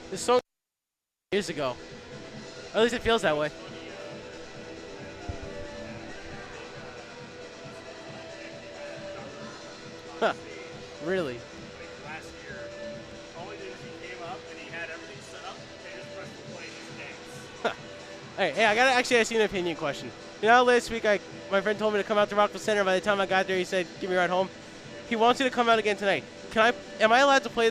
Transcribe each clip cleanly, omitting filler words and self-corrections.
This song years ago. Or at least it feels that way. Huh. Really? Last year, all he did is he came up and he had everything set up. They just pressed the play and just dance. Hey, I gotta actually ask you an opinion question. You know, last week my friend told me to come out to Rockville Center. By the time I got there, he said, "Give me a ride home." He wants you to come out again tonight. Can I? Am I allowed to play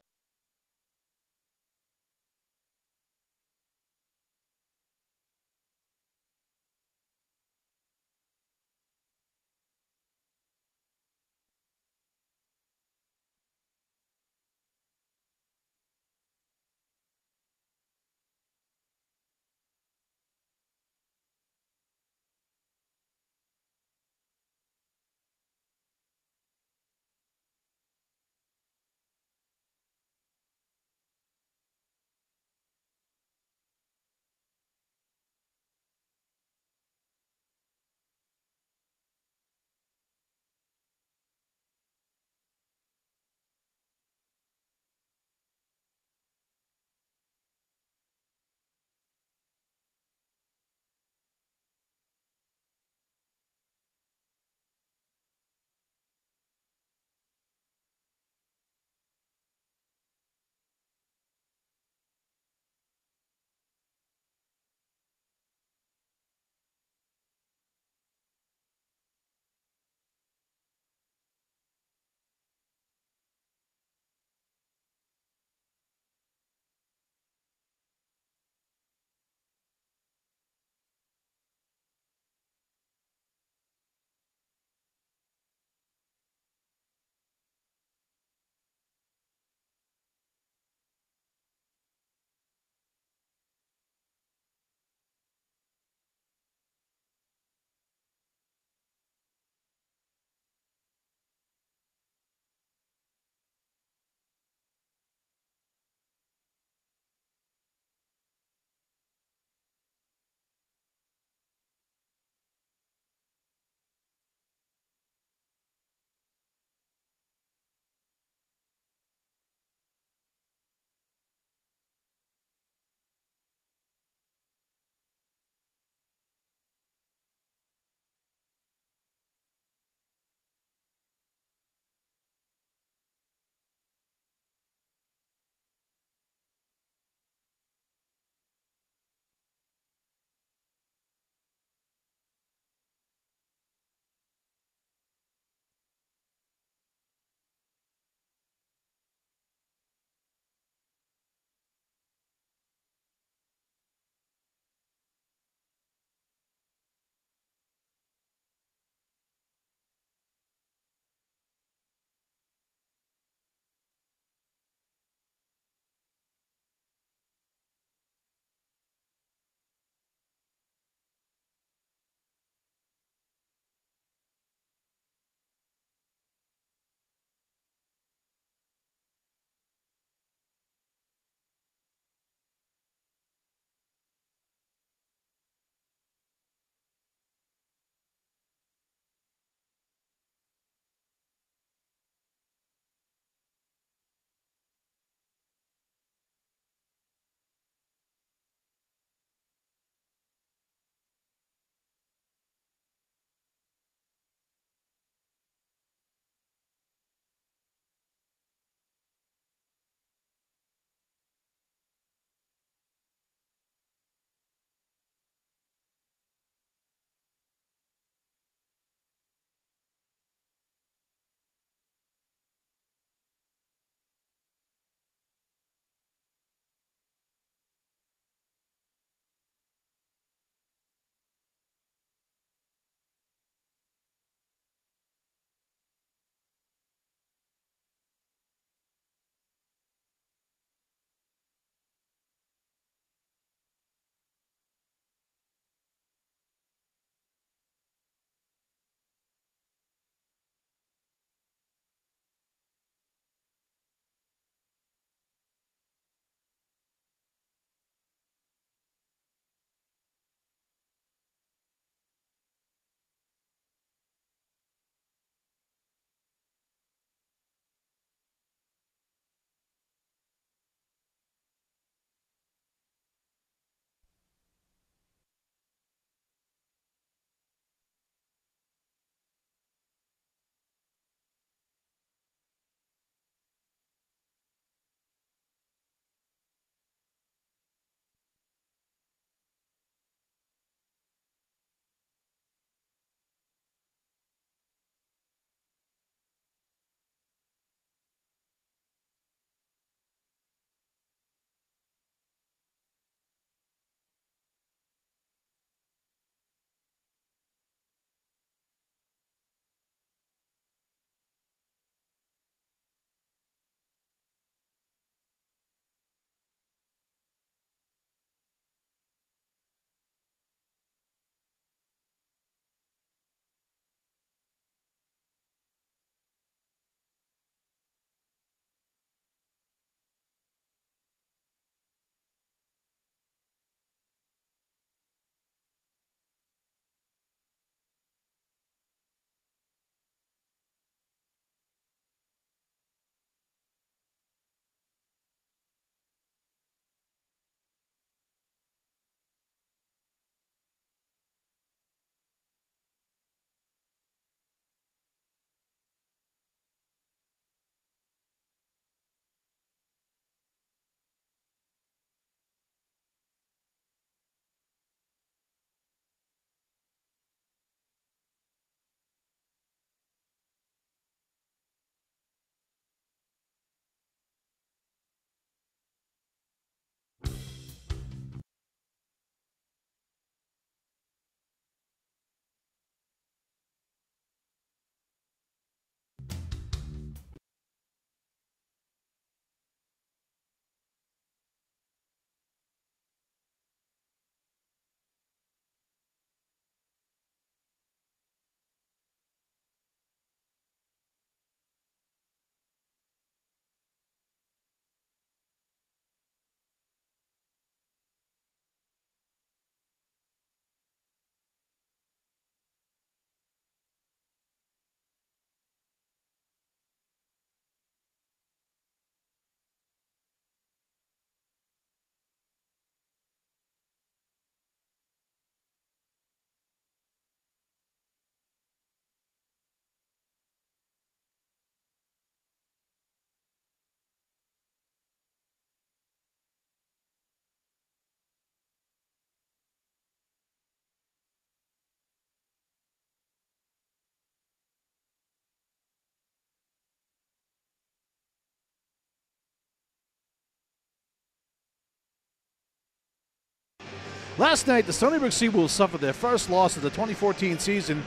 Last night, the Stony Brook Seawolves suffered their first loss of the 2014 season.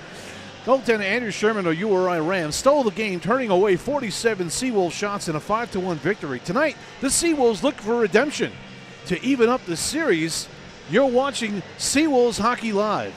Goaltender Andrew Sherman of URI Rams stole the game, turning away 47 Seawolves shots in a 5-1 victory. Tonight, the Seawolves look for redemption. To even up the series, you're watching Seawolves Hockey Live.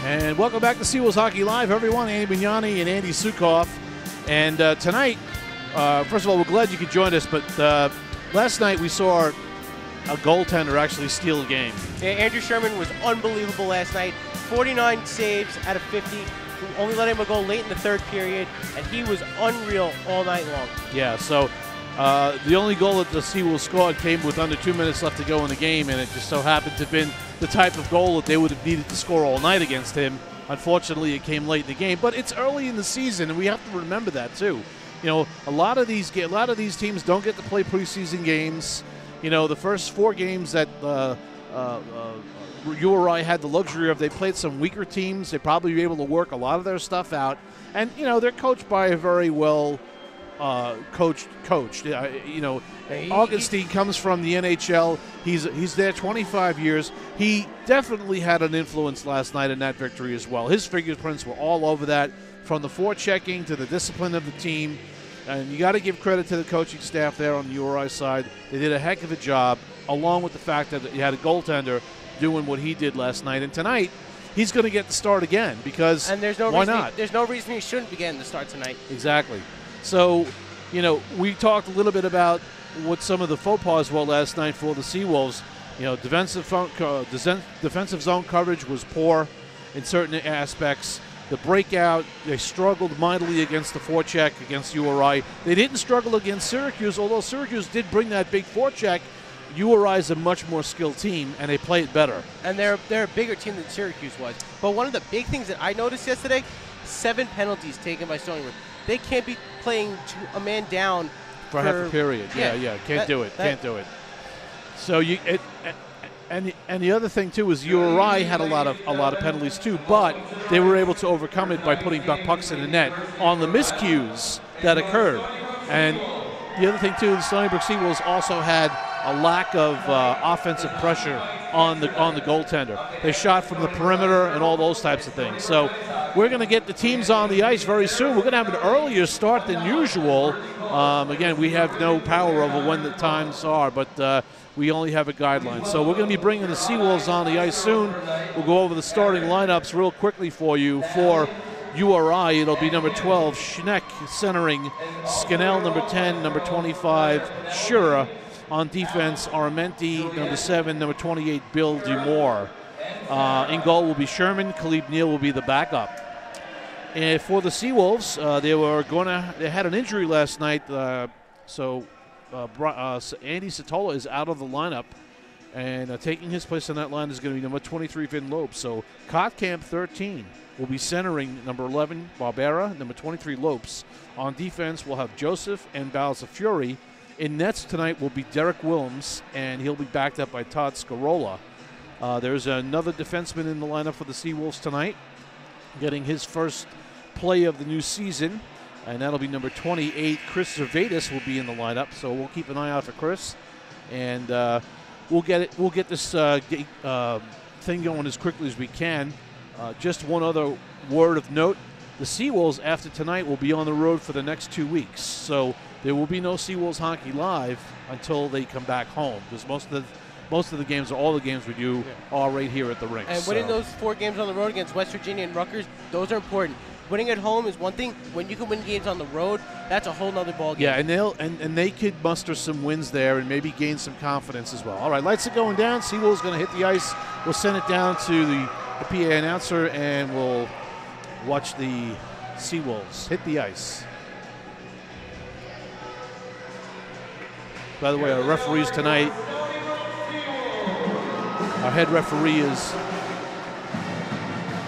And welcome back to Seawolves Hockey Live, everyone. Andy Bignani and Andy Sukoff. And tonight, first of all, we're glad you could join us, but last night we saw a goaltender actually steal a game. Yeah, Andrew Sherman was unbelievable last night. 49 saves out of 50. Only let him go late in the third period, and he was unreal all night long. Yeah, so the only goal that the Seawolves scored came with under 2 minutes left to go in the game, and it just so happened to have been the type of goal that they would have needed to score all night against him. Unfortunately, it came late in the game, but it's early in the season, and we have to remember that too. You know, a lot of these teams don't get to play preseason games. You know, the first 4 games that URI had the luxury of, they played some weaker teams. They probably were able to work a lot of their stuff out, and you know, they're coached by a very well coach. You know, Augustine comes from the NHL. He's there 25 years. He definitely had an influence last night in that victory as well. His fingerprints were all over that, from the forechecking to the discipline of the team. And you got to give credit to the coaching staff there on the URI side. They did a heck of a job, along with the fact that you had a goaltender doing what he did last night. And tonight, he's going to get the start again, because why not? There's no reason he shouldn't be getting the start tonight. Exactly. So, you know, we talked a little bit about what some of the faux pas were last night for the Seawolves. You know, defensive zone coverage was poor in certain aspects. The breakout, they struggled mightily against the forecheck against URI. They didn't struggle against Syracuse, although Syracuse did bring that big forecheck. URI is a much more skilled team, and they played better. And they're a bigger team than Syracuse was. But one of the big things that I noticed yesterday, 7 penalties taken by Stony Brook. They can't be playing a man down for half a period. Yeah. Can't do it. So and the other thing too is URI had a lot of penalties too, but they were able to overcome it by putting pucks in the net on the miscues that occurred. And the other thing too, the Stony Brook Seawolves also had a lack of offensive pressure on the goaltender. They shot from the perimeter and all those types of things. So we're going to get the teams on the ice very soon. We're going to have an earlier start than usual. Again, we have no power over when the times are, but we only have a guideline. So we're going to be bringing the Seawolves on the ice soon. We'll go over the starting lineups real quickly for you. For URI, it'll be number 12, Schneck, centering. Scannell, number 10, number 25, Shura. On defense, Armenti, number 7, number 28, Bill Dumore. In goal will be Sherman. Khalib Neal will be the backup. And for the Seawolves, they had an injury last night, so Andy Satola is out of the lineup, and taking his place on that line is going to be number 23, Vin Lopes. So Kotkamp, 13, will be centering number 11, Barbera, number 23, Lopes. On defense, we'll have Joseph and Balzafury. In nets tonight will be Derek Wilms, and he'll be backed up by Todd Scarola. There's another defenseman in the lineup for the Seawolves tonight, getting his first play of the new season, and that'll be number 28. Chris Zervadis will be in the lineup, so we'll keep an eye out for Chris, and we'll get this thing going as quickly as we can. Just one other word of note: the Seawolves after tonight will be on the road for the next 2 weeks, so there will be no Seawolves Hockey Live until they come back home, because most of the games, or all the games we do, are right here at the rink. And winning those 4 games on the road against West Virginia and Rutgers, those are important. Winning at home is one thing. When you can win games on the road, that's a whole nother ballgame. Yeah, and they could muster some wins there and maybe gain some confidence as well. All right, lights are going down. Seawolves going to hit the ice. We'll send it down to the PA announcer, and we'll watch the Seawolves hit the ice. By the way, our referees tonight Our head referee is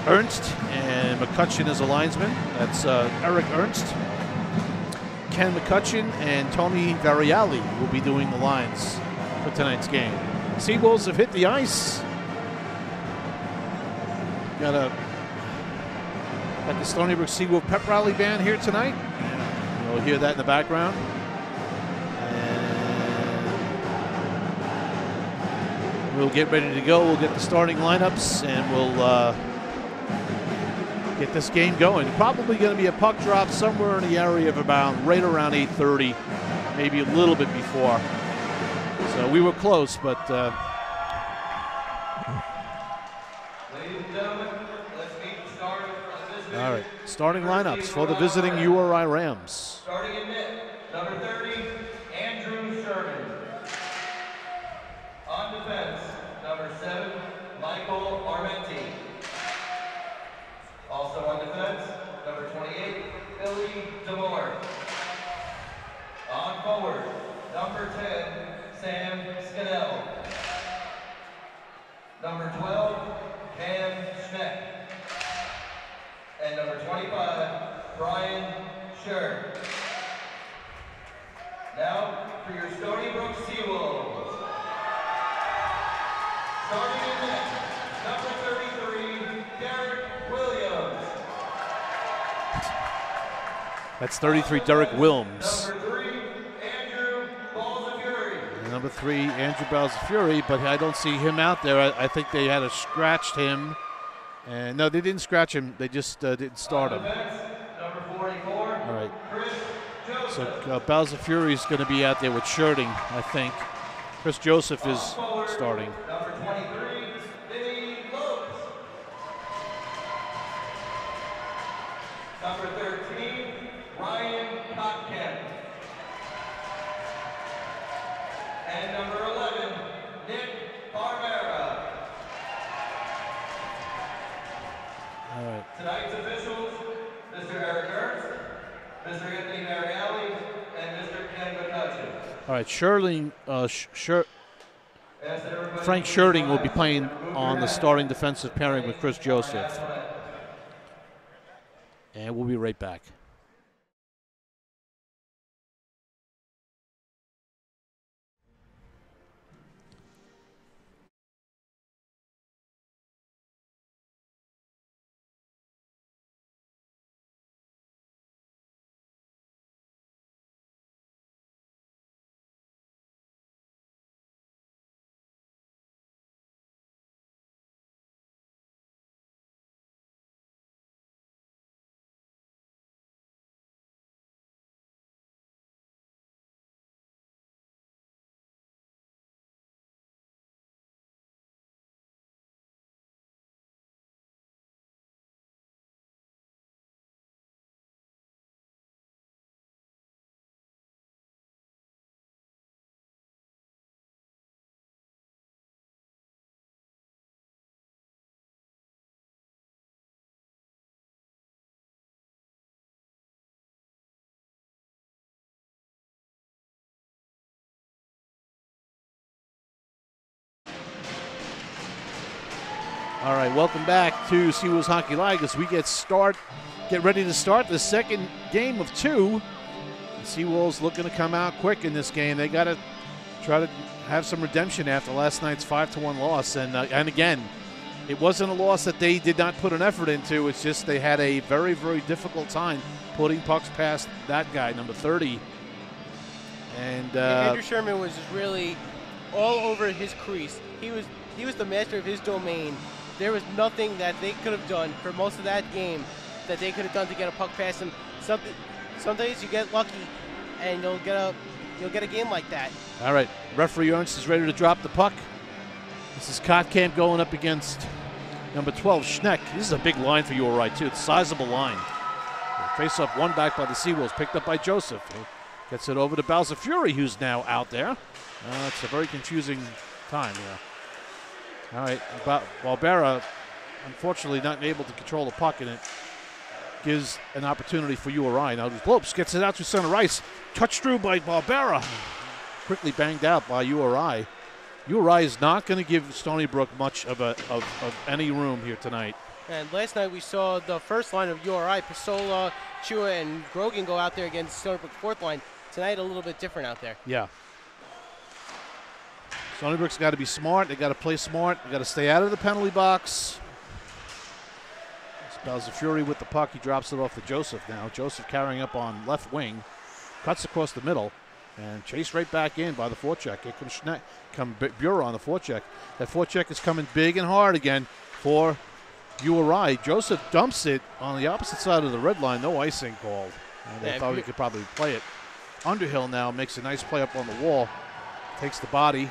Ernst, and McCutcheon is a linesman. That's Eric Ernst. Ken McCutcheon and Tony Variali will be doing the lines for tonight's game. Seawolves have hit the ice. Got the Stony Brook Seawolf Pep Rally Band here tonight. You'll hear that in the background. And we'll get ready to go. We'll get the starting lineups, and we'll get this game going. Probably going to be a puck drop somewhere in the area of right around 8:30, maybe a little bit before. So we were close, but all right, starting lineups for the visiting URI Rams. Starting in net, number 30, Andrew Sherman. On defense, number 7, Michael Armenti. Also on defense, number 28, Billy DeMore. On forward, number 10, Sam Scannell. Number 12, Cam Schneck. And number 25, Brian Scher. Now for your Stony Brook Seawolves. Starting in net, number 33, Derek Williams. That's 33, Derek Williams. Number 3, Andrew Balzafury. Number 3, Andrew Balzafury, but I don't see him out there. I think they had scratched him. And no, they didn't scratch him. They just didn't start him. Number 44. All right. Chris Joseph. So Balzafury is going to be out there with Shirting, I think. Chris Joseph is starting. Number 23, Vinny Lopes. Number 13, Ryan Kotkamp. And number 11, Nick Barbera. All right. Tonight's officials, Mr. Eric Ernst, Mr. Anthony Mariali, and Mr. Ken McCutcheon. All right, Frank Shirting will be playing on the starting defensive pairing with Chris Joseph. And we'll be right back. All right, welcome back to Seawolves Hockey Live as we get ready to start the second game of 2. The Seawolves looking to come out quick in this game. They got to try to have some redemption after last night's 5-1 loss. And again, it wasn't a loss that they did not put an effort into. It's just they had a very, very difficult time putting pucks past that guy, number 30. And Andrew Sherman was just really all over his crease. He was the master of his domain. There was nothing that they could have done for most of that game that they could have done to get a puck past him. Some days you get lucky, and you'll get a game like that. All right, referee Ernst is ready to drop the puck. This is Kotkamp going up against number 12, Schneck. This is a big line for URI, too. It's a sizable line. Face off one back by the Seawolves, picked up by Joseph. He gets it over to Balzafury, who's now out there. It's a very confusing time here. All right, Barbera, unfortunately, not able to control the puck, and it gives an opportunity for URI. Now, Lopes gets it out to center ice. Touched through by Barbera. Quickly banged out by URI. URI is not going to give Stony Brook much of any room here tonight. And last night we saw the first line of URI, Pasola, Chua, and Grogan go out there against Stony Brook's fourth line. Tonight a little bit different out there. Yeah. Stony Brook's got to be smart. They got to play smart. They got to stay out of the penalty box. Balzafury with the puck. He drops it off to Joseph now. Joseph carrying up on left wing. Cuts across the middle. And chased right back in by the forecheck. Here comes Bureau on the forecheck. That forecheck is coming big and hard again for URI. Joseph dumps it on the opposite side of the red line. No icing called. And they thought he could probably play it. Underhill now makes a nice play up on the wall. Takes the body.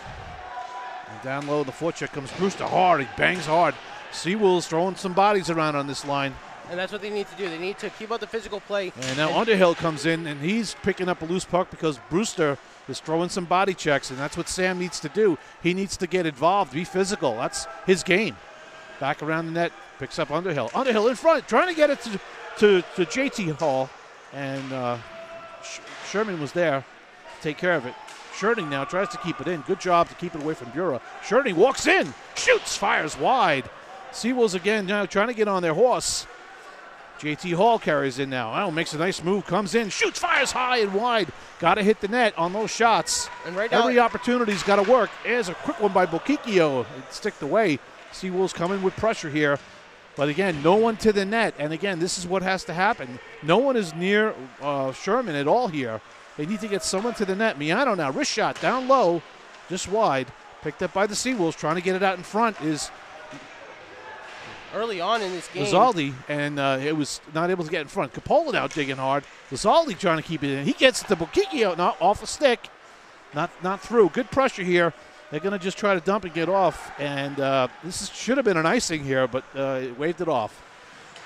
And down low, the forecheck comes Brewster hard. He bangs hard. Seawolves throwing some bodies around on this line. And that's what they need to do. They need to keep up the physical play. And now Underhill comes in, and he's picking up a loose puck because Brewster is throwing some body checks, and that's what Sam needs to do. He needs to get involved, be physical. That's his game. Back around the net, picks up Underhill. Underhill in front, trying to get it to JT Hall. And Sherman was there to take care of it. Scherning now tries to keep it in. Good job to keep it away from Bureau. Scherning walks in, shoots, fires wide. Seawolves again now trying to get on their horse. JT Hall carries in now. Oh, makes a nice move, comes in, shoots, fires high and wide. Got to hit the net on those shots. And right now, every opportunity's got to work. There's a quick one by Bokikio. It sticked away. Seawolves coming with pressure here. But again, no one to the net. And again, this is what has to happen. No one is near Sherman at all here. They need to get someone to the net. Miano now, wrist shot down low, just wide. Picked up by the Seawolves, trying to get it out in front is early on in this game. Lizaldi, and it was not able to get in front. Capola now digging hard. Lizaldi trying to keep it in. He gets it to Bokikio, not off a stick. Not through. Good pressure here. They're going to just try to dump and get off. And should have been an icing here, but waved it off.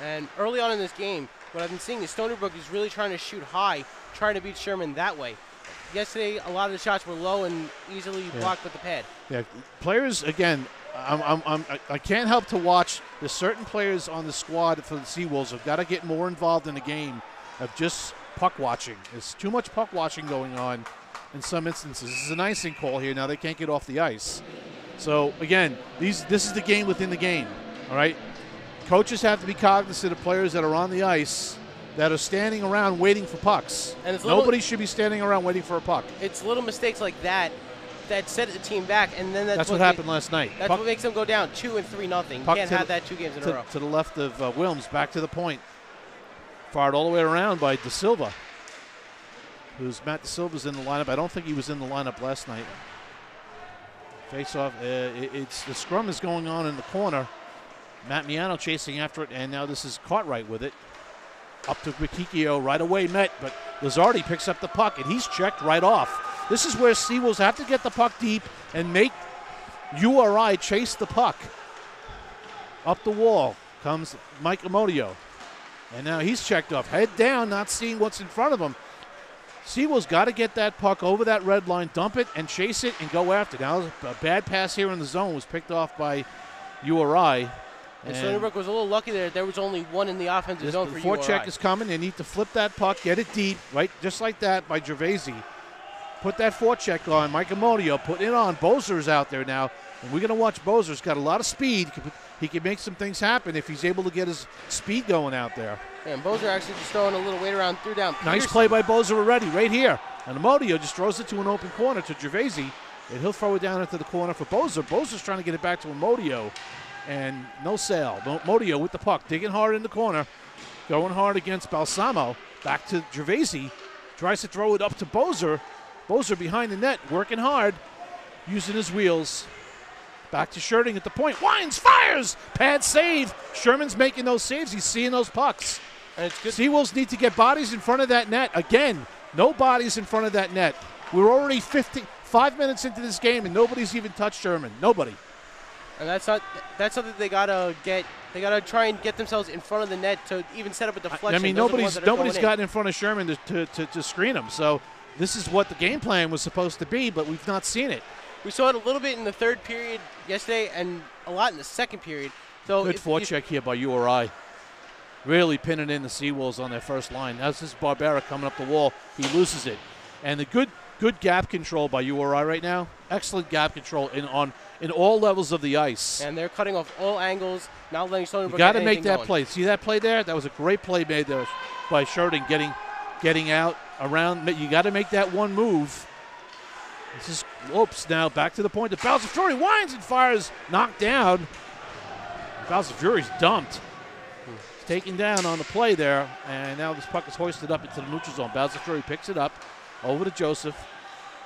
And early on in this game, what I've been seeing is Stony Brook is really trying to shoot high, trying to beat Sherman that way. Yesterday, a lot of the shots were low and easily blocked with the pad. Yeah, players, again, I can't help to watch. There's certain players on the squad for the Seawolves have got to get more involved in the game of just puck watching. There's too much puck watching going on in some instances. This is an icing call here. Now they can't get off the ice. So, again, this is the game within the game, all right? Coaches have to be cognizant of players that are on the ice that are standing around waiting for pucks. And nobody should be standing around waiting for a puck. It's little mistakes like that set the team back, and then that's what happened last night. That's what makes them go down 2 and 3-0. You can't have that 2 games in a row. To the left of Wilms, back to the point. Fired all the way around by De Silva. Matt De Silva's in the lineup. I don't think he was in the lineup last night. Face off. The scrum is going on in the corner. Matt Miano chasing after it, and now this is Cartwright with it. Up to Bokikio, right away met, but Lizardi picks up the puck, and he's checked right off. This is where Seawolves have to get the puck deep and make URI chase the puck. Up the wall comes Mike Amodio, and now he's checked off. Head down, not seeing what's in front of him. Seawolves got to get that puck over that red line, dump it, and chase it and go after it. Now a bad pass here in the zone was picked off by URI. And Stony Brook was a little lucky there. There was only one in the offensive zone for URI. The forecheck is coming. They need to flip that puck, get it deep, right, just like that by Gervaisi. Put that forecheck on. Mike Amodio putting it on. Bozer's out there now. And we're going to watch Bozer. He's got a lot of speed. He can make some things happen if he's able to get his speed going out there. Yeah, and Bozer actually just throwing a little weight around, threw down Pearson. Nice play by Bozer already, right here. And Amodio just throws it to an open corner to Gervaisi. And he'll throw it down into the corner for Bozer. Bozer's trying to get it back to Amodio. And no sale. Amodio with the puck, digging hard in the corner. Going hard against Balsamo. Back to Gervaisi. Tries to throw it up to Bozer. Bozer behind the net, working hard, using his wheels. Back to Scherning at the point. Wines, fires! Pad save. Sherman's making those saves. He's seeing those pucks. And it's good. Seawolves need to get bodies in front of that net. Again, no bodies in front of that net. We're already 5 minutes into this game, and nobody's even touched Sherman. Nobody. And that's something they gotta get. They gotta try and get themselves in front of the net to even set up a deflection. I mean, nobody's gotten in front of Sherman to screen him. So this is what the game plan was supposed to be, but we've not seen it. We saw it a little bit in the third period yesterday, and a lot in the second period. So good forecheck here by URI. Really pinning in the Seawolves on their first line. Now this is Barbera coming up the wall. He loses it, and the good Good gap control by URI right now. Excellent gap control in all levels of the ice. And they're cutting off all angles, not letting Stony Brook You got to get make anything that going. play. See that play there? That was a great play made there by Sheridan getting out around. You got to make that one move. This is Lopes now back to the point. The Bowser Fury winds and fires, knocked down. Bowser Fury's dumped. He's taken down on the play there, and now this puck is hoisted up into the neutral zone. Bowser Fury picks it up over to Joseph.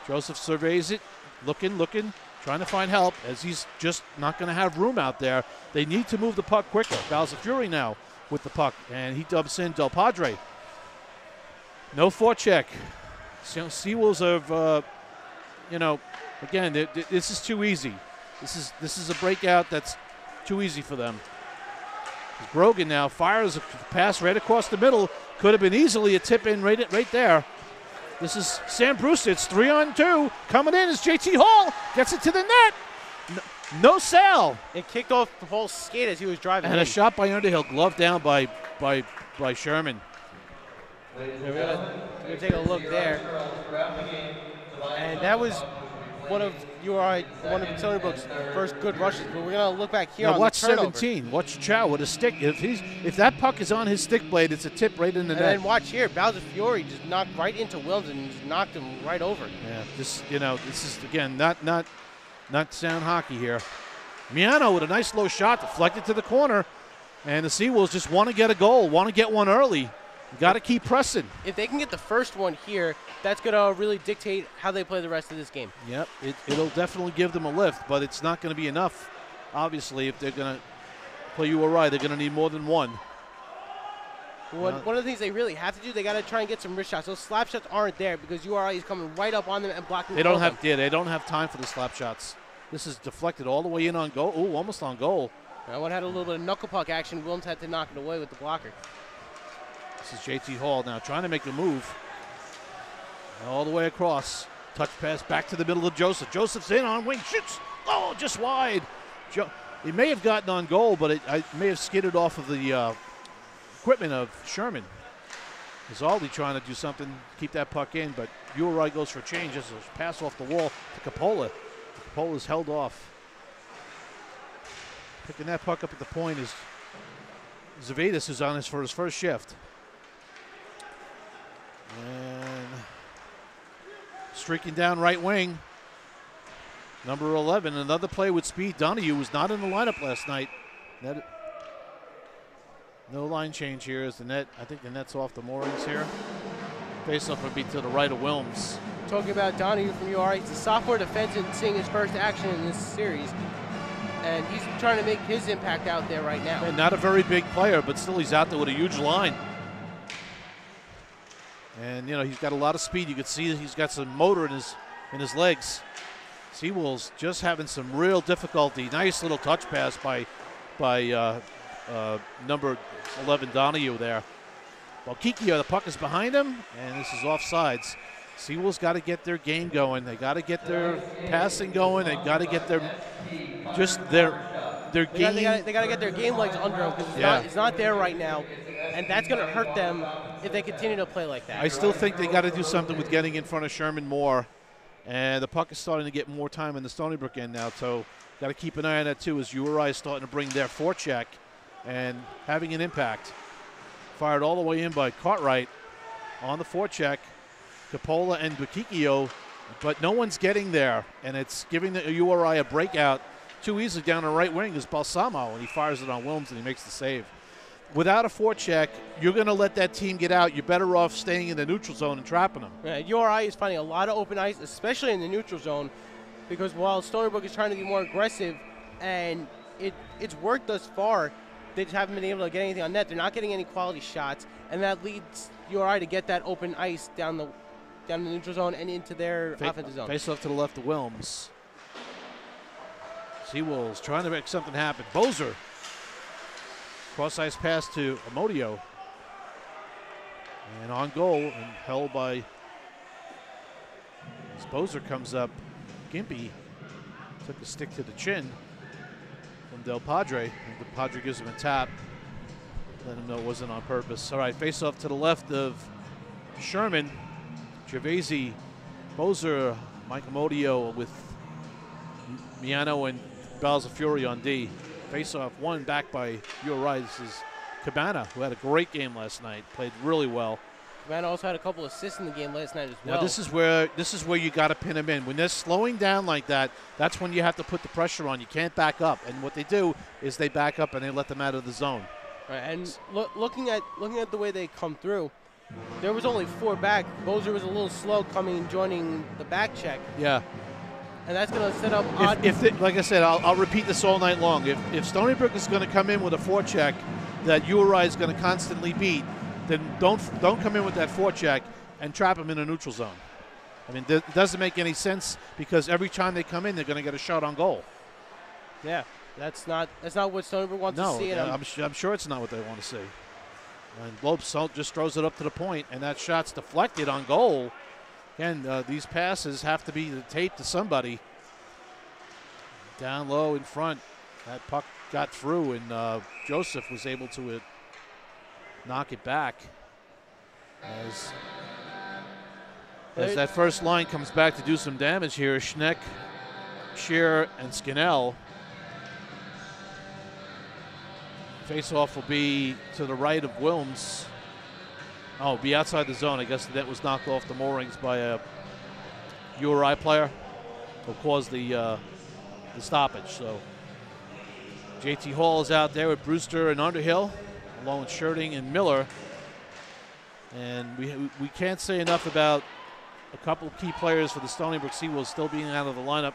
Joseph surveys it, looking, trying to find help as he's just not going to have room out there. They need to move the puck quicker. Bowser Fury now with the puck, and he dubs in Del Padre. No forecheck. Seawolves have, again, this is too easy. This is a breakout that's too easy for them. Brogan now fires a pass right across the middle. Could have been easily a tip in right there. This is Sam Brewster. It's 3-on-2. Coming in is JT Hall. Gets it to the net. No sail. It kicked off the whole skate as he was driving And in. a shot by Underhill. Glove down by Sherman. We're gonna take a look there. And that was one of Stony Brook's first good rushes. But we're gonna look back here Now on watch the turnover. 17. Watch Chow with a stick. If that puck is on his stick blade, it's a tip right in the And net. then watch here, Bowser Fury just knocked right into Wilms and just knocked him right over. Yeah, this is again not sound hockey here. Miano with a nice low shot deflected to the corner, and the Seawolves just want to get a goal, want to get one early. Got to keep pressing. If they can get the first one here, that's going to really dictate how they play the rest of this game. Yep, it'll definitely give them a lift, but it's not going to be enough. Obviously, if they're going to play URI, they're going to need more than one. One of the things they really have to do, they got to try and get some wrist shots. Those slap shots aren't there because URI is coming right up on them and blocking. They don't have time for the slap shots. This is deflected all the way in on goal. Ooh, almost on goal. That one had a little bit of knuckle puck action. Wilms had to knock it away with the blocker. This is JT Hall now trying to make a move. All the way across. Touch pass back to the middle of Joseph. Joseph's in on wing. Shoots. Oh, just wide. He may have gotten on goal, but it may have skidded off of the equipment of Sherman. Zaldi trying to do something, keep that puck in, but URI goes for a change. As a pass off the wall to Capola. Capola's held off. Picking that puck up at the point is Zavedis, who's on for his first shift. And streaking down right wing, number 11. Another play with speed. Donahue was not in the lineup last night. No line change here as the net. I think the net's off the moorings here. Face-off would be to the right of Wilms. Talking about Donahue from URI, he's a sophomore defenseman seeing his first action in this series. And he's trying to make his impact out there right now. And not a very big player, but still he's out there with a huge line. And, he's got a lot of speed. You can see that he's got some motor in his legs. Seawolves just having some real difficulty. Nice little touch pass by number 11 Donahue there. Well, Kikio, the puck is behind him, and this is offsides. Seawolves got to get their game going. They got to get their passing going. They got to get their game. They got to get their game legs under them because it's not there right now, and that's going to hurt them if they continue to play like that. I still think they got to do something with getting in front of Sherman more, and the puck is starting to get more time in the Stony Brook end now, so got to keep an eye on that too as URI is starting to bring their forecheck and having an impact. Fired all the way in by Cartwright on the forecheck. Capola and Bukikio, but no one's getting there, and it's giving the URI a breakout too easily down the right wing is Balsamo, and he fires it on Wilms and he makes the save. Without a forecheck, you're going to let that team get out. You're better off staying in the neutral zone and trapping them. Yeah, URI is finding a lot of open ice, especially in the neutral zone, because while Stony Brook is trying to be more aggressive, and it's worked thus far, they just haven't been able to get anything on net. They're not getting any quality shots, and that leads URI to get that open ice down the neutral zone and into their offensive zone. Face off to the left of Wilms. Seawolves trying to make something happen. Bozer. Cross-ice pass to Amodio. And on goal and held by, as Bozer comes up, Gimpy took a stick to the chin from Del Padre. And Del Padre gives him a tap. Let him know it wasn't on purpose. All right, face off to the left of Sherman. Gervaisi Bozer, Mike Amodio with Miano and Balza Fury on D. Face-off one back by URI. This is Cabana, who had a great game last night, played really well. Cabana also had a couple assists in the game last night as well. Now this is where you got to pin them in. When they're slowing down like that, that's when you have to put the pressure on. You can't back up, and what they do is they back up and they let them out of the zone. Right, and looking at the way they come through, there was only 4 back. Bozer was a little slow joining the back check. Yeah. And that's going to set up like I said, I'll repeat this all night long. If Stony Brook is going to come in with a forecheck that URI is going to constantly beat, then don't come in with that forecheck and trap them in a neutral zone. I mean, it doesn't make any sense because every time they come in, they're going to get a shot on goal. Yeah, that's not what Stony Brook wants to see. No, I'm sure it's not what they want to see. And Lopes just throws it up to the point, and that shot's deflected on goal. Again, these passes have to be taped to somebody. Down low in front, that puck got through, and Joseph was able to knock it back. As that first line comes back to do some damage here, Schneck, Scheer, and Skinnell. Face-off will be to the right of Wilms. Oh, be outside the zone. I guess the net was knocked off the moorings by a URI player who caused the stoppage. So JT Hall is out there with Brewster and Underhill, along with Sherding and Miller. And we can't say enough about a couple of key players for the Stony Brook Seawolves still being out of the lineup.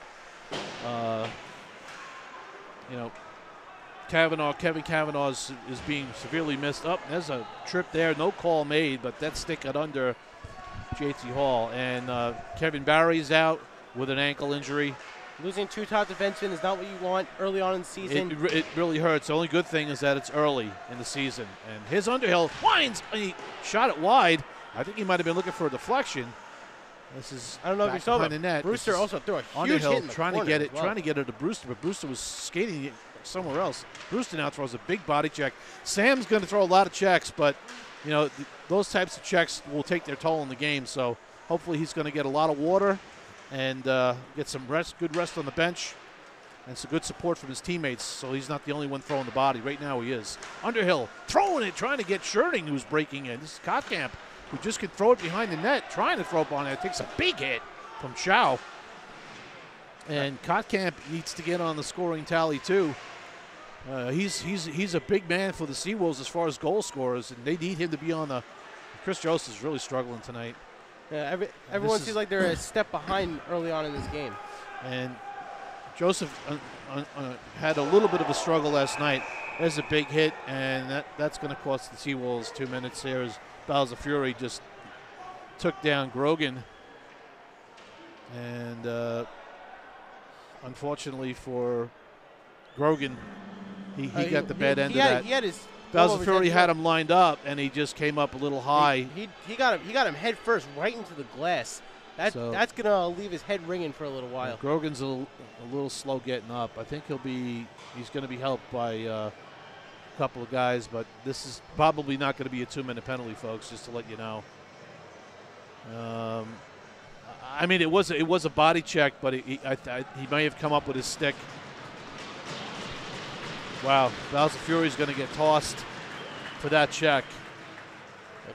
Kevin Kavanaugh is being severely missed up. There's a trip there, no call made, but that stick got under JT Hall. And Kevin Barry's out with an ankle injury. Losing 2 top defensemen is not what you want early on in the season. It really hurts. The only good thing is that it's early in the season. And his Underhill winds, and he shot it wide. I think he might have been looking for a deflection. This is I don't know if you saw the net. Brewster also threw a huge Underhill hit in the trying corner to get as it, well. trying to get it to Brewster, but Brewster was skating it somewhere else. Brewster now throws a big body check. Sam's going to throw a lot of checks, but those types of checks will take their toll in the game. So hopefully he's going to get a lot of water and get some good rest on the bench, and some good support from his teammates. So he's not the only one throwing the body. Right now he is. Underhill throwing it, trying to get Sherding, who's breaking in. This is Kotkamp, who just can throw it behind the net, trying to throw it on it. It takes a big hit from Chow. And Kotkamp needs to get on the scoring tally too. He's a big man for the Seawolves as far as goal scorers, and they need him to be on the. Chris Jost is really struggling tonight. Yeah, everyone seems like they're a step behind early on in this game. And Joseph had a little bit of a struggle last night. There's a big hit, and that's going to cost the Seawolves 2 minutes there as Balza Fury just took down Grogan. And unfortunately for Grogan, he got the bad end of that. He had his Balza Fury had him lined up, and he just came up a little high. He got him head first right into the glass. That's going to leave his head ringing for a little while. Grogan's a little slow getting up. I think he's going to be helped by a couple of guys, but this is probably not going to be a 2-minute penalty, folks, just to let you know. I mean, it was a body check, but he may have come up with his stick. Wow, Balza Fury's going to get tossed for that check.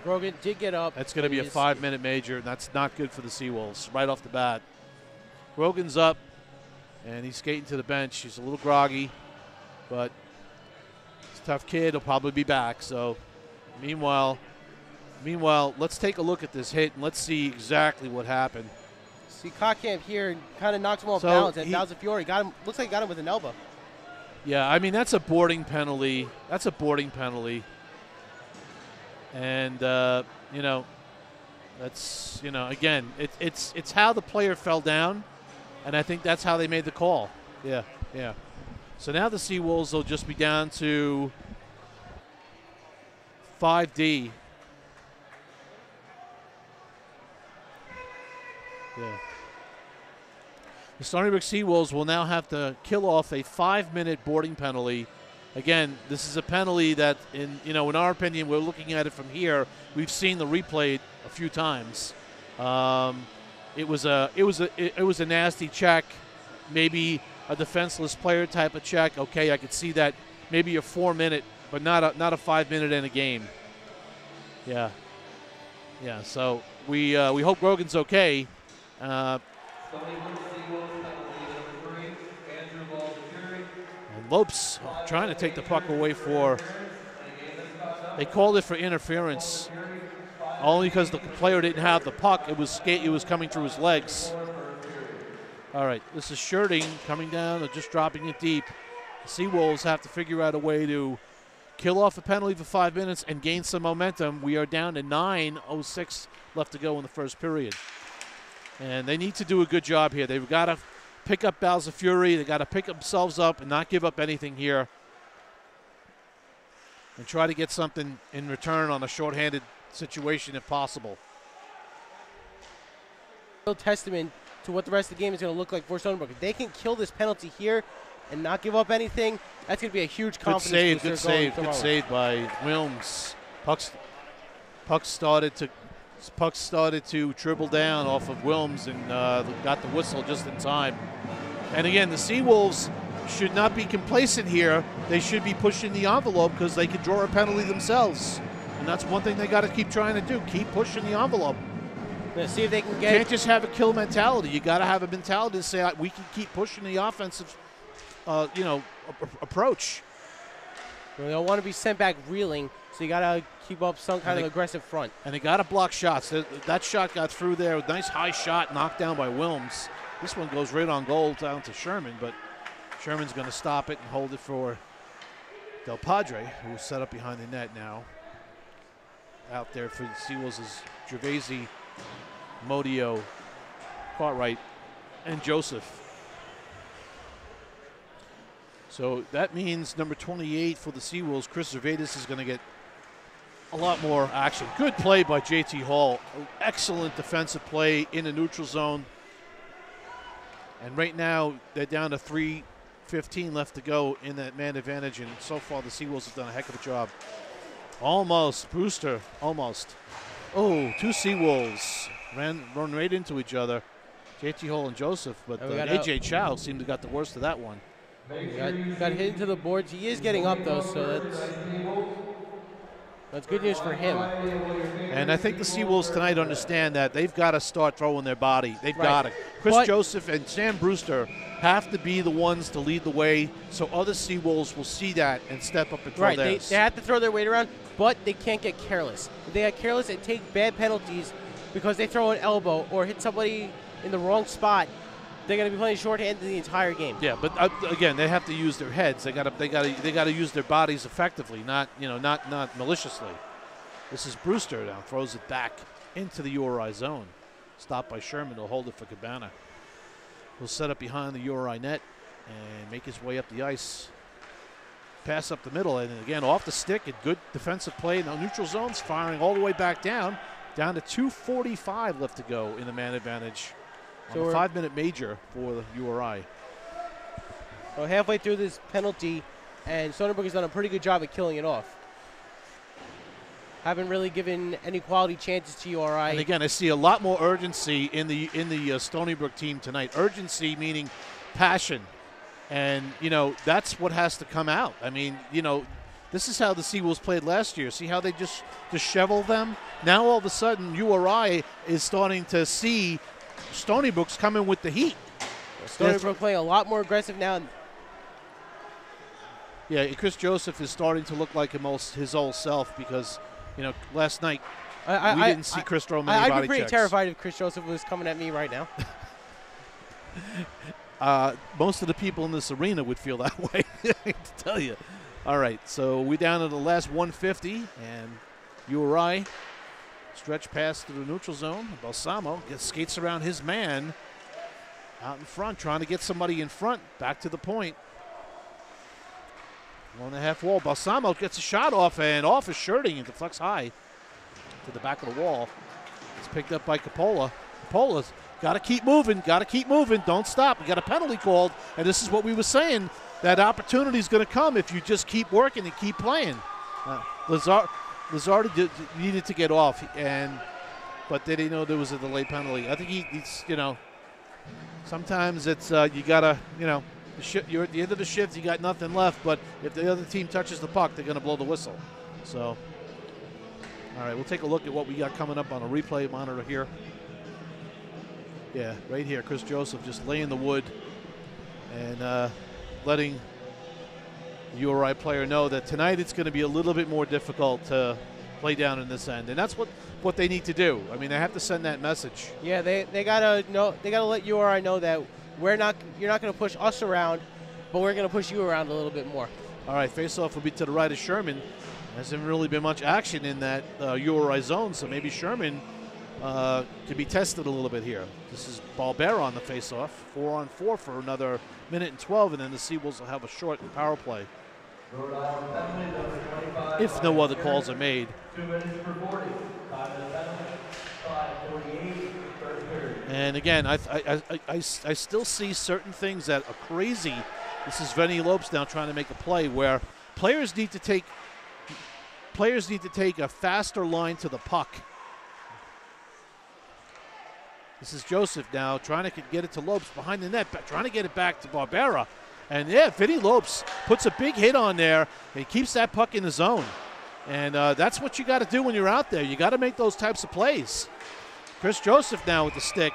Grogan did get up. That's going to be a 5-minute major, and that's not good for the Seawolves right off the bat. Grogan's up, and he's skating to the bench. He's a little groggy, but he's a tough kid. He'll probably be back. So, meanwhile, let's take a look at this hit, and let's see exactly what happened. See, Kotkamp here kind of knocks him off balance, and Balza Fury looks like he got him with an elbow. Yeah, I mean, that's a boarding penalty. That's a boarding penalty. And, that's, again, it's how the player fell down, and I think that's how they made the call. Yeah. So now the Seawolves will just be down to 5D. Yeah. The Stony Brook Seawolves will now have to kill off a 5-minute boarding penalty. Again, this is a penalty that, in our opinion, we're looking at it from here. We've seen the replay a few times. It was a nasty check, maybe a defenseless player type of check. Okay, I could see that. Maybe a 4-minute, but not a 5-minute in a game. Yeah. So we hope Grogan's okay. And Lopes trying to take the puck away for. They called it for interference, only because the player didn't have the puck. It was coming through his legs. All right, this is Sherding coming down and just dropping it deep. The Seawolves have to figure out a way to kill off a penalty for 5 minutes and gain some momentum. We are down to 9:06 left to go in the first period. And they need to do a good job here. They've got to pick up Bowels of Fury. They've got to pick themselves up and not give up anything here. And try to get something in return on a shorthanded situation if possible. Real testament to what the rest of the game is going to look like for Stony Brook. If they can kill this penalty here and not give up anything, that's going to be a huge confidence booster. Good save by Wilms. Puck started to dribble down off of Wilms and got the whistle just in time. And again, the Seawolves should not be complacent here. They should be pushing the envelope because they could draw a penalty themselves. And that's one thing they got to keep trying to do, keep pushing the envelope. Let's see if they can get. You can't just have a kill mentality. You got to have a mentality to say we can keep pushing the offensive, approach. They don't want to be sent back reeling, so you got to keep up some kind of aggressive front. And they got to block shots. That shot got through there. Nice high shot, knocked down by Wilms. This one goes right on goal down to Sherman, but Sherman's going to stop it and hold it for Del Padre, who is set up behind the net now. Out there for the Seawolves is Gervaisi, Modio, Cartwright, and Joseph. So that means number 28 for the Seawolves, Chris Zervadis, is going to get a lot more action. Good play by JT Hall. Excellent defensive play in the neutral zone. And right now they're down to 3:15 left to go in that man advantage, and so far the Seawolves have done a heck of a job. Almost, Brewster, almost. Oh, two Seawolves run right into each other. JT Hall and Joseph, but AJ Chow seemed to got the worst of that one. Got hit into the boards. He is getting up, though, so that's good news for him. And I think the Seawolves tonight understand that they've got to start throwing their body. They've got to. Chris Joseph and Sam Brewster have to be the ones to lead the way, so other Seawolves will see that and step up and throw theirs. They have to throw their weight around, but they can't get careless. If they get careless and take bad penalties because they throw an elbow or hit somebody in the wrong spot, they're going to be playing shorthanded the entire game. Yeah, but again, they have to use their heads. They got to use their bodies effectively, not maliciously. This is Brewster now, throws it back into the URI zone. Stopped by Sherman. He'll hold it for Cabana. He'll set up behind the URI net and make his way up the ice. Pass up the middle, and again off the stick. A good defensive play. Now neutral zone's firing all the way back down to 2:45 left to go in the man advantage. So on a 5-minute major for the URI. Well, halfway through this penalty, and Stony Brook has done a pretty good job at killing it off. Haven't really given any quality chances to URI. And again, I see a lot more urgency in the Stony Brook team tonight. Urgency meaning passion, and that's what has to come out. I mean, this is how the Seawolves played last year. See how they just disheveled them? Now all of a sudden, URI is starting to see Stony Brook's coming with the heat. Stony Brook playing a lot more aggressive now. Yeah, Chris Joseph is starting to look like his old self because, last night we didn't see Chris throw many body checks. I'd be pretty terrified if Chris Joseph was coming at me right now. Most of the people in this arena would feel that way, I hate to tell you. All right, so we're down to the last 150, and URI stretch pass to the neutral zone. Balsamo skates around his man out in front, trying to get somebody in front. Back to the point. 1.5 wall. Balsamo gets a shot off, and off is Sherding and deflects high to the back of the wall. It's picked up by Coppola. Coppola's got to keep moving. Don't stop. We got a penalty called, and this is what we were saying. That opportunity is going to come if you just keep working and keep playing. Lazardi needed to get off, and but they didn't know there was a delay penalty. I think he's, you know, sometimes it's you gotta, you know, you're at the end of the shift, you got nothing left, but if the other team touches the puck, they're gonna blow the whistle. So, all right, we'll take a look at what we got coming up on a replay monitor here. Yeah, right here, Chris Joseph just laying the wood and letting the URI player know that tonight it's going to be a little bit more difficult to play down in this end, and that's what they need to do. I mean, they have to send that message. Yeah, they gotta know. They gotta let URI know that you're not going to push us around, but we're going to push you around a little bit more. All right, face-off will be to the right of Sherman. Hasn't really been much action in that URI zone, so maybe Sherman could be tested a little bit here. This is Barbera on the face-off, 4-on-4 for another minute and 12, and then the Seawolves will have a short power play. If no other calls are made. 2 minutes per 40. 5 minutes penalty. 5:48. Third period. And again, I still see certain things that are crazy. This is Vinny Lopes now trying to make a play where players need to take a faster line to the puck. This is Joseph now trying to get it to Lopes behind the net, trying to get it back to Barbera. And yeah, Vinny Lopes puts a big hit on there, and he keeps that puck in the zone. And that's what you got to do when you're out there. You got to make those types of plays. Chris Joseph now with the stick,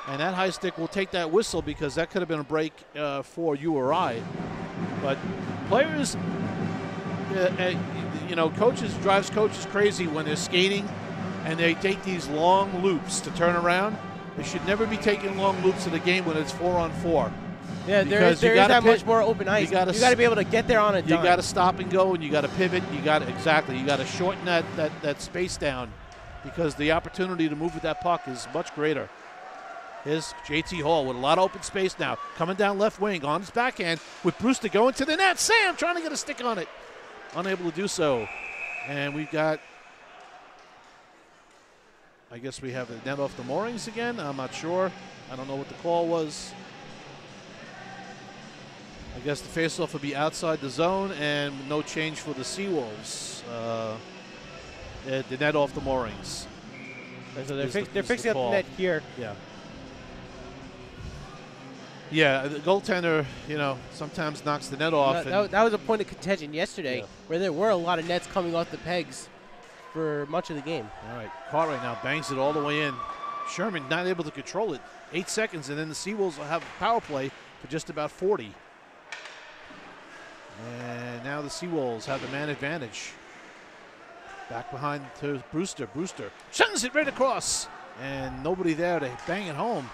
and that high stick will take that whistle because that could have been a break for URI. But players, you know, drives coaches crazy when they're skating and they take these long loops to turn around. They should never be taking long loops in the game when it's 4-on-4. Yeah, there is that much more open ice. You got to be able to get there on a dime. You got to stop and go, and you got to pivot. You got to shorten that space down because the opportunity to move with that puck is much greater. Here's JT Hall with a lot of open space now, coming down left wing on his backhand with Brewster going to the net. Sam trying to get a stick on it, unable to do so, and we've got. I guess we have the net off the moorings again. I'm not sure. I don't know what the call was. I guess the faceoff will be outside the zone and no change for the Seawolves. The net off the moorings. So they're fixing up the net here. Yeah. Yeah, the goaltender, you know, sometimes knocks the net off. That was a point of contention yesterday where there were a lot of nets coming off the pegs for much of the game. All right, Cartwright now bangs it all the way in. Sherman not able to control it. 8 seconds, and then the Seawolves will have a power play for just about 40. And now the Seawolves have the man advantage. Back behind to Brewster. Brewster sends it right across, and nobody there to bang it home.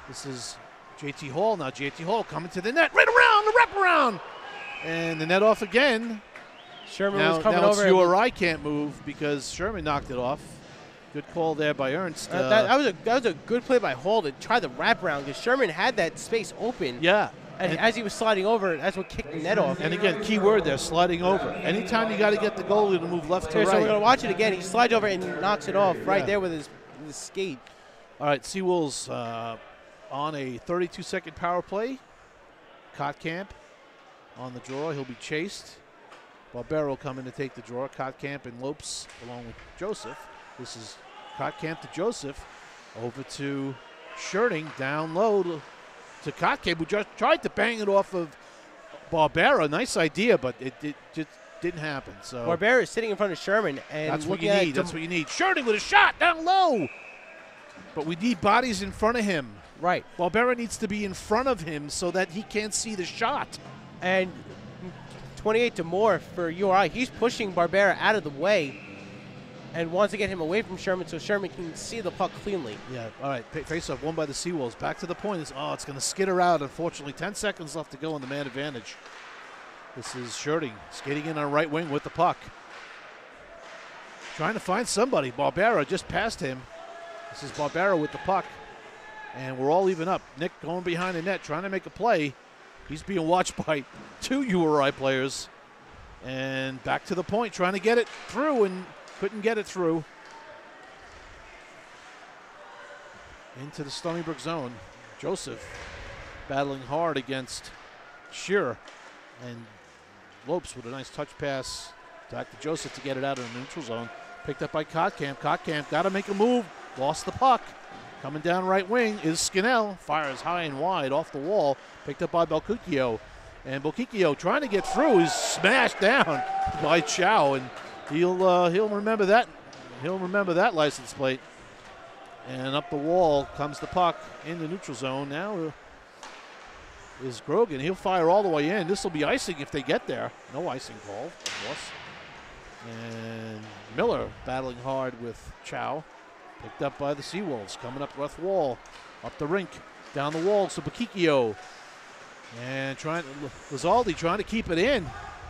This is JT Hall now. JT Hall coming to the net, right around the wraparound, and the net off again. Sherman now, was coming now over. URI can't move because Sherman knocked it off. Good call there by Ernst. That was a good play by Hall to try the wraparound because Sherman had that space open. Yeah. And as he was sliding over, that's what kicked the net off. And again, key word there, sliding over. Anytime you got to get the goalie to move left to right. So we're going to watch it again. He slides over and knocks it off right there with his skate. All right, Seawolves on a 32-second power play. Kottkamp on the draw. He'll be chased. Barbera will come in to take the draw. Kottkamp and Lopes along with Joseph. This is Kottkamp to Joseph. Over to Scherting, down low to Kottkamp, who just tried to bang it off of Barbera. Nice idea, but it just didn't happen. So Barbera is sitting in front of Sherman, and that's what you need. That's what you need. Scherting with a shot down low, but we need bodies in front of him. Right. Barbera needs to be in front of him so that he can't see the shot. And 28 to more for URI. He's pushing Barbera out of the way and wants to get him away from Sherman so Sherman can see the puck cleanly. Yeah, all right, face-off won by the Seawolves. Back to the point. It's going to skitter out, unfortunately. 10 seconds left to go on the man advantage. This is Scherting skating in on right wing with the puck. Trying to find somebody. Barbera just passed him. This is Barbera with the puck. And we're all even up. Nick going behind the net, trying to make a play. He's being watched by 2 URI players. And back to the point, trying to get it through and couldn't get it through. Into the Stony Brook zone. Joseph battling hard against Shearer. And Lopes with a nice touch pass back to Joseph to get it out of the neutral zone. Picked up by Kotkamp. Kotkamp got to make a move. Lost the puck. Coming down right wing is Skinnell. Fires high and wide off the wall. Picked up by Belcucchio. And Belcucchio trying to get through is smashed down by Chow. And he'll remember that. He'll remember that license plate. And up the wall comes the puck in the neutral zone. Now is Grogan. He'll fire all the way in. This will be icing if they get there. No icing call, of course. And Miller battling hard with Chow. Picked up by the Seawolves. Coming up left wall. Up the rink. Down the wall to Belcucchio. And Lizaldi trying to keep it in.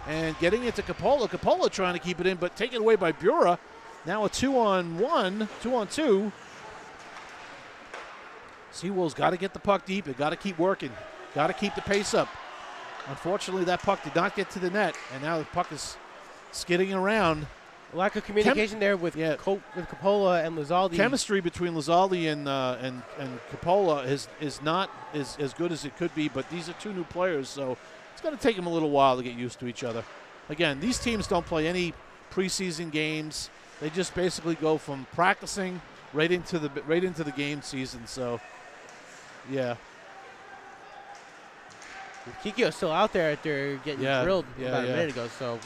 And getting into Capola. Capola trying to keep it in, but taken away by Bura. Now a 2-on-1, 2-on-2. Seawolves got to get the puck deep. They got to keep working. Got to keep the pace up. Unfortunately, that puck did not get to the net, and now the puck is skidding around. Lack of communication there with Capola and Lizaldi. Chemistry between Lizaldi and Capola is not as good as it could be, but these are two new players, so it's going to take them a little while to get used to each other. Again, these teams don't play any preseason games. They just basically go from practicing right into the game season. So, yeah. Kikio's still out there after getting drilled about a minute ago. So,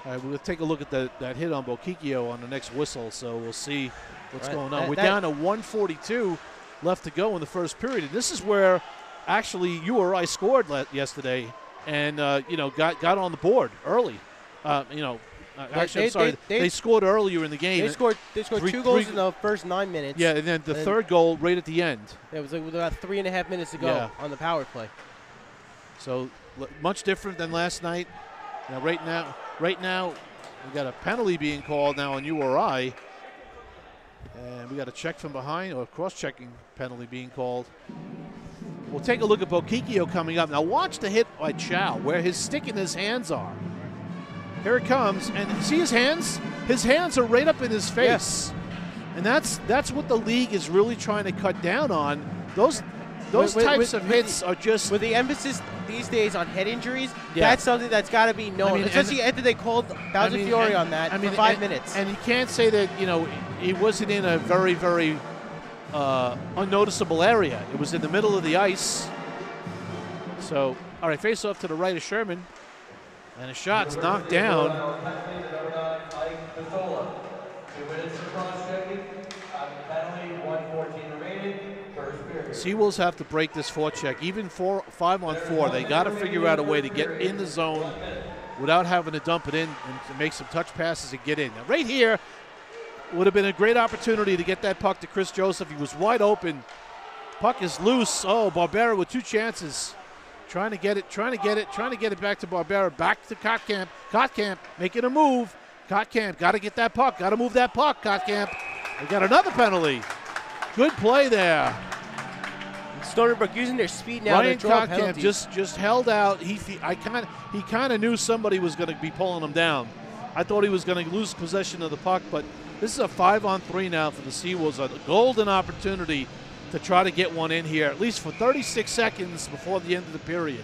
all right, we'll take a look at that hit on Belcucchio on the next whistle. So we'll see what's going on. We're down to 1:42 left to go in the first period, and this is where actually URI scored yesterday, and got on the board early. They scored earlier in the game. They scored two goals in the first 9 minutes. Yeah, and then the third goal right at the end. It was with about 3.5 minutes to go on the power play. So much different than last night. Now, right now, we got a penalty being called now on URI, and we got a check from behind or a cross-checking penalty being called. We'll take a look at Belcucchio coming up. Now watch the hit by Chow, where his stick and his hands are. Here it comes, and see his hands? His hands are right up in his face. Yeah. And that's what the league is really trying to cut down on. Those types of hits are just... With the emphasis these days on head injuries, that's something that's got to be known. Especially after they called Bowser Fiore on that for 5 minutes. And you can't say that, he wasn't in a very, very unnoticeable area. It was in the middle of the ice. So, all right, face off to the right of Sherman. And a shot's knocked down. Seawolves have to break this forecheck. Even 5-on-4, they got to figure out a way to get in the zone without having to dump it in and to make some touch passes and get in. Now, right here would have been a great opportunity to get that puck to Chris Joseph. He was wide open. Puck is loose. Oh, Barbera with 2 chances. Trying to get it back to Barbera, back to Kotkamp. Kotkamp making a move. Kotkamp got to get that puck, got to move that puck, Kotkamp. They got another penalty. Good play there. Stony Brook using their speed now to draw penalties. just held out. He kind of knew somebody was going to be pulling him down. I thought he was going to lose possession of the puck, but this is a 5-on-3 now for the Seawolves. A golden opportunity to try to get one in here, at least for 36 seconds before the end of the period.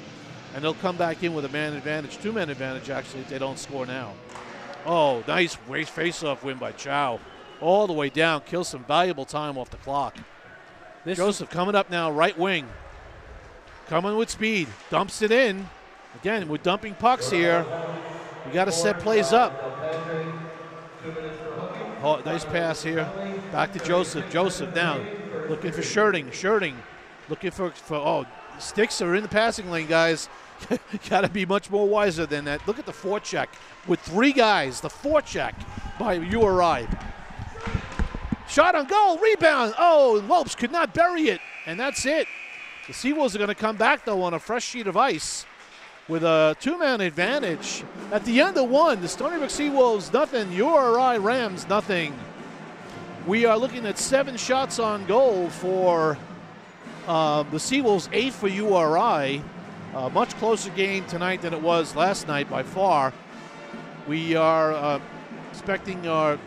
And they'll come back in with a man advantage, 2-man advantage, actually, if they don't score now. Oh, nice face-off win by Chow. All the way down, kills some valuable time off the clock. Joseph coming up now, right wing. Coming with speed, dumps it in. Again, we're dumping pucks here. We got to set plays up. Oh, nice pass here. Back to Joseph. Joseph down. Looking for Sherding. Looking for sticks are in the passing lane, guys. Got to be much more wiser than that. Look at the forecheck with 3 guys. The forecheck by URI. Shot on goal, rebound. Oh, Lopes could not bury it, and that's it. The Seawolves are going to come back, though, on a fresh sheet of ice with a 2-man advantage. At the end of 1, the Stony Brook Seawolves nothing, URI Rams nothing. We are looking at 7 shots on goal for the Seawolves, 8 for URI. A much closer game tonight than it was last night by far. We are expecting our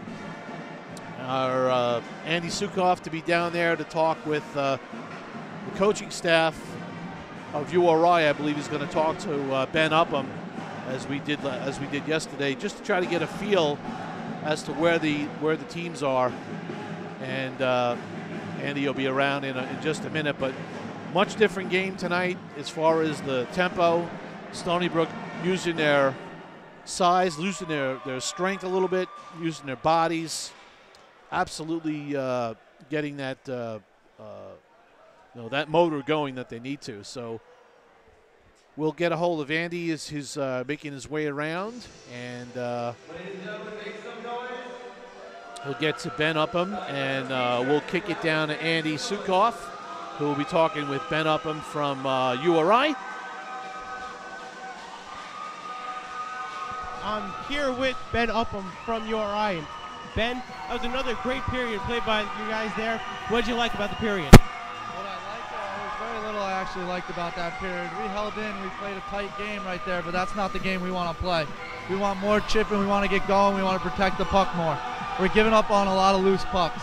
Andy Sukoff to be down there to talk with the coaching staff of URI. I believe he's going to talk to Ben Upham as we did yesterday, just to try to get a feel as to where the teams are. And Andy will be around in just a minute, but much different game tonight as far as the tempo. Stony Brook using their size, losing their strength a little bit, using their bodies, absolutely getting that that motor going that they need to. So we'll get a hold of Andy as he's making his way around, and he'll get to Ben Upham, and we'll kick it down to Andy Sukoff, who will be talking with Ben Upham from URI. I'm here with Ben Upham from URI. Ben, that was another great period played by you guys there. What did you like about the period? What I liked, there's very little I actually liked about that period. We held in, we played a tight game right there, but that's not the game we want to play. We want more chipping, we want to get going, we want to protect the puck more. We're giving up on a lot of loose pucks.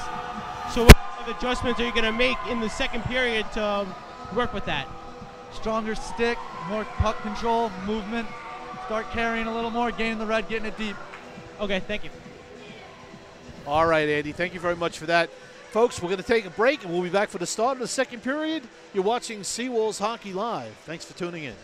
So what kind of adjustments are you going to make in the second period to work with that? Stronger stick, more puck control, movement, start carrying a little more, gaining the red, getting it deep. Okay, thank you. All right, Andy, thank you very much for that. Folks, we're going to take a break, and we'll be back for the start of the second period. You're watching Seawolves Hockey Live. Thanks for tuning in.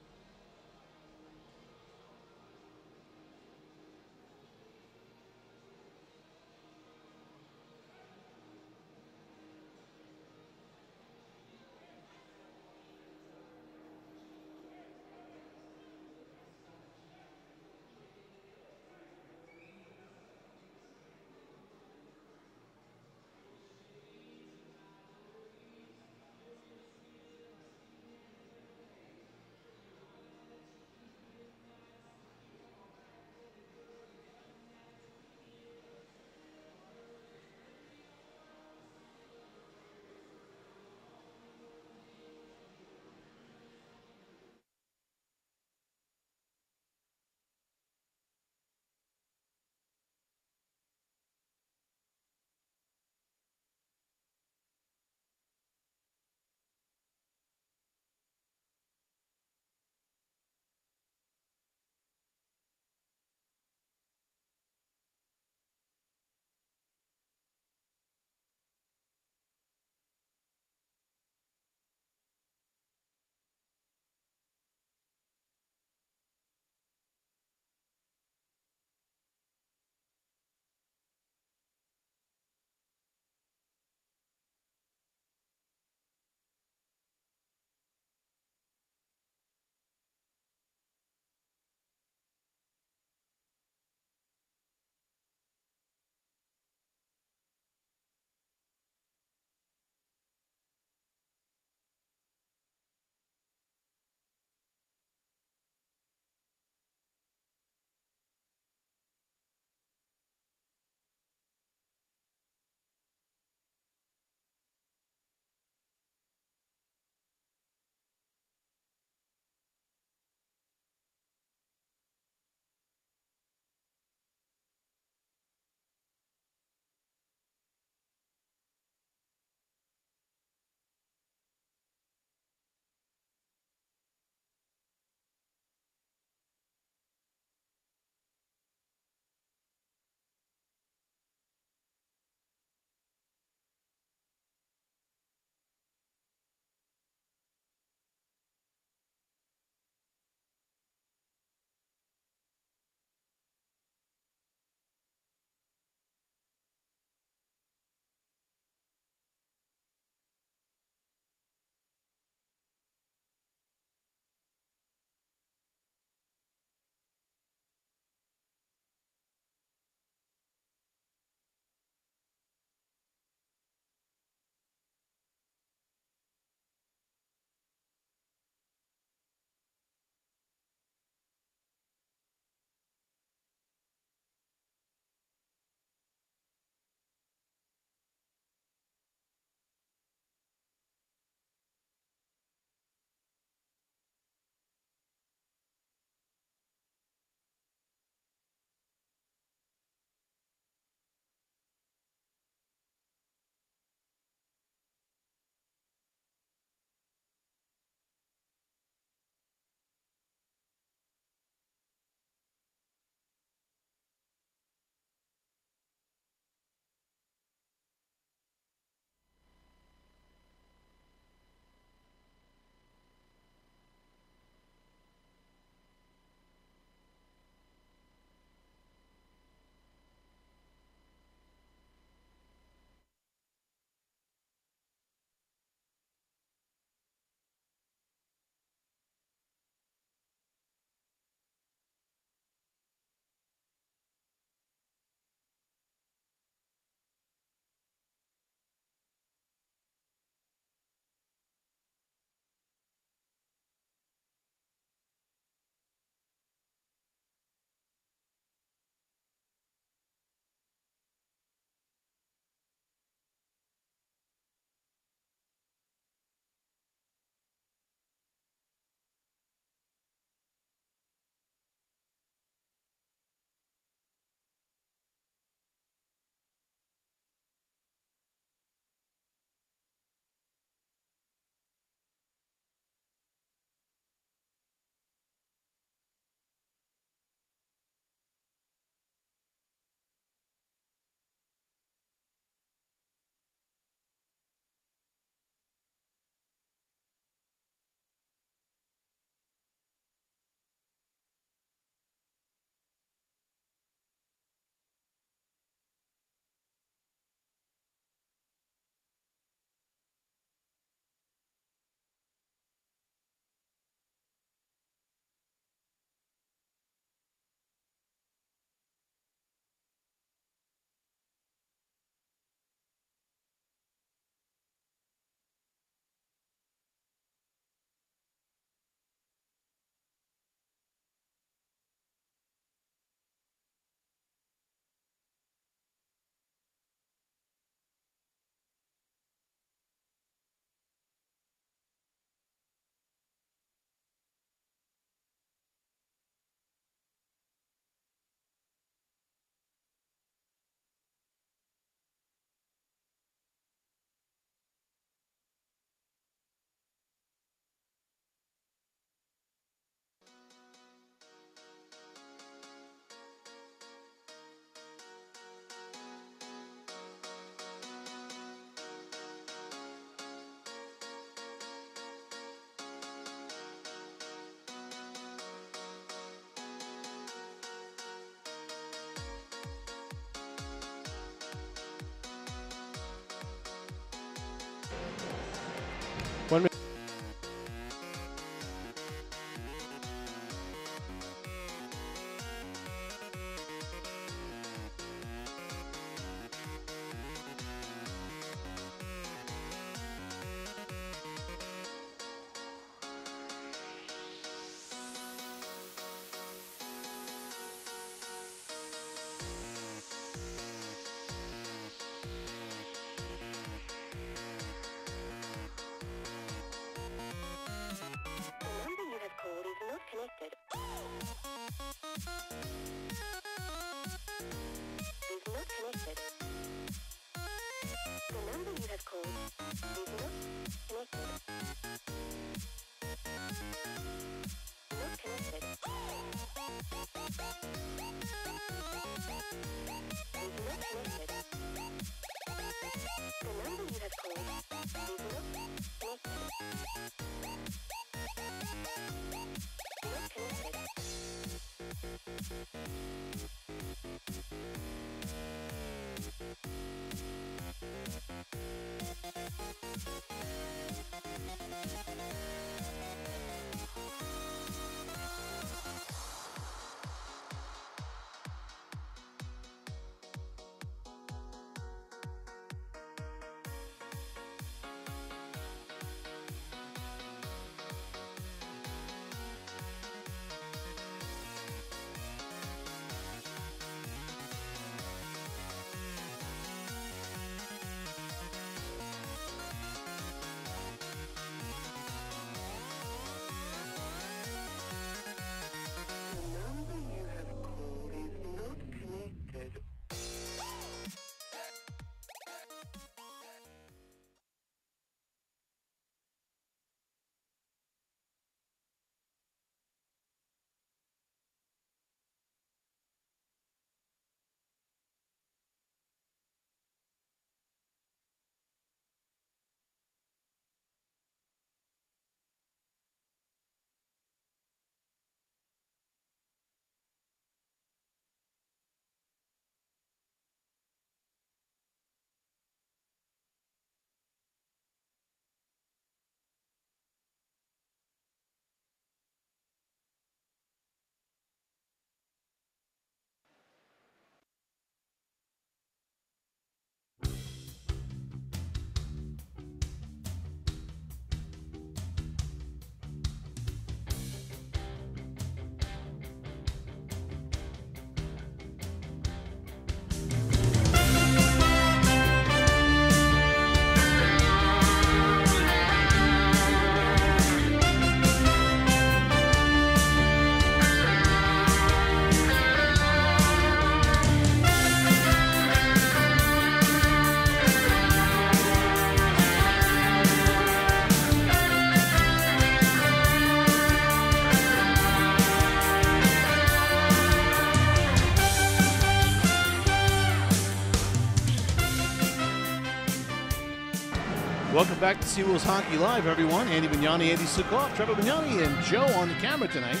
Welcome back to Seawolves Hockey Live, everyone. Andy Vignani, Andy Sukoff, Trevor Vignani, and Joe on the camera tonight.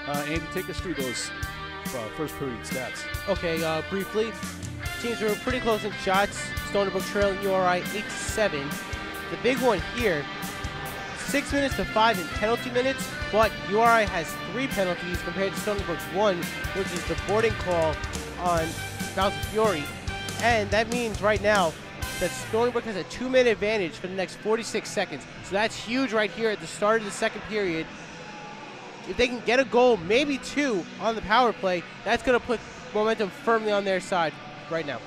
Andy, take us through those first period stats. Okay, briefly, teams were pretty close in shots. Stony Brook trailing URI 8-7. The big one here, 6 minutes to 5 in penalty minutes, but URI has 3 penalties compared to Stony Brook's 1, which is the boarding call on Mountain Fury. And that means right now that Stony Brook has a 2-minute advantage for the next 46 seconds. So that's huge right here at the start of the second period. If they can get a goal, maybe 2 on the power play, that's going to put momentum firmly on their side right now.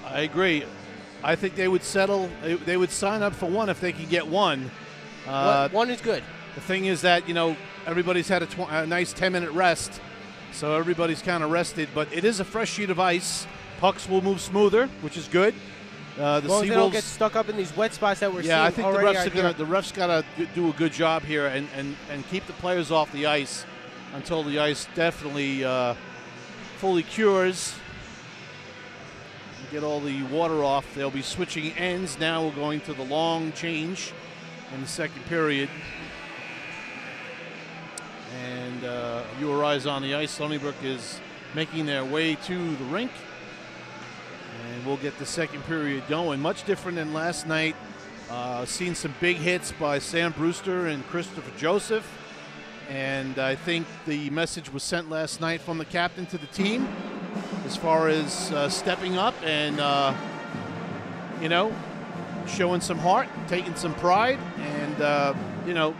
I agree. I think they would settle. They would sign up for 1 if they could get 1. 1 is good. The thing is that, you know, everybody's had a nice 10-minute rest, so everybody's kind of rested. But it is a fresh sheet of ice. Pucks will move smoother, which is good. The Seawolves Seawolves don't get stuck up in these wet spots that we're seeing. Yeah, I think already the refs got to do a good job here and keep the players off the ice until the ice definitely fully cures. Get all the water off. They'll be switching ends now. We're going to the long change in the second period. And URI's on the ice. Stony Brook is making their way to the rink. And we'll get the second period going. Much different than last night. Seen some big hits by Sam Brewster and Christopher Joseph. And I think the message was sent last night from the captain to the team as far as stepping up and, you know, showing some heart, taking some pride. And, you know,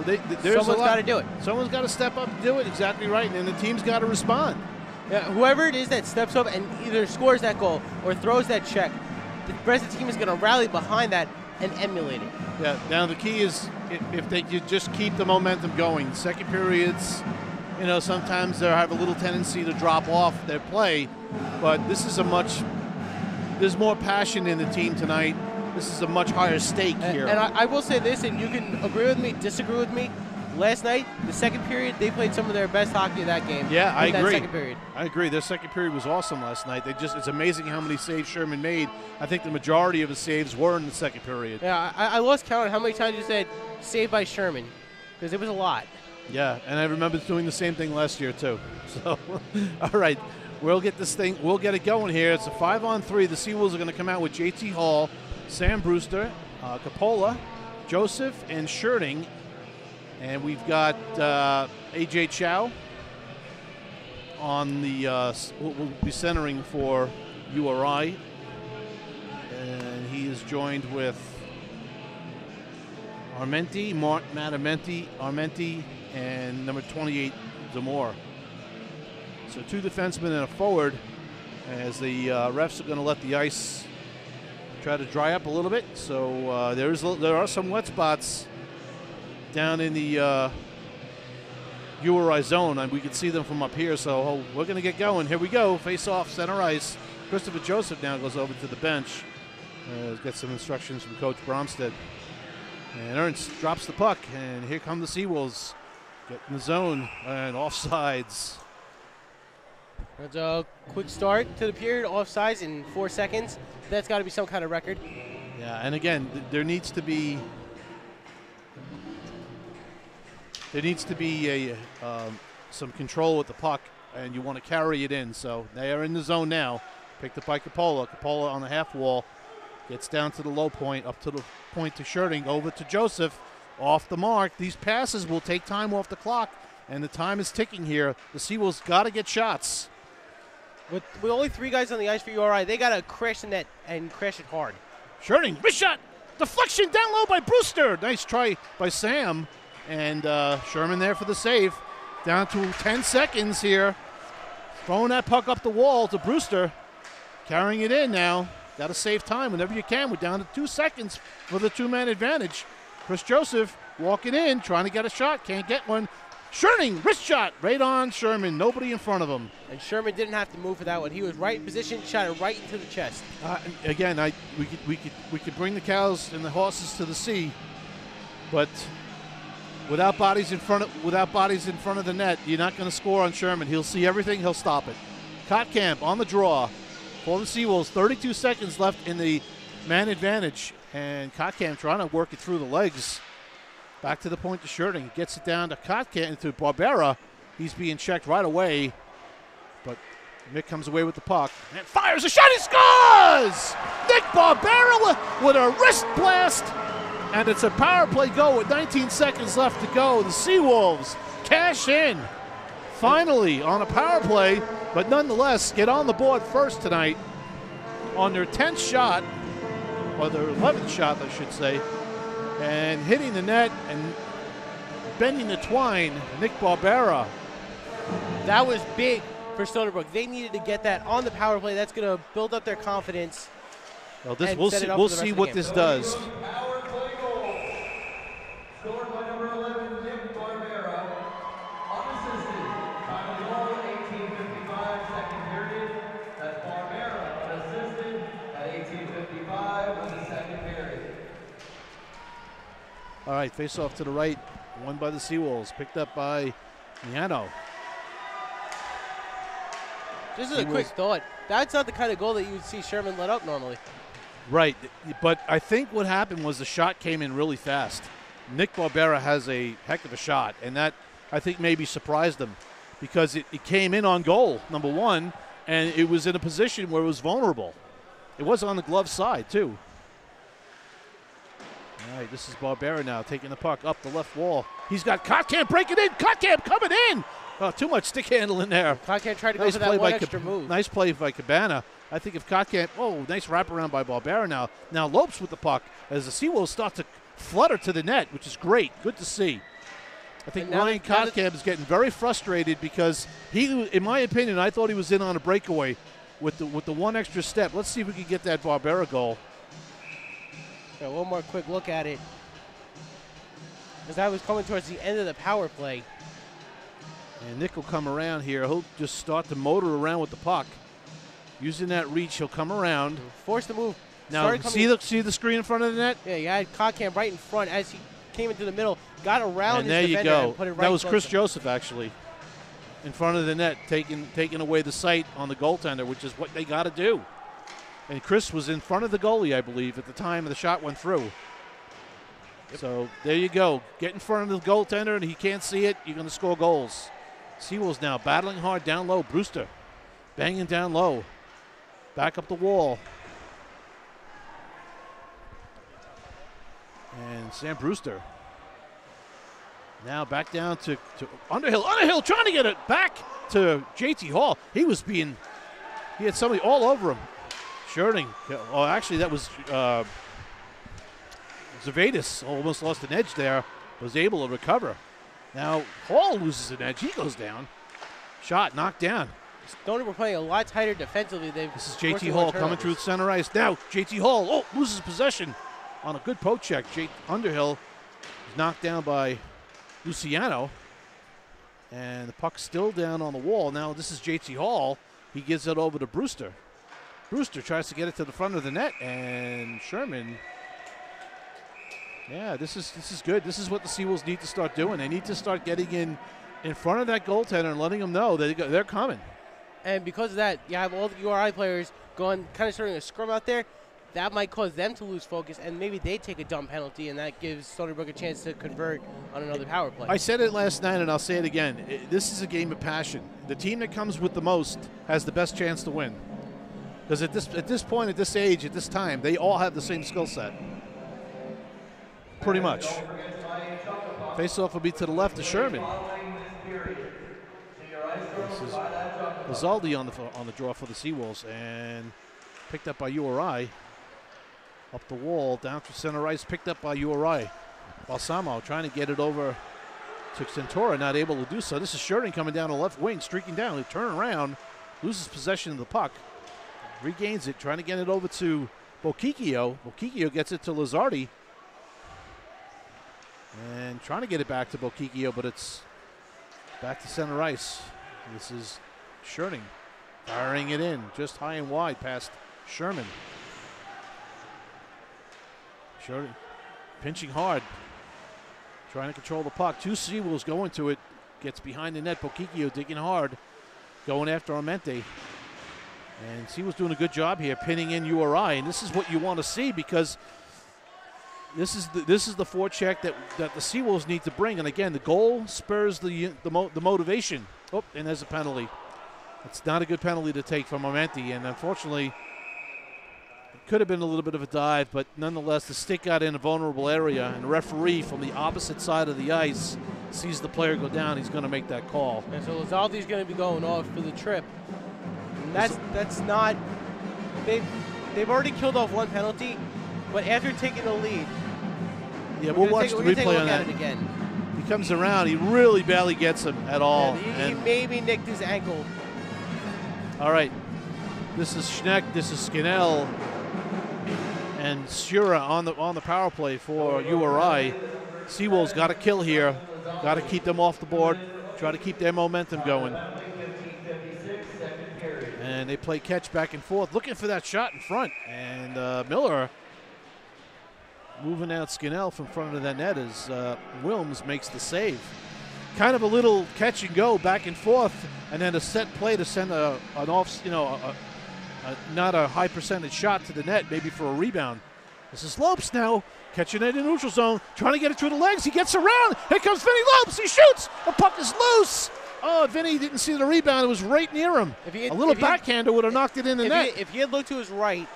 there's someone's got to do it. Someone's got to step up and do it. Exactly right. And then the team's got to respond. Yeah, whoever it is that steps up and either scores that goal or throws that check, the rest of the team is going to rally behind that and emulate it. Yeah, now the key is if they could just keep the momentum going. Second periods, you know, sometimes they have a little tendency to drop off their play, but this is there's more passion in the team tonight. This is a much higher stake here. And I will say this, and you can agree with me, disagree with me. Last night, the second period, they played some of their best hockey of that game. Yeah, I agree. That second period. I agree. Their second period was awesome last night. It's amazing how many saves Sherman made. I think the majority of his saves were in the second period. Yeah, I lost count on how many times you said saved by Sherman, because it was a lot. Yeah, and I remember doing the same thing last year too. So, all right, we'll get it going here. It's a 5-on-3. The Seawolves are going to come out with JT Hall, Sam Brewster, Capola, Joseph, and Scherting. And we've got A.J. Chow on the will be centering for URI. And he is joined with Armenti, Matt Armenti, and number 28, Zamora. So 2 defensemen and a forward as the refs are going to let the ice try to dry up a little bit. So there are some wet spots down in the URI zone, and we can see them from up here. So we're going to get going. Here we go. Face off, center ice. Christopher Joseph now goes over to the bench. Get some instructions from Coach Bromstead. And Ernst drops the puck, and here come the Seawolves. Get in the zone, and offsides. That's a quick start to the period, offsides in 4 seconds. That's got to be some kind of record. Yeah, and again, there needs to be some control with the puck, and you want to carry it in. So they are in the zone now. Picked up by Capola. Capola on the half wall. Gets down to the low point, up to the point to Scherting, over to Joseph. Off the mark. These passes will take time off the clock, and the time is ticking here. The Seawolves got to get shots. With only 3 guys on the ice for URI, they got to crash the net and crash it hard. Scherting, wrist shot. Deflection down low by Brewster. Nice try by Sam. And Sherman there for the save. Down to 10 seconds here. Throwing that puck up the wall to Brewster. Carrying it in now. Got to save time whenever you can. We're down to 2 seconds for the 2-man advantage. Chris Joseph walking in, trying to get a shot. Can't get one. Scherting, wrist shot right on Sherman. Nobody in front of him. And Sherman didn't have to move for that one. He was right in position, shot it right into the chest. Again, we could bring the cows and the horses to the sea, but without bodies in front of the net, you're not going to score on Sherman. He'll see everything. He'll stop it. Kotkamp on the draw for the Seawolves. 32 seconds left in the man advantage, and Kotkamp trying to work it through the legs. Back to the point to Scherning. Gets it down to Kotkamp, to Barbera. He's being checked right away, but Mick comes away with the puck and fires a shot. He scores! Nick Barbera with a wrist blast, and it's a power play goal with 19 seconds left to go. The Seawolves cash in finally on a power play, but nonetheless get on the board first tonight on their 10th shot, or their 11th shot, I should say, and hitting the net and bending the twine, Nick Barbera. That was big for Stony Brook. They needed to get that on the power play. That's going to build up their confidence. Well, we'll see what this does. Power play goal. Scored by number 11, Nick Barbera. Unassisted. Time of goal, 18:55, second period. That's Barbera unassisted at 18:55 of the second period. All right, face off to the right, won by the Seawolves, picked up by Miano. Just as a quick thought, that's not the kind of goal that you would see Sherman let up normally. Right, but I think what happened was the shot came in really fast. Nick Barbera has a heck of a shot, and that, I think, maybe surprised him because it came in on goal, number one, and it was in a position where it was vulnerable. It was on the glove side, too. All right, this is Barbera now taking the puck up the left wall. He's got Kotkamp breaking in. Kotkamp coming in. Oh, too much stick handling there. Kotkamp tried to go for that one extra move. Nice play by Cabana. I think if Kotkamp, nice wraparound by Barbera now. Now Lopes with the puck as the Seawolves start to flutter to the net, which is great. Good to see. I think Ryan Kotkamp is getting very frustrated because he, in my opinion, I thought he was in on a breakaway with the one extra step. Let's see if we can get that Barbera goal. Yeah, one more quick look at it. As that was coming towards the end of the power play. And Nick will come around here. He'll just start to motor around with the puck. Using that reach, he'll come around. Force the move. Now, see the screen in front of the net? Yeah, you had Kotkamp right in front as he came into the middle. Got around and his defender and put it right. That was Chris Joseph, actually, in front of the net, taking away the sight on the goaltender, which is what they got to do. And Chris was in front of the goalie, I believe, at the time the shot went through. Yep. So there you go. Get in front of the goaltender, and he can't see it. You're going to score goals. Seawolves now battling hard down low. Brewster banging down low. Back up the wall. And Sam Brewster now back down to Underhill. Underhill trying to get it back to JT Hall. He had somebody all over him. Scherning. Oh, actually, that was Zavadis. Almost lost an edge there. Was able to recover. Now Hall loses an edge. He goes down. Shot knocked down. Stony Brook playing a lot tighter defensively. This is JT Hall coming through the center ice. Now JT Hall loses possession on a good poke check. Underhill is knocked down by Luciano. And the puck's still down on the wall. Now this is JT Hall. He gives it over to Brewster. Brewster tries to get it to the front of the net, and Sherman. Yeah, this is good. This is what the Seawolves need to start doing. They need to start getting in front of that goaltender and letting them know that they're coming. And because of that, you have all the URI players going, kind of starting a scrum out there. That might cause them to lose focus, and maybe they take a dumb penalty, and that gives Stony Brook a chance to convert on another power play. I said it last night, and I'll say it again. This is a game of passion. The team that comes with the most has the best chance to win. Because at this point, at this age, at this time, they all have the same skill set. Pretty much. Face-off will be to the left of Sherman. This is Lizaldi on the draw for the Seawolves, and picked up by URI. Up the wall, down to center ice, picked up by URI. Balsamo trying to get it over to Centura, not able to do so. This is Scherning coming down the left wing, streaking down. He turns around, loses possession of the puck. Regains it, trying to get it over to Bokikio. Bokikio gets it to Lizardi. And trying to get it back to Bokikio, but it's back to center ice. This is Scherning firing it in just high and wide past Sherman. Scherning pinching hard, trying to control the puck. Two Seawolves going to it. Gets behind the net. Bokikio digging hard, going after Armente. And Seawolves doing a good job here, pinning in URI, and this is what you want to see because this is the forecheck that the Seawolves need to bring. And again, the goal spurs the motivation. Oh, and there's a penalty. It's not a good penalty to take from Armenti, and unfortunately, it could have been a little bit of a dive, but nonetheless, the stick got in a vulnerable area, and the referee from the opposite side of the ice sees the player go down. He's going to make that call. And so Lizaldi's going to be going off for the trip. And that's not. They've already killed off one penalty, but after taking the lead, yeah, we'll watch the replay on that. It again. He comes around. He really barely gets him at all. Yeah, he maybe nicked his ankle. All right. This is Schneck. This is Skinnell. And Shura on the power play for URI. Seawolves got a kill here. Got to keep them off the board. Try to keep their momentum going. And they play catch back and forth, looking for that shot in front. And Miller moving out Skinnell from front of that net as Wilms makes the save. Kind of a little catch and go back and forth, and then a set play to send an off, not a high percentage shot to the net, maybe for a rebound. This is Lopes now, catching it in neutral zone, trying to get it through the legs. He gets around. Here comes Vinny Lopes. He shoots. The puck is loose. Oh, Vinny didn't see the rebound. It was right near him. A little backhander would have knocked it in the net. If he had looked to his right,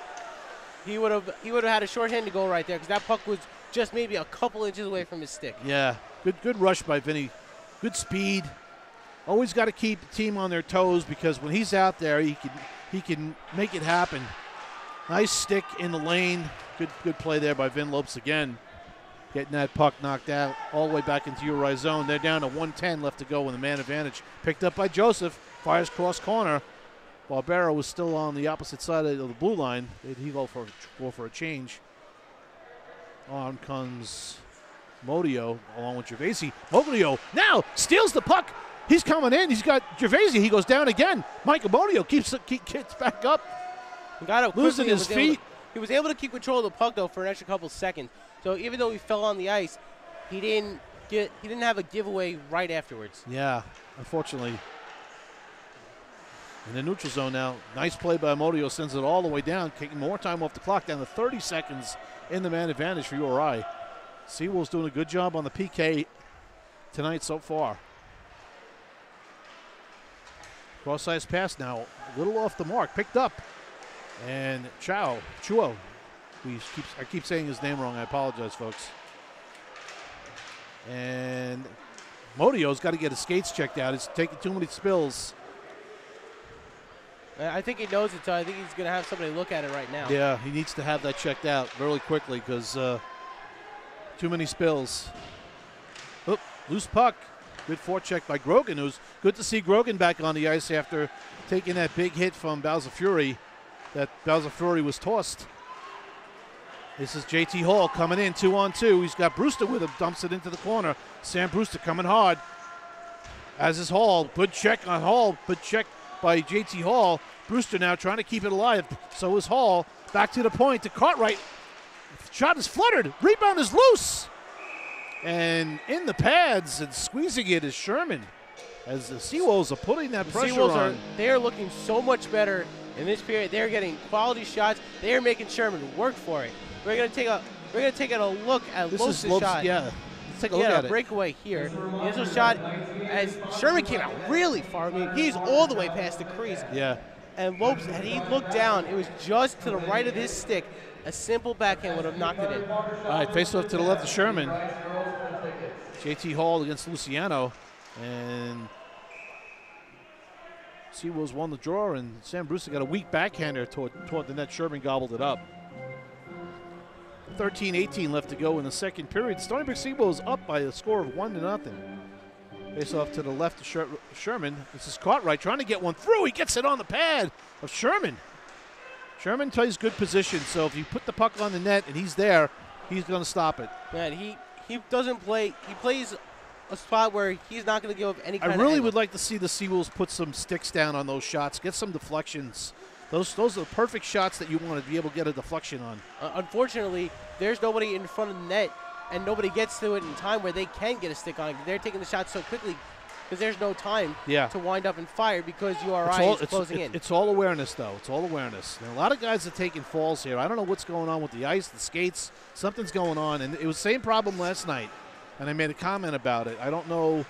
he would have had a shorthanded goal right there because that puck was just maybe a couple inches away from his stick. Yeah, good rush by Vinny. Good speed. Always got to keep the team on their toes because when he's out there, he can make it happen. Nice stick in the lane. Good play there by Vin Lopes again. Getting that puck knocked out all the way back into URI zone. They're down to 1:10 left to go with the man advantage. Picked up by Joseph. Fires cross corner. Barbera was still on the opposite side of the blue line. He go for a change. On comes Modio along with Gervasi. Modio now steals the puck. He's coming in. He's got Gervasi. He goes down again. Michael Modio gets back up. Losing his feet. He was able to keep control of the puck though for an extra couple seconds. So even though he fell on the ice, he didn't have a giveaway right afterwards. Yeah, unfortunately. In the neutral zone now. Nice play by Modio, sends it all the way down, taking more time off the clock, down to 30 seconds in the man advantage for URI. Seawolves doing a good job on the PK tonight so far. Cross-ice pass now, a little off the mark, picked up. And Chuo. I keep saying his name wrong. I apologize, folks. And Modio's got to get his skates checked out. He's taking too many spills. I think he knows it, so I think he's going to have somebody look at it right now. Yeah, he needs to have that checked out really quickly because too many spills. Oop, loose puck. Good forecheck by Grogan. It was good to see Grogan back on the ice after taking that big hit from Bowser Fury. That Bowser Fury was tossed. This is JT Hall coming in 2-on-2. He's got Brewster with him, dumps it into the corner. Sam Brewster coming hard. As is Hall. Good check on Hall. Good check by JT Hall. Brewster now trying to keep it alive. So is Hall. Back to the point to Cartwright. Shot is fluttered. Rebound is loose. And in the pads and squeezing it is Sherman. As the Seawolves are putting that pressure on. They are looking so much better in this period. They're getting quality shots. They are making Sherman work for it. We're gonna take a look at Lopes' shot. Yeah, let's take a look at it. Breakaway here. The initial shot, as Sherman came out really far. I mean, he's all the way past the crease. Yeah. And Lopes, had he looked down, it was just to the right of his stick. A simple backhand would have knocked it in. All right, face off to the left of Sherman. JT Hall against Luciano, and Seawolves won the draw, and Sam Brewster got a weak backhander toward the net. Sherman gobbled it up. 13-18 left to go in the second period. Stony Brook Seawolves up by a score of 1-0. Face off to the left of Sherman. This is Cartwright trying to get one through. He gets it on the pad of Sherman. Sherman plays good position, so if you put the puck on the net and he's there, he's going to stop it. Man, he doesn't play. He plays a spot where he's not going to give up any kind of I really angle. would like to see the Seawolves put some sticks down on those shots, get some deflections. Those are the perfect shots that you want to be able to get a deflection on. Unfortunately, there's nobody in front of the net, and nobody gets to it in time where they can get a stick on it. They're taking the shot so quickly because there's no time Yeah. to wind up and fire because URI is closing in. It's all awareness, though. It's all awareness. And a lot of guys are taking falls here. I don't know what's going on with the ice, the skates. Something's going on. And it was the same problem last night, and I made a comment about it. I don't know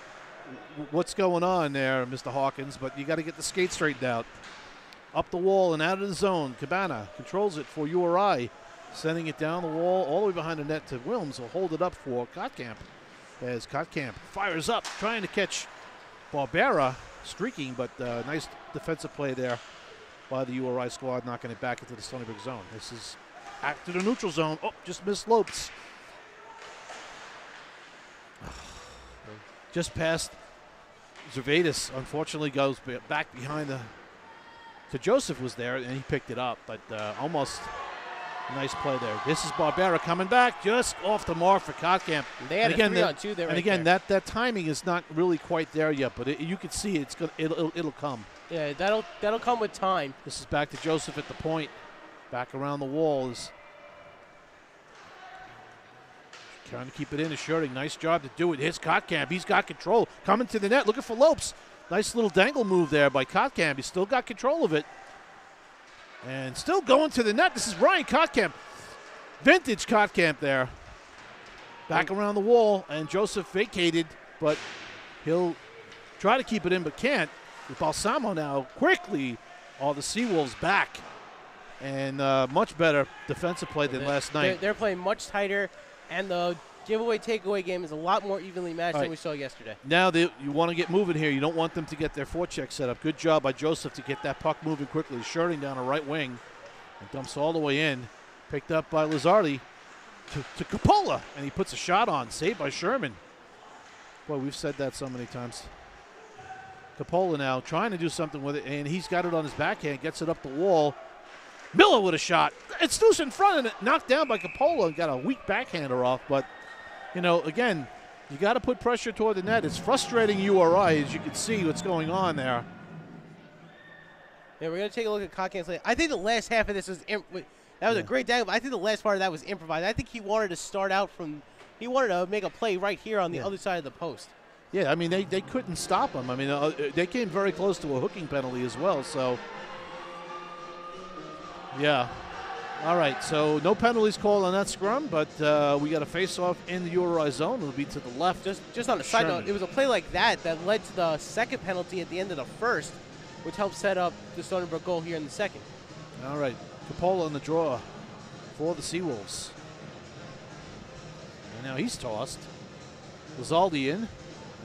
what's going on there, Mr. Hawkins, but you got to get the skate straightened out. Up the wall and out of the zone. Cabana controls it for URI, sending it down the wall all the way behind the net to Wilms. Will hold it up for Kotkamp as Kotkamp fires up, trying to catch Barbera, streaking, but nice defensive play there by the URI squad, knocking it back into the Stony Brook zone. This is back to the neutral zone. Oh, just missed Lopes. Just past Zervadis, unfortunately, goes back behind to Joseph was there, and he picked it up, but almost a nice play there. This is Barbera coming back, just off the mark for Kotkamp. They had a 3-on-2 there. And again, that timing is not really quite there yet, but you can see it'll come. Yeah, that'll come with time. This is back to Joseph at the point, back around the wall is trying to keep it in. Is Sherding. Nice job to do it. Here's Kotkamp. He's got control. Coming to the net, looking for Lopes. Nice little dangle move there by Kotkamp. He's still got control of it. And still going to the net. This is Ryan Kotkamp. Vintage Kotkamp there. Back around the wall, and Joseph vacated, but he'll try to keep it in, but can't. With Balsamo now quickly, all the Seawolves back. And much better defensive play than last night. They're playing much tighter, and the giveaway-takeaway game is a lot more evenly matched than we saw yesterday. Now you want to get moving here. You don't want them to get their forecheck set up. Good job by Joseph to get that puck moving quickly. Sherding down a right wing and dumps all the way in. Picked up by Lizardi to Coppola, and he puts a shot on. Saved by Sherman. Boy, we've said that so many times. Coppola now trying to do something with it, and he's got it on his backhand. Gets it up the wall. Miller with a shot. It's loose in front, and it knocked down by Coppola and got a weak backhander off, but again, you got to put pressure toward the net. It's frustrating URI, as you can see what's going on there. Yeah, we're going to take a look at Kotkamp's play. I think the last half of this was a great dangle, but I think the last part of that was improvised. I think he wanted to start out he wanted to make a play right here on the other side of the post. Yeah, I mean, they couldn't stop him. I mean, they came very close to a hooking penalty as well, so. Yeah. All right, so no penalties called on that scrum, but we got a face-off in the URI zone. It'll be to the left. Just on a side note, it was a play like that led to the second penalty at the end of the first, which helped set up the Stony Brook goal here in the second. All right, Coppola in the draw for the Seawolves. And now he's tossed. Lizaldi in, and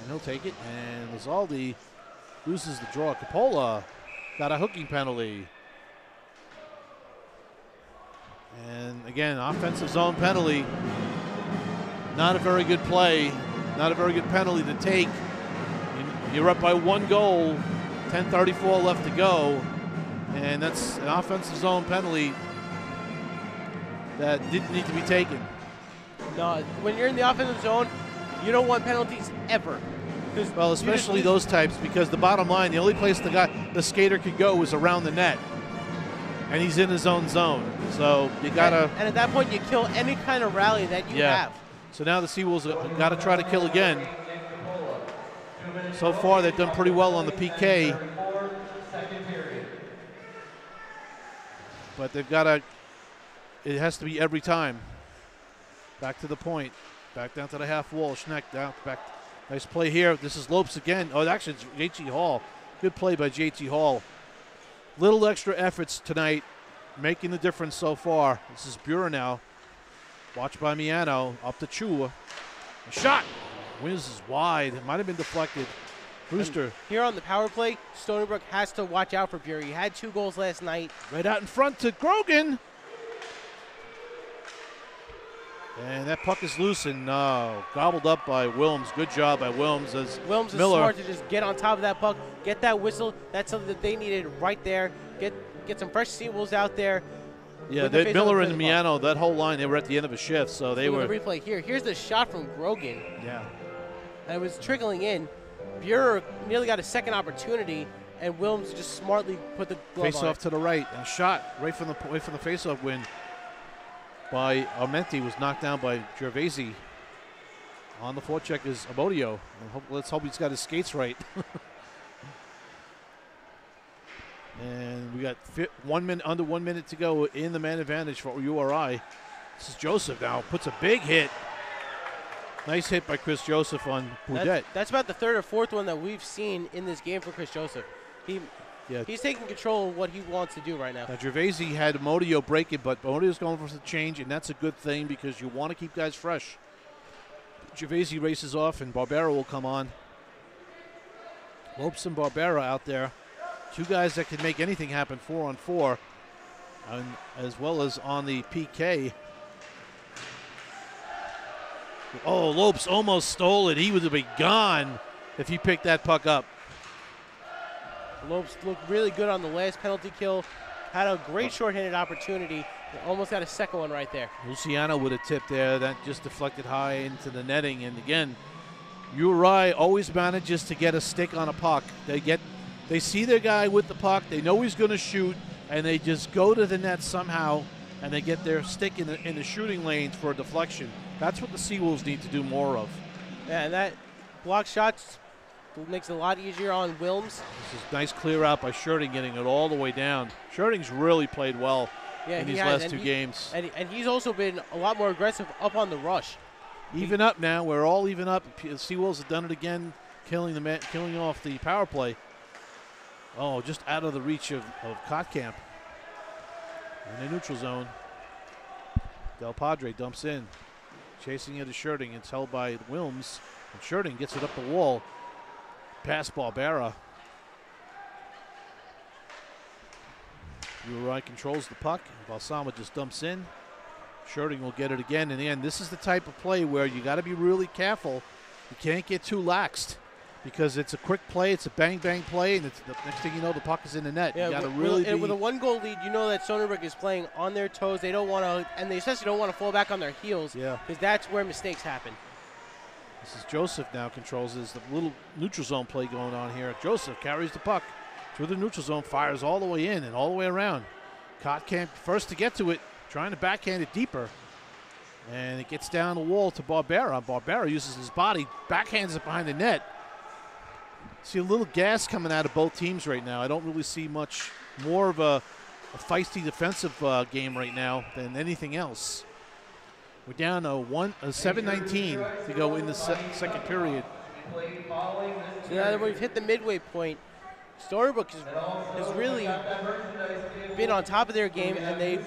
he'll take it. And Lizaldi loses the draw. Coppola got a hooking penalty. And again, offensive zone penalty. Not a very good play. Not a very good penalty to take. You're up by 1 goal. 10:34 left to go. And that's an offensive zone penalty that didn't need to be taken. No, when you're in the offensive zone, you don't want penalties ever. Well, especially those types, because the bottom line, the only place the skater could go is around the net. And he's in his own zone. So you got to. And at that point, you kill any kind of rally that you have. So now the Seawolves got to try to kill again. So far, they've done pretty well on the PK. But they've got to. It has to be every time. Back to the point. Back down to the half wall. Schneck down back. Nice play here. This is Lopes again. Oh, actually, it's J.T. Hall. Good play by J.T. Hall. Little extra efforts tonight, making the difference so far. This is Buren now. Watched by Miano. Up to Chua. A shot. Whiz is wide. It might have been deflected. Brewster. And here on the power play, Stony Brook has to watch out for Buren. He had 2 goals last night. Right out in front to Grogan. And that puck is loose and gobbled up by Wilms. Good job by Wilms. As Wilms is smart to just get on top of that puck, get that whistle. That's something that they needed right there. Get some fresh Seawolves out there. Yeah, Miller and Miano, that whole line, they were at the end of a shift, so they were. The replay here. Here's the shot from Grogan. Yeah. And it was trickling in. Buren nearly got a second opportunity, and Wilms just smartly put the glove face on off to the right. A shot right from the face-off win by Armenti was knocked down by Gervasi. On the forecheck is Amodio. Let's hope he's got his skates right. And we got under 1 minute to go in the man advantage for URI. This is Joseph now. Puts a big hit. Nice hit by Chris Joseph on Boudet. That's about the third or fourth one that we've seen in this game for Chris Joseph. He's taking control of what he wants to do right now. Now, Gervaisi had Amodio break it, but Amodio's going for the change, and that's a good thing because you want to keep guys fresh. Gervaisi races off, and Barbera will come on. Lopes and Barbera out there. Two guys that can make anything happen 4-on-4, and as well as on the PK. Oh, Lopes almost stole it. He would have been gone if he picked that puck up. Lopes looked really good on the last penalty kill. Had a great shorthanded opportunity. Almost got a second one right there. Luciano with a tip there. That just deflected high into the netting. And again, URI always manages to get a stick on a puck. They see their guy with the puck. They know he's going to shoot, and they just go to the net somehow, and they get their stick in the shooting lanes for a deflection. That's what the Seawolves need to do more of. Yeah, and that block shots makes it a lot easier on Wilms. This is nice clear out by Schurting, getting it all the way down. Schurting's really played well in these last two games. And he's also been a lot more aggressive up on the rush. Even up now. We're all even up. The Seawolves have done it again, killing off the power play. Oh, just out of the reach of Kotkamp. In the neutral zone. Del Padre dumps in. Chasing it is Schurting. It's held by Wilms. And Schurting gets it up the wall. Pass Barbera. URI controls the puck. Balsamo just dumps in. Schurting will get it again. In the end, this is the type of play where you got to be really careful. You can't get too laxed because it's a quick play. It's a bang-bang play, and the next thing you know, the puck is in the net. Yeah, you got to really be. With a one-goal lead, you know that Stony Brook is playing on their toes. They don't want to, and they especially don't want to fall back on their heels. Yeah. Because that's where mistakes happen. This is Joseph now controls this. The little neutral zone play going on here. Joseph carries the puck through the neutral zone, fires all the way in and all the way around. Kotkamp first to get to it, trying to backhand it deeper. And it gets down the wall to Barbera. Barbera uses his body, backhands it behind the net. See a little gas coming out of both teams right now. I don't really see much more of a feisty defensive game right now than anything else. We're down to 7:19 to go in the second period. So now that we've hit the midway point, Stony Brook has really been on top of their game, and they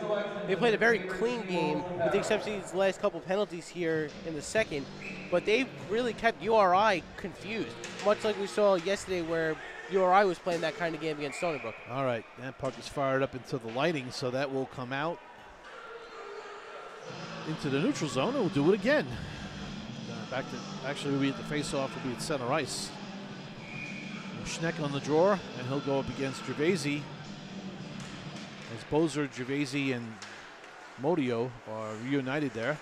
played a very clean game, with the exception of these last couple penalties here in the second. But they've really kept URI confused, much like we saw yesterday where URI was playing that kind of game against Stony Brook. All right, that puck is fired up into the lighting, so that will come out into the neutral zone, and we'll do it again. Back to, actually, we'll be at the face-off, we'll be at center ice. Schneck on the draw, and he'll go up against Gervaisi. As Bozer, Gervaisi, and Modio are reunited there.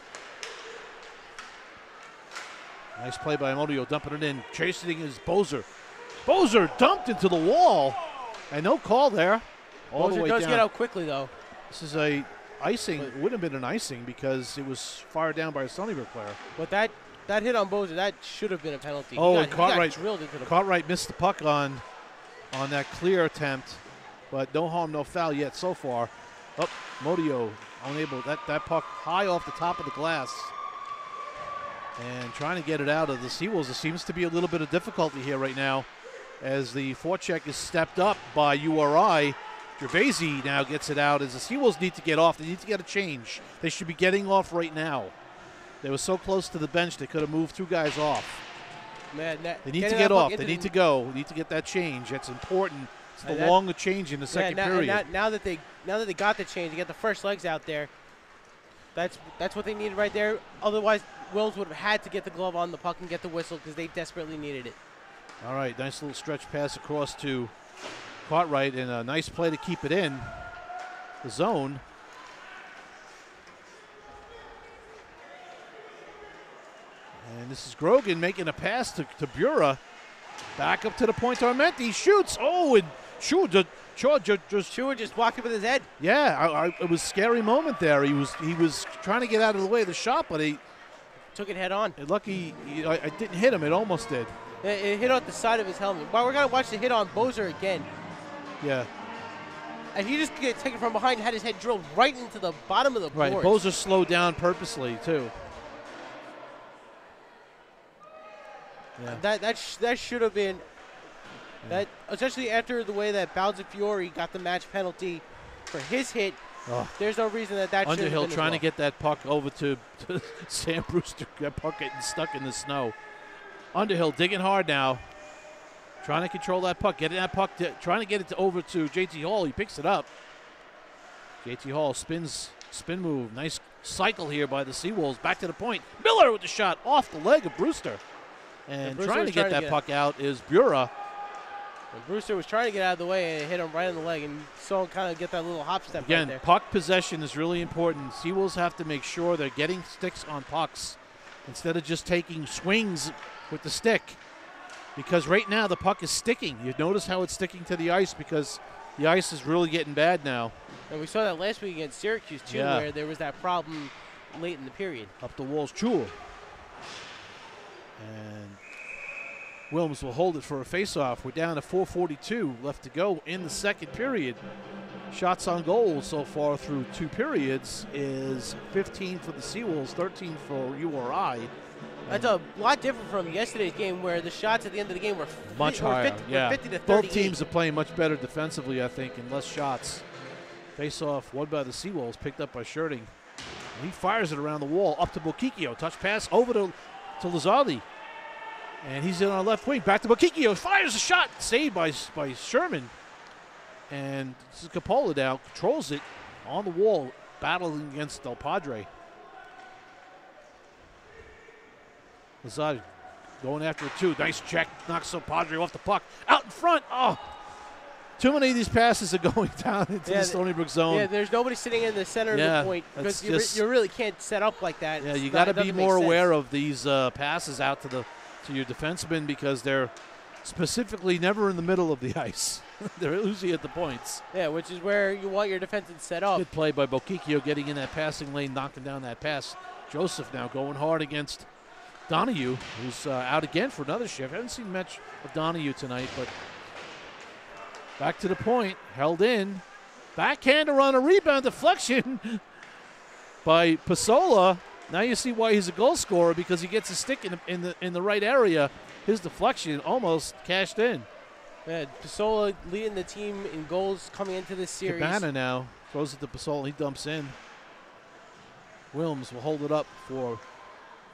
Nice play by Modio, dumping it in. Chasing is Bozer. Bozer dumped into the wall, and no call there. All the way does down. get out quickly, though. This is a icing. It wouldn't have been an icing because it was fired down by a Stony Brook player. But that hit on Bozer, that should have been a penalty. Oh, he and got drilled into the Cartwright missed the puck on that clear attempt, but no harm, no foul yet so far. Oh, Modio unable. That puck high off the top of the glass. And trying to get it out of the Seawolves. There seems to be a little bit of difficulty here right now as the forecheck is stepped up by URI. Gervaisi now gets it out as the Seawolves need to get off. They need to get a change. They should be getting off right now. They were so close to the bench they could have moved two guys off. Man, they need to get off. They need to go. They need to get that change. That's important. It's the longer change in the second period. Now that they got the change, they get the first legs out there. That's what they needed right there. Otherwise, Wills would have had to get the glove on the puck and get the whistle because they desperately needed it. All right, nice little stretch pass across to Cartwright, and a nice play to keep it in the zone. And this is Grogan making a pass to Bura. Back up to the point. Armenti shoots. Oh, and Chua just blocked it with his head. Yeah, it was a scary moment there. He was trying to get out of the way of the shot, but took it head on. Lucky I didn't hit him. It almost did. It hit out the side of his helmet. Well, we're going to watch the hit on Bozer again. Yeah. And he just get taken from behind and had his head drilled right into the bottom of the board. Right, Bozer slowed down purposely, too. Yeah. That should have been that, especially after the way that Bowser Fiore got the match penalty for his hit. There's no reason that should have been. Underhill trying to get that puck over to Sam Brewster. That puck getting stuck in the snow. Underhill digging hard now, trying to control that puck, getting that puck, trying to get it over to JT Hall. He picks it up. JT Hall spin move. Nice cycle here by the Seawolves. Back to the point. Miller with the shot off the leg of Brewster. And trying to get that puck out is Bura. And Brewster was trying to get out of the way and hit him right on the leg, and saw him kind of get that little hop step Again, right there. puck possession is really important. Seawolves have to make sure they're getting sticks on pucks instead of just taking swings with the stick, because right now the puck is sticking. You notice how it's sticking to the ice because the ice is really getting bad now. And we saw that last week against Syracuse, too, where there was that problem late in the period. Up the walls, Chul. And Wilms will hold it for a faceoff. We're down to 4:42 left to go in the second period. Shots on goal so far through 2 periods is 15 for the Seawolves, 13 for URI. That's a lot different from yesterday's game where the shots at the end of the game were much higher. 50 to 38. Both teams are playing much better defensively, I think, and less shots. Face-off won by the Seawolves, picked up by Sherding. And he fires it around the wall, up to Bokikio. Touch pass over to Lazardi. And he's in on left wing. Back to Bokikio. Fires a shot. Saved by Sherman. And this is Coppola now. Controls it on the wall, battling against Del Padre. Lazardi going after it too. Nice check. Knocks Del Padre off the puck. Out in front. Oh! Too many of these passes are going down into the Stony Brook zone. Yeah, there's nobody sitting in the center of the point because you really can't set up like that. Yeah, you got to be more aware of these passes out to your defensemen because they're specifically never in the middle of the ice. They're usually at the points. Yeah, which is where you want your defense to set up. Good play by Bokikio getting in that passing lane, knocking down that pass. Joseph now going hard against Donahue, who's out again for another shift. I haven't seen much of Donahue tonight, but back to the point, held in. Backhander on a rebound deflection by Pasola. Now you see why he's a goal scorer, because he gets a stick in the right area. His deflection almost cashed in. Yeah, Pasola leading the team in goals coming into this series. Cabana now throws it to Pasola. He dumps in. Wilms will hold it up for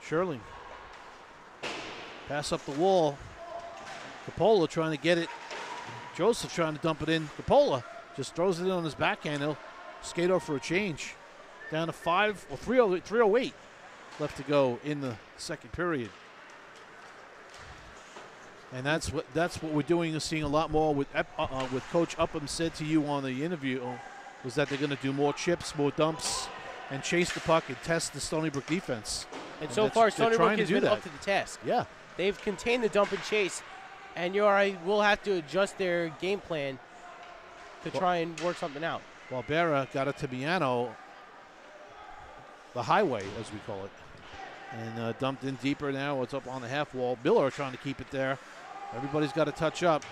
Sherling. Pass up the wall. Coppola trying to get it. Joseph trying to dump it in. Coppola just throws it in on his backhand. He'll skate over for a change. Down to 3:08 left to go in the second period. And that's what we're doing, is seeing a lot more with Coach Upham said to you on the interview was that they're going to do more chips, more dumps, and chase the puck and test the Stony Brook defense. And so far, Stony Brook has been up to the task. Yeah. They've contained the dump and chase, and URI will have to adjust their game plan to try and work something out. Barbera got it to Miano, the highway, as we call it, and dumped in deeper now. It's up on the half wall. Miller trying to keep it there. Everybody's got to touch up.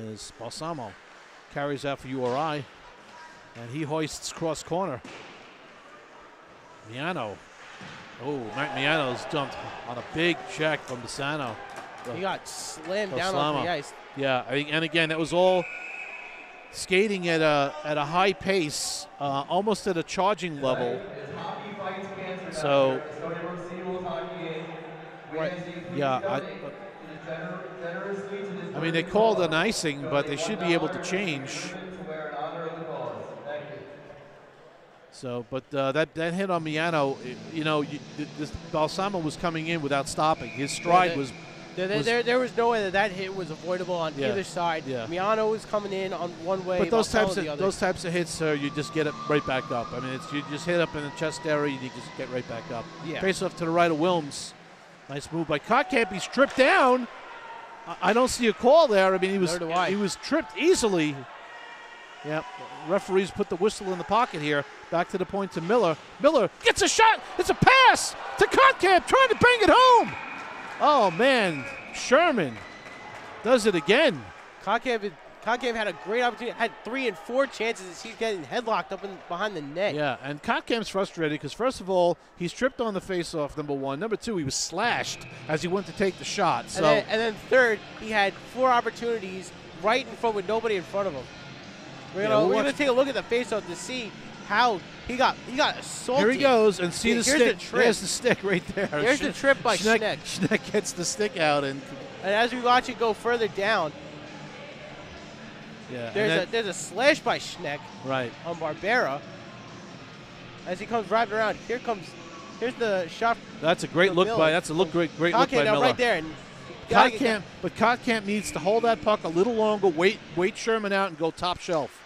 As Balsamo carries out for URI, and he hoists cross corner. Miano. Oh, Miano's dumped on a big check from Bassano. He got slammed down off the ice. Yeah, and again, that was all skating at a high pace, almost at a charging level. So, yeah, I mean, they called an icing, but they should be able to change. So, but that hit on Miano, this Balsamo was coming in without stopping. His stride was. There was no way that hit was avoidable on either side. Yeah. Miano was coming in on one way. But those types of hits, you just get it right back up. I mean, you just hit up in the chest area, you just get right back up. Yeah. Face off to the right of Wilms. Nice move by Kottkamp. He's tripped down. I don't see a call there. I mean, he was tripped easily. Yep. Referees put the whistle in the pocket here. Back to the point to Miller. Miller gets a shot. It's a pass to Kottkamp, trying to bring it home. Oh, man. Sherman does it again. Kottkamp had a great opportunity. Had 3 and 4 chances as he's getting headlocked up behind the net. Yeah, and Kottkamp's frustrated because, first of all, he's tripped on the faceoff, number 1. Number 2, he was slashed as he went to take the shot. So, and then third, he had 4 opportunities right in front with nobody in front of him. We're gonna take a look at the faceoff to see how he got assaulted. Here he goes, and see the stick. There's the stick right there. There's the trip by Schneck. Schneck gets the stick out, and as we watch it go further down, there's a slash by Schneck on Barbera as he comes driving around. Here's the shot. That's a great look by. That's a great look by Miller. Right there. And Kottkamp needs to hold that puck a little longer. Wait Sherman out and go top shelf.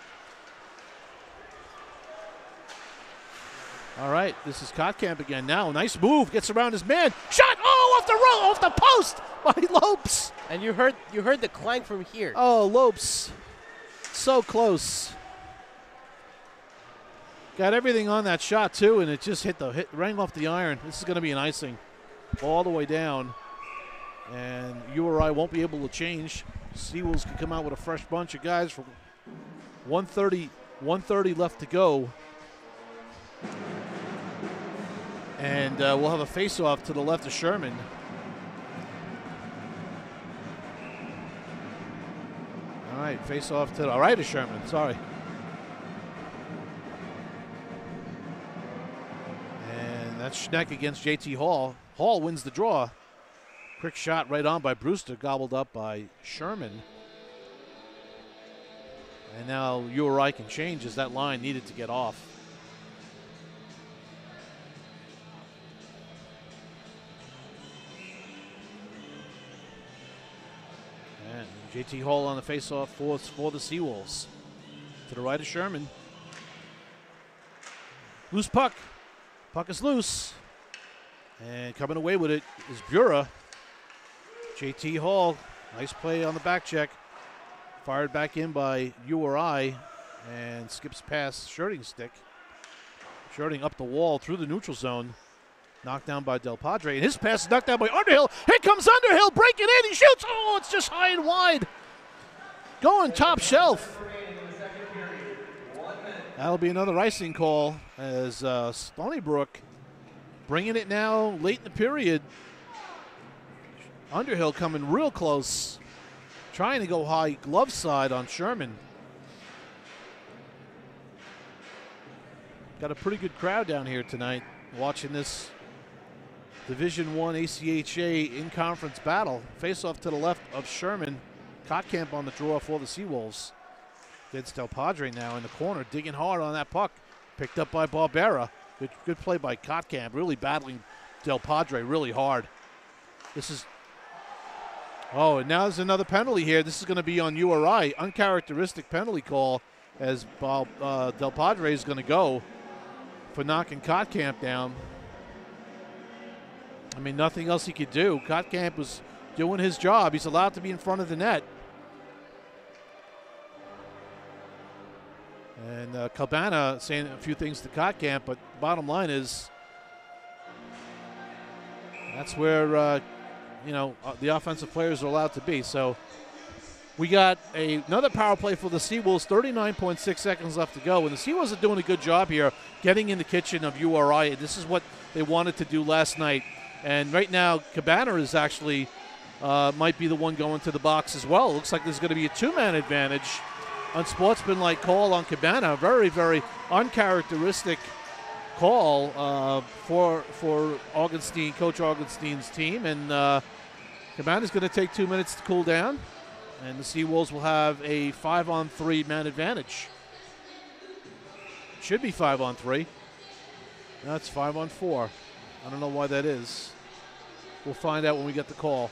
All right, this is Kottkamp again now. Nice move, gets around his man. Shot! Oh, off the post by Lopes. And you heard the clank from here. Oh, Lopes, so close. Got everything on that shot too, and it just rang off the iron. This is going to be an icing, all the way down, and URI won't be able to change. Seawolves can come out with a fresh bunch of guys for 1:30 left to go. And we'll have a face-off to the left of Sherman. All right, face-off to the right of Sherman, sorry. And that's Schneck against JT Hall. Hall wins the draw. Quick shot right on by Brewster, gobbled up by Sherman. And now URI can change as that line needed to get off. JT Hall on the faceoff for the Seawolves. To the right of Sherman. Loose puck. Puck is loose. And coming away with it is Bura. JT Hall, nice play on the back check. Fired back in by URI and skips past Scherding's stick. Scherding up the wall through the neutral zone. Knocked down by Del Padre, and his pass is knocked down by Underhill. Here comes Underhill, breaking in, he shoots. Oh, it's just high and wide. Going top shelf. That'll be another icing call as Stony Brook bringing it now late in the period. Underhill coming real close, trying to go high glove side on Sherman. Got a pretty good crowd down here tonight watching this Division I ACHA in-conference battle. Face-off to the left of Sherman. Kottkamp on the draw for the Seawolves. Against Del Padre now in the corner, digging hard on that puck. Picked up by Barbera. Good play by Kottkamp, really battling Del Padre really hard. And now there's another penalty here. This is going to be on URI. Uncharacteristic penalty call as Del Padre is going to go for knocking Kottkamp down. I mean, nothing else he could do. Kottkamp was doing his job. He's allowed to be in front of the net. And Cabana saying a few things to Kottkamp, but bottom line is that's where, the offensive players are allowed to be. So we got another power play for the Seawolves, 39.6 seconds left to go. And the Seawolves are doing a good job here getting in the kitchen of URI. This is what they wanted to do last night. And right now, Cabana is actually might be the one going to the box as well. It looks like there's going to be a 2-man advantage. Unsportsmanlike call on Cabana. Very, very uncharacteristic call for Augustine, Coach Augustine's team. And Cabana's going to take 2 minutes to cool down. And the Seawolves will have a 5-on-3 man advantage. Should be 5-on-3. No, it's 5-on-4. I don't know why that is. We'll find out when we get the call.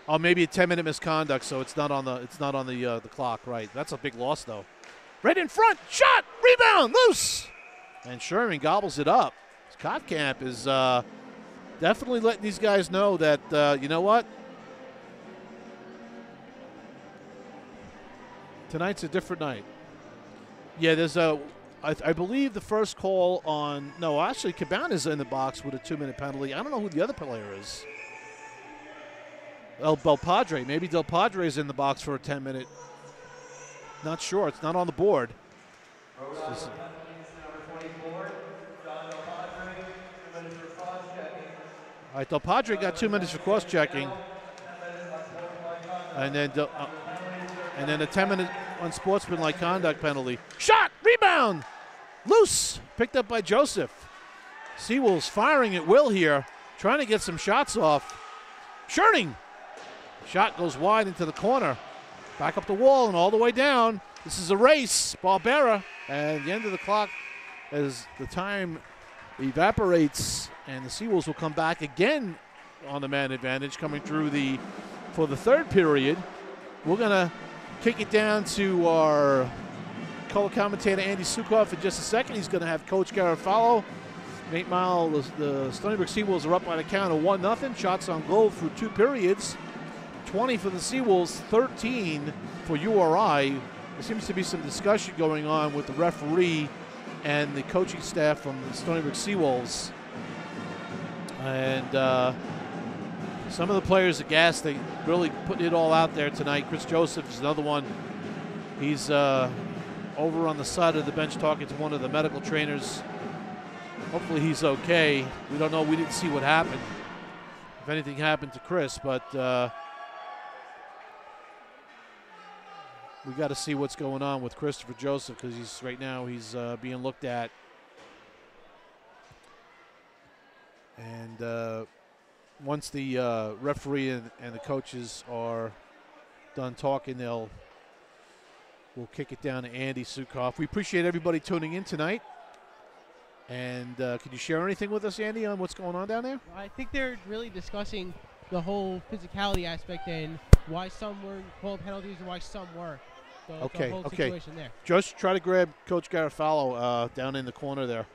Oh, maybe a 10-minute misconduct, so it's not on the clock. Right. That's a big loss though. Right in front, shot, rebound, loose, and Sherman gobbles it up. Kottkamp is definitely letting these guys know that you know what, tonight's a different night. Yeah, there's I believe the first call on, no, actually Cabana's in the box with a 2-minute penalty. I don't know who the other player is. Del Padre. Maybe Del Padre's in the box for a 10-minute. Not sure. It's not on the board. Just, all right, Del Padre got 2 minutes for cross-checking. And then a 10-minute unsportsmanlike conduct penalty. Shot! Rebound! Loose! Picked up by Joseph. Seawolves firing at will here, trying to get some shots off. Scherning! Shot goes wide into the corner. Back up the wall and all the way down. This is a race. Barbera. And the end of the clock as the time evaporates. And the Seawolves will come back again on the man advantage coming through for the third period. We're going to kick it down to our color commentator Andy Sukoff in just a second. He's going to have Coach Garofalo. 8 Mile, the Stony Brook Seawolves are up by the count of 1-0. Shots on goal through 2 periods. 20 for the Seawolves, 13 for URI. There seems to be some discussion going on with the referee and the coaching staff from the Stony Brook Seawolves. And some of the players are gassed. They really putting it all out there tonight. Chris Joseph is another one. He's over on the side of the bench talking to one of the medical trainers. Hopefully he's okay. We don't know. We didn't see what happened, if anything happened to Chris, but we got to see what's going on with Christopher Joseph because right now he's being looked at. And once the referee and the coaches are done talking, we'll kick it down to Andy Sukoff. We appreciate everybody tuning in tonight. And could you share anything with us, Andy, on what's going on down there? I think they're really discussing the whole physicality aspect and why some were called penalties and why some were. So okay, the whole okay. situation there. Just try to grab Coach Garofalo down in the corner there.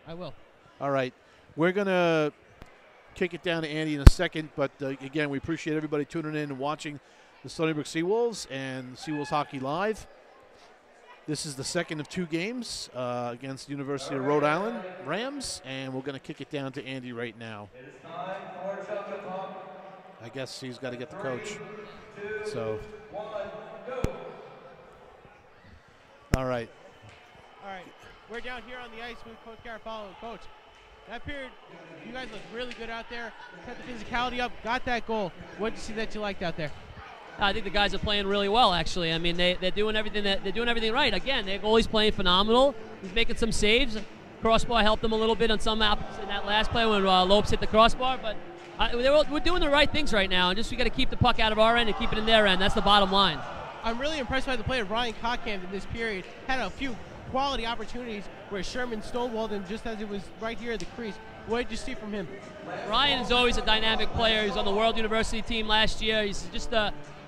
I will. All right. We're going to kick it down to Andy in a second, but again, we appreciate everybody tuning in and watching the Stony Brook Seawolves and Seawolves Hockey Live. This is the second of 2 games against the University of Rhode Island Rams, and we're going to kick it down to Andy right now. I guess he's got to get the coach. So, all right. All right. We're down here on the ice with Coach Garofalo. Coach, that period, you guys look really good out there. Cut the physicality up, got that goal. What did you see that you liked out there? I think the guys are playing really well, actually. I mean, they're doing everything right. Again, their goalie's playing phenomenal. He's making some saves. Crossbar helped them a little bit on some apps in that last play when Lopes hit the crossbar. But we're doing the right things right now, and just we got to keep the puck out of our end and keep it in their end. That's the bottom line. I'm really impressed by the play of Ryan Cockham in this period. Had a few quality opportunities where Sherman stonewalled him just as it was right here at the crease. What did you see from him? Ryan is always a dynamic player. He was on the World University team last year. He's just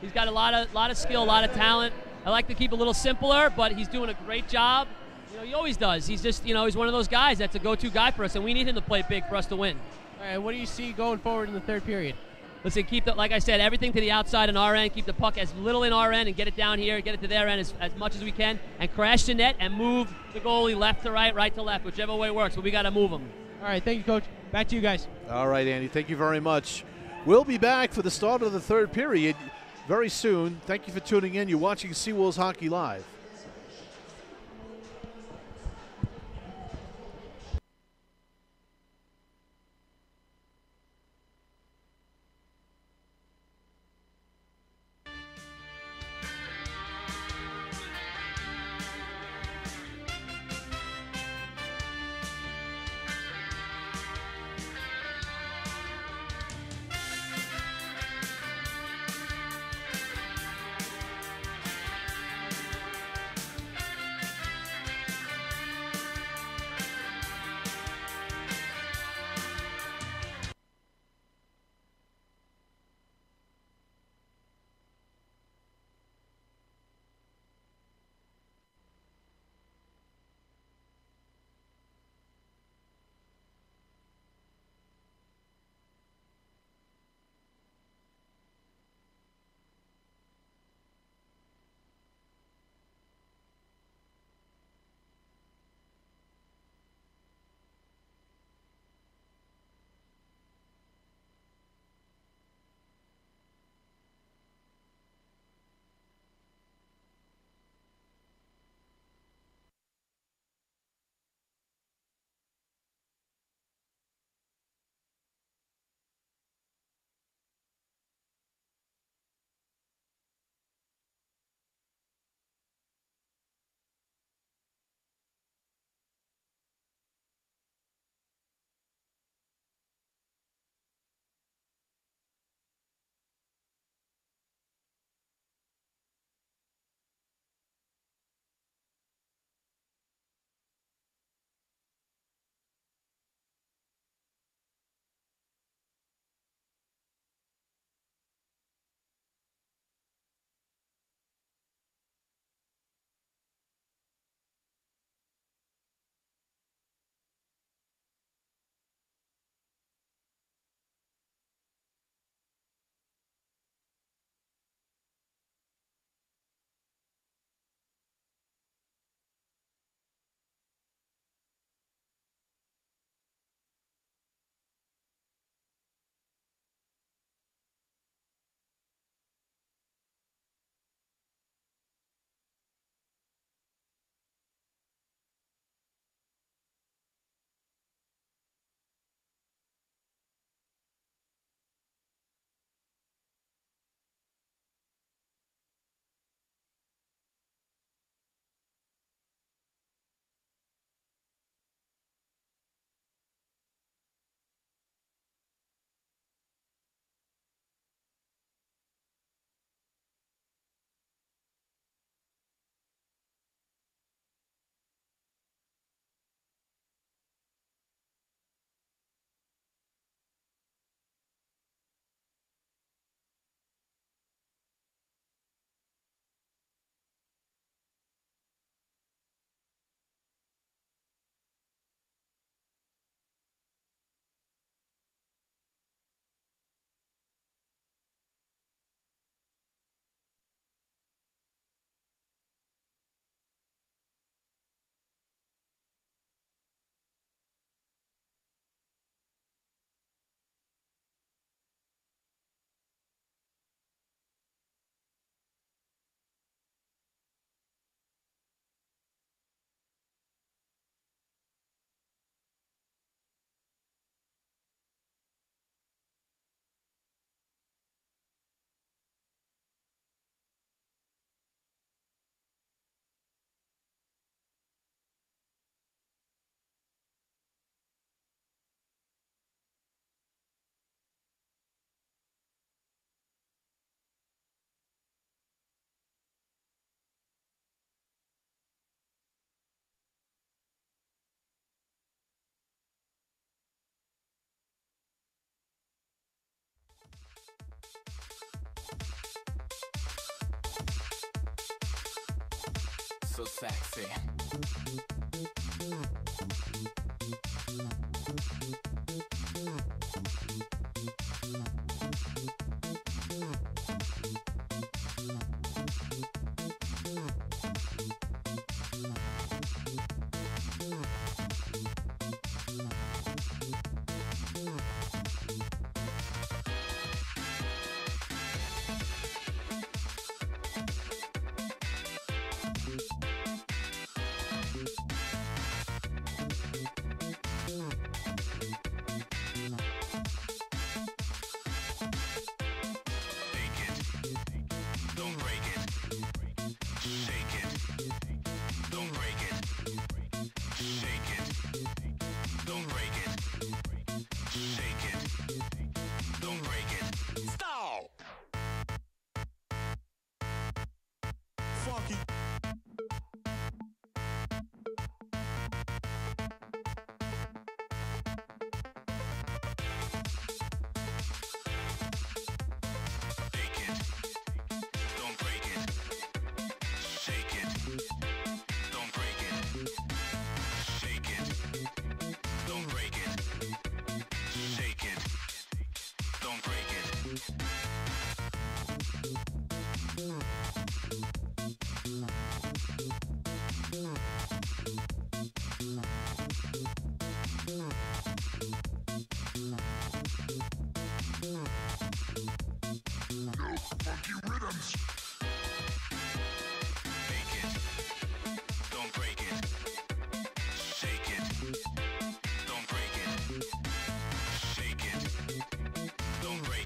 he's got a lot of skill, a lot of talent. I like to keep a little simpler, but he's doing a great job. You know, he always does. He's just, he's one of those guys that's a go-to guy for us, and we need him to play big for us to win. All right, what do you see going forward in the third period? Listen, like I said, everything to the outside in our end. Keep the puck as little in our end and get it down here, get it to their end as much as we can, and crash the net and move the goalie left to right, right to left, whichever way works. But we got to move him. All right, thank you, Coach. Back to you guys. All right, Andy, thank you very much. We'll be back for the start of the third period very soon. Thank you for tuning in. You're watching Seawolves Hockey Live. so sexy. Don't break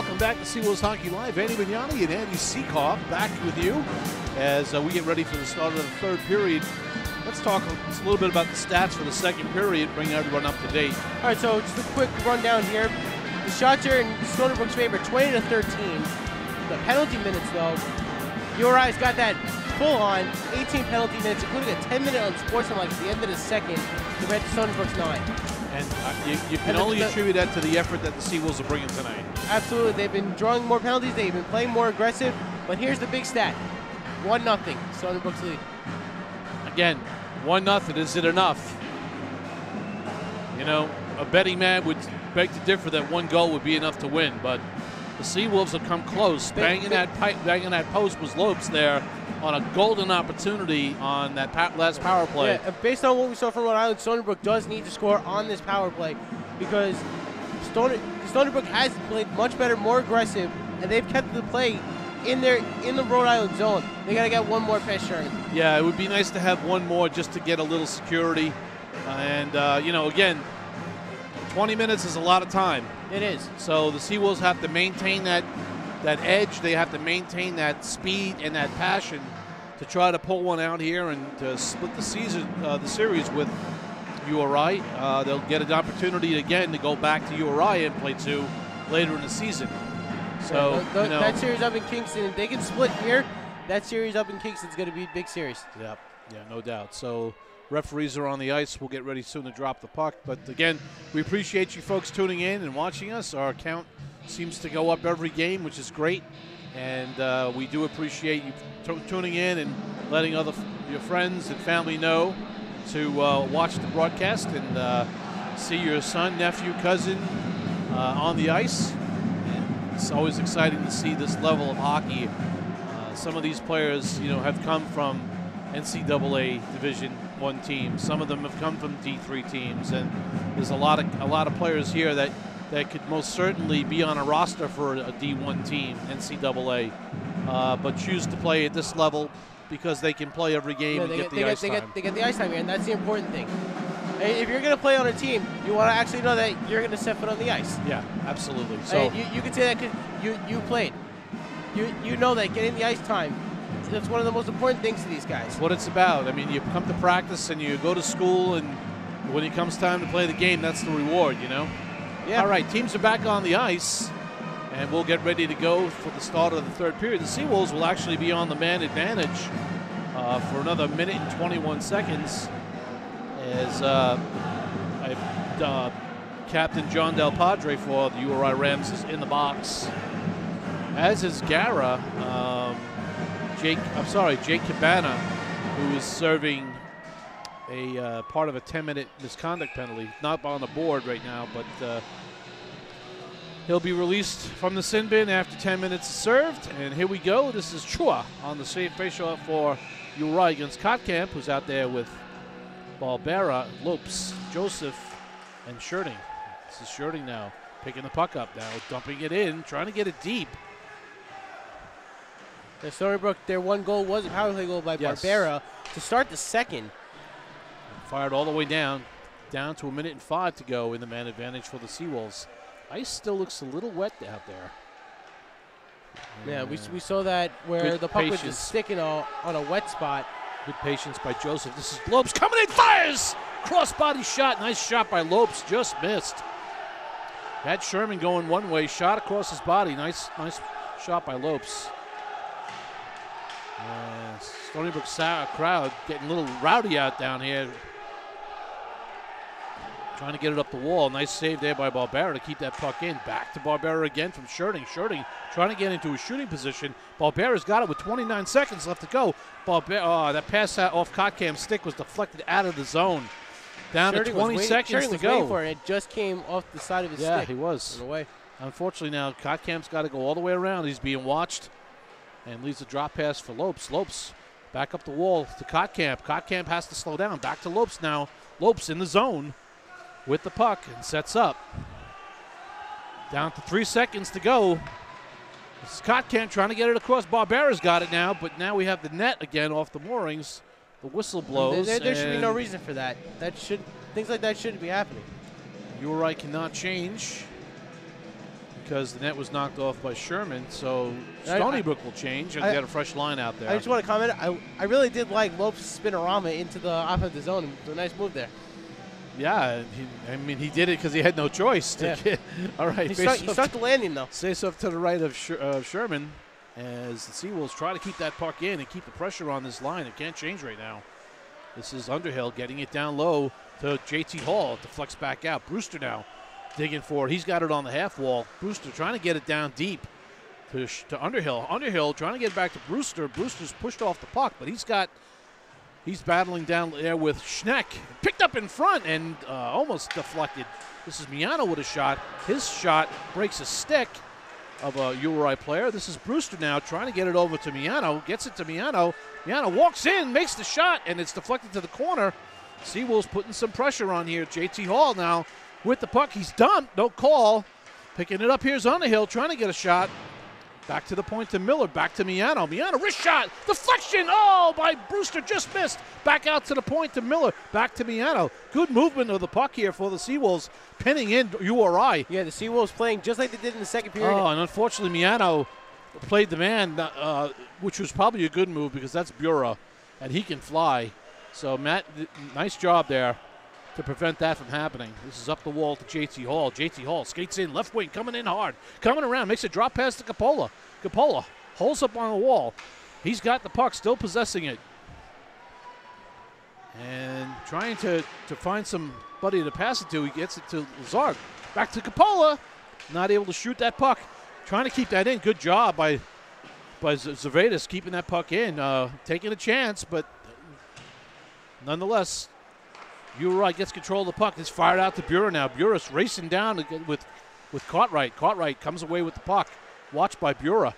Welcome back to Seawolves Hockey Live. Andy Vignani and Andy Seekoff back with you as we get ready for the start of the third period. Let's talk a little bit about the stats for the second period, bring everyone up to date. All right, so just a quick rundown here. The shots are in Stony Brook's favor, 20-13. The penalty minutes, though, URI's got that full-on 18 penalty minutes, including a 10-minute unsportsmanlike at the end of the second, compared to Stony Brook's 9. And you can only attribute that to the effort that the Seawolves are bringing tonight. Absolutely. They've been drawing more penalties. They've been playing more aggressive. But here's the big stat. 1-0, Stony Brook's lead. Again, 1-0. Is it enough? You know, a betting man would beg to differ that one goal would be enough to win. But the Seawolves have come close. Banging that post was Lopes there on a golden opportunity on that last power play. Yeah, based on what we saw from Rhode Island, Stony Brook does need to score on this power play because Stony Brook has played much better, more aggressive, and they've kept the play in the Rhode Island zone. They got to get one more pass, Sherman. Yeah, it would be nice to have one more just to get a little security. And, you know, again, 20 minutes is a lot of time. It is. So the Seawolves have to maintain that edge. They have to maintain that speed and that passion to try to pull one out here and to split the series with URI. They'll get an opportunity again to go back to URI and play 2 later in the season. So that series up in Kingston, if they can split here, that series up in Kingston is going to be a big series. Yeah, no doubt. So referees are on the ice. We'll get ready soon to drop the puck. But again, we appreciate you folks tuning in and watching us. Our count seems to go up every game, which is great. And we do appreciate you tuning in and letting your friends and family know to watch the broadcast and see your son, nephew, cousin on the ice. And it's always exciting to see this level of hockey. Some of these players, you know, have come from NCAA Division I teams. Some of them have come from D3 teams, and there's a lot of players here that could most certainly be on a roster for a D1 team, NCAA, but choose to play at this level because they can play every game and get the ice time. They get the ice time here, and that's the important thing. If you're going to play on a team, you want to actually know that you're going to set foot on the ice. Yeah, absolutely. So you can say that because you played. You know that getting the ice time, that's one of the most important things to these guys. That's what it's about. I mean, you come to practice and you go to school, and when it comes time to play the game, that's the reward, you know? Yeah. All right, teams are back on the ice, and we'll get ready to go for the start of the third period. The Seawolves will actually be on the man advantage for another minute and 21 seconds as Captain John Del Padre for the URI Rams is in the box, as is Gara. Jake Cabana, who is serving a part of a 10-minute misconduct penalty. Not on the board right now, but he'll be released from the sin bin after 10 minutes served. And here we go. This is Chua on the save faceoff for URI against Kotkamp, who's out there with Barbera, Lopes, Joseph, and Sherding. This is Sherding now, picking the puck up now, dumping it in, trying to get it deep. The Stony Brook, their one goal was a power play goal by Barbera to start the second. Fired all the way down to 1 minute and 5 to go in the man advantage for the Seawolves. Ice still looks a little wet out there. Yeah, we saw that where the puck was just sticking on a wet spot. Good patience by Joseph. This is Lopes coming in, fires! Cross-body shot, nice shot by Lopes, just missed. Had Sherman going one way, shot across his body, nice shot by Lopes. Stony Brook crowd getting a little rowdy out down here. Trying to get it up the wall. Nice save there by Barbera to keep that puck in. Back to Barbera again from Sherding. Sherding trying to get into a shooting position. Barbera's got it with 29 seconds left to go. That pass off Kotkamp's stick was deflected out of the zone. Down to 20 seconds to go. For it. It just came off the side of his stick. Yeah, he was. Away. Unfortunately now, Kotkamp's got to go all the way around. He's being watched. And leaves a drop pass for Lopes. Lopes back up the wall to Kotkamp. Kotkamp has to slow down. Back to Lopes now. Lopes in the zone with the puck and sets up. Down to 3 seconds to go. This is Kotkamp trying to get it across. Barbera's got it now, but now we have the net again off the moorings. The whistle blows. There should be no reason for that. Things like that shouldn't be happening. URI cannot change. because the net was knocked off by Sherman. So Stony Brook will change and get a fresh line out there. I just want to comment. I really did like Lopes' spinorama into the offensive zone. It was a nice move there. Yeah, he did it because he had no choice. All right. He stuck the landing, though. Face off to the right of Sherman as the Seawolves try to keep that puck in and keep the pressure on this line. It can't change right now. This is Underhill getting it down low to JT Hall to flex back out. Brewster now digging for it. He's got it on the half wall. Brewster trying to get it down deep to Underhill. Underhill trying to get it back to Brewster. Brewster's pushed off the puck, but he's battling down there with Schneck. Picked up in front and almost deflected. This is Miano with a shot. His shot breaks a stick of a URI player. This is Brewster now trying to get it over to Miano. Gets it to Miano. Miano walks in, makes the shot, and it's deflected to the corner. Seawolves putting some pressure on here. JT Hall now with the puck. He's dumped. No call. Picking it up. Here's Underhill trying to get a shot. Back to the point to Miller. Back to Miano. Miano, wrist shot. Deflection. Oh, by Brewster. Just missed. Back out to the point to Miller. Back to Miano. Good movement of the puck here for the Seawolves. Pinning in URI. Yeah, the Seawolves playing just like they did in the second period. Oh, and unfortunately Miano played the man, which was probably a good move because that's Bura, and he can fly. So, Matt, nice job there to prevent that from happening. This is up the wall to JT Hall. JT Hall skates in, left wing, coming in hard. Coming around, makes a drop pass to Capola. Capola holds up on the wall. He's got the puck, still possessing it. And trying to find somebody to pass it to. He gets it to Lazard. Back to Capola. Not able to shoot that puck. Trying to keep that in. Good job by Zervadis keeping that puck in. Taking a chance, but nonetheless, URI gets control of the puck. It's fired out to Bura now. Bura's racing down with Cartwright. Cartwright comes away with the puck. Watched by Bura.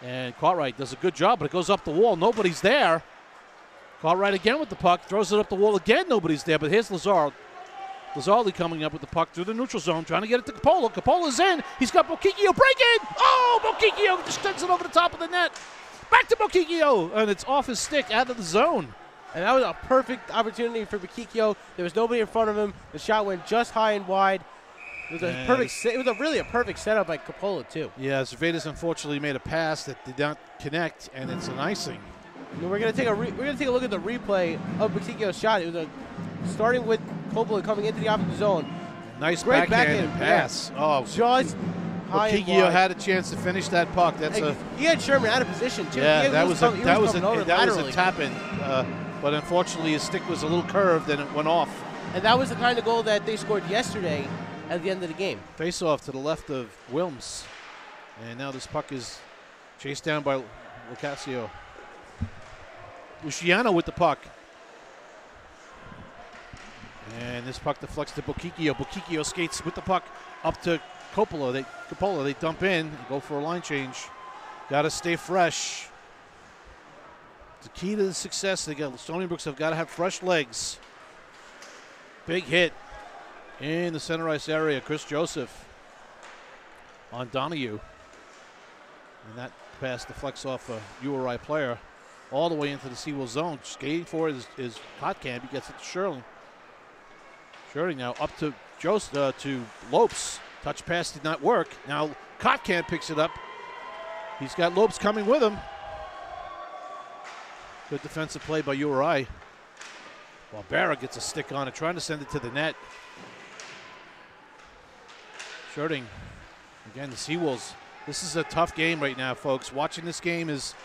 And Cartwright does a good job, but it goes up the wall. Nobody's there. Cartwright again with the puck. Throws it up the wall again. Nobody's there, but here's Lazard. Lazardi coming up with the puck through the neutral zone, trying to get it to Capola. Capola's in. He's got Bokikio breaking. Oh, Bokikio just sends it over the top of the net. Back to Bokikio, and it's off his stick out of the zone. And that was a perfect opportunity for Bokikio. There was nobody in front of him. The shot went just high and wide. It was a perfect. It was really a perfect setup by Capola too. Yeah, Zervadis unfortunately made a pass that did not connect, and it's an icing. And we're gonna take a look at the replay of Bokikio's shot. It was starting with Coppola coming into the offensive zone. Nice backhand pass. Yeah. Oh, just high and wide. had a chance to finish that puck. He had Sherman out of position too. Yeah, that was a tap in. But unfortunately, his stick was a little curved and it went off. And that was the kind of goal that they scored yesterday at the end of the game. Face off to the left of Wilms. And now this puck is chased down by Lucasio. Luciano with the puck. And this puck deflects to Bokikio. Bokikio skates with the puck up to Coppola. They dump in, go for a line change. Got to stay fresh. The key to the success, Stony Brooks have got to have fresh legs. Big hit in the center ice area. Chris Joseph on Donahue. And that pass deflects off a URI player all the way into the Seawolves zone. Skating for it is Hotkamp. He gets it to Sherling. Sherling now up to to Lopes. Touch pass did not work. Now Kotkamp picks it up. He's got Lopes coming with him. Good defensive play by URI. Barbera gets a stick on it, trying to send it to the net. Sherling. Again, the Seawolves. This is a tough game right now, folks. Watching this game it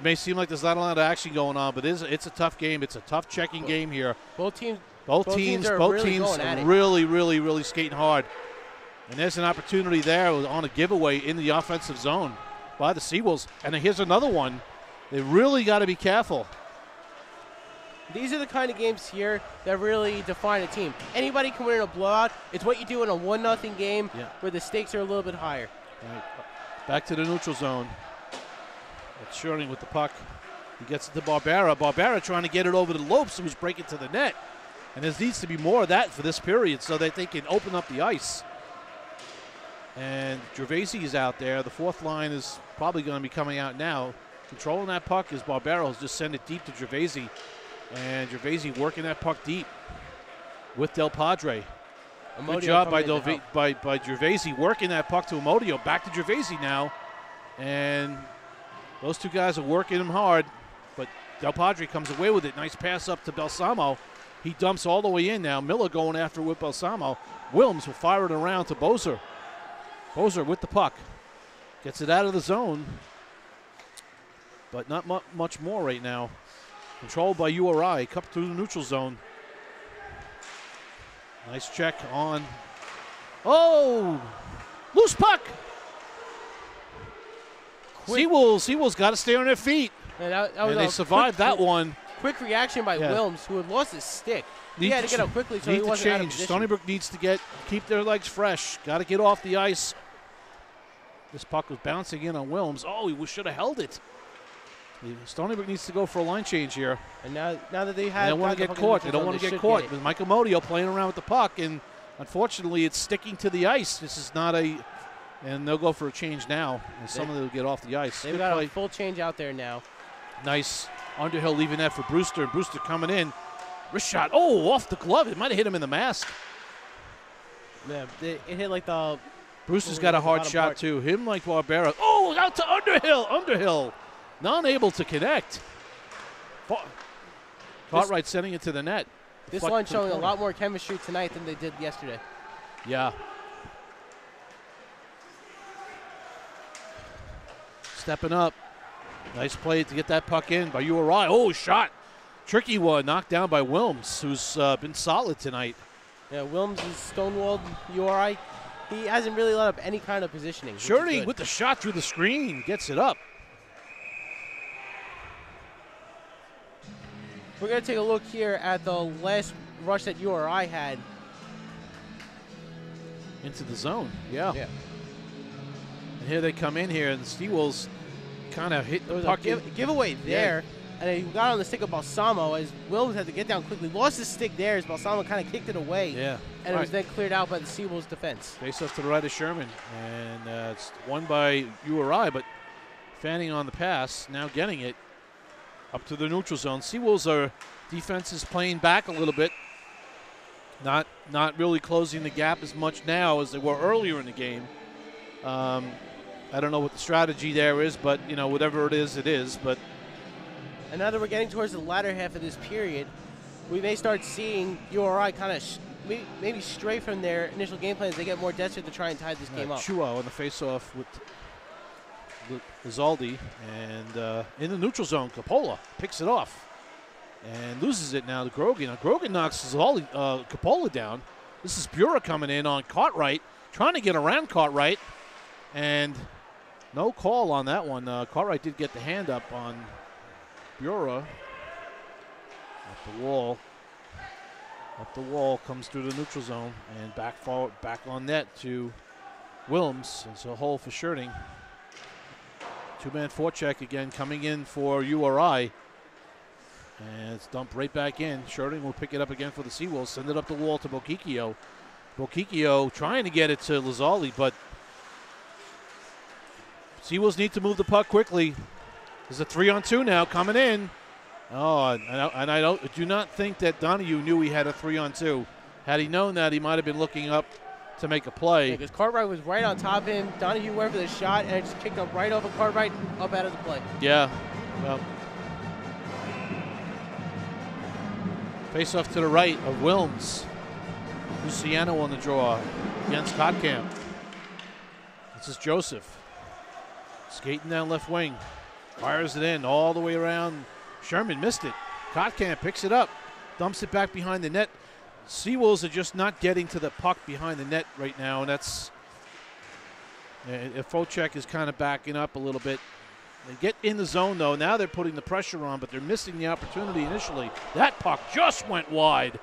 may seem like there's not a lot of action going on, but it's a tough game. It's a tough checking game here. Both teams are really skating hard. And there's an opportunity there on a giveaway in the offensive zone by the Seawolves. And here's another one. They really got to be careful. These are the kind of games here that really define a team. Anybody can win in a blowout. It's what you do in a 1-0 game where the stakes are a little bit higher. Right. Back to the neutral zone. It's Sherling with the puck. He gets it to Barbera. Barbera trying to get it over to Lopes, who's breaking to the net. And there needs to be more of that for this period so that they can open up the ice. And Gervasi is out there. The fourth line is probably going to be coming out now. Controlling that puck is Barbera. He'll just send it deep to Gervasi. And Gervasi working that puck deep with Del Padre. Good job by Gervaisi working that puck to Amodio. Back to Gervaisi now. And those two guys are working him hard. But Del Padre comes away with it. Nice pass up to Balsamo. He dumps all the way in now. Miller going after with Balsamo. Wilms will fire it around to Bozer. Bozer with the puck. Gets it out of the zone. But not much more right now. Controlled by URI. Cup through the neutral zone. Nice check on. Oh! Loose puck! Seawolves got to stay on their feet. And they survived that one. Quick reaction by Wilms, who had lost his stick. He had to get up quickly so he wasn't out of position. Stony Brook needs to keep their legs fresh. Got to get off the ice. This puck was bouncing in on Wilms. Oh, he should have held it. Stony Brook needs to go for a line change here. And now that they have, they don't want to get caught. They don't want to get caught. With Michael Modio playing around with the puck, and unfortunately, it's sticking to the ice. This is not a, and they'll go for a change now, and some of them will get off the ice. They've got a full change out there now. Nice Underhill leaving that for Brewster. Brewster coming in. Wrist shot. Oh, off the glove. It might have hit him in the mask. Yeah, it hit like the. Brewster's got a hard shot too. Him like Barbera. Oh, out to Underhill. Underhill. Not able to connect. Cartwright sending it to the net. This line showing a lot more chemistry tonight than they did yesterday. Yeah. Stepping up. Nice play to get that puck in by URI. Oh, shot. Tricky one. Knocked down by Wilms, who's been solid tonight. Yeah, Wilms is stonewalled URI. He hasn't really let up any kind of positioning. Shirley with the shot through the screen. Gets it up. We're going to take a look here at the last rush that URI had. Into the zone, yeah. And here they come in here, and the Seawolves kind of hit the puck. Giveaway there, and he got on the stick of Balsamo as Wilms had to get down quickly. Lost his stick there as Balsamo kind of kicked it away. Yeah. And it was then cleared out by the Seawolves defense. Face off to the right of Sherman, and it's won by URI, but Fanning on the pass, now getting it. Up to the neutral zone. Seawolves defense is playing back a little bit. Not really closing the gap as much now as they were earlier in the game. I don't know what the strategy there is, but whatever it is. But and now that we're getting towards the latter half of this period, we may start seeing URI kind of maybe stray from their initial game plans. They get more desperate to try and tie this game up. Chua on the face-off with Lizaldi, and in the neutral zone, Coppola picks it off and loses it now to Grogan. Now Grogan knocks Coppola down. This is Bura coming in on Cartwright, trying to get around Cartwright, and no call on that one. Cartwright did get the hand up on Bura. Up the wall. Up the wall, comes through the neutral zone, and back on net to Wilms. It's a hole for Schurting. Two-man forecheck again coming in for URI. And it's dumped right back in. Schurting will pick it up again for the Seawolves. Send it up the wall to Bokikio. Bokikio trying to get it to Lizaldi, but Seawolves need to move the puck quickly. There's a 3-on-2 now coming in. Oh, and I do not think that Donahue knew he had a 3-on-2. Had he known that, he might have been looking up to make a play. Because Cartwright was right on top of him. Donahue went for the shot, and it just kicked up right over Cartwright, up out of the play. Yeah. Well, face off to the right of Wilms. Luciano on the draw against Kotkamp. This is Joseph. Skating down left wing. Fires it in all the way around. Sherman missed it. Kotkamp picks it up. Dumps it back behind the net. Seawolves are just not getting to the puck behind the net right now, and that's Fochek is kind of backing up a little bit. They get in the zone, though. Now they're putting the pressure on, but they're missing the opportunity initially. That puck just went wide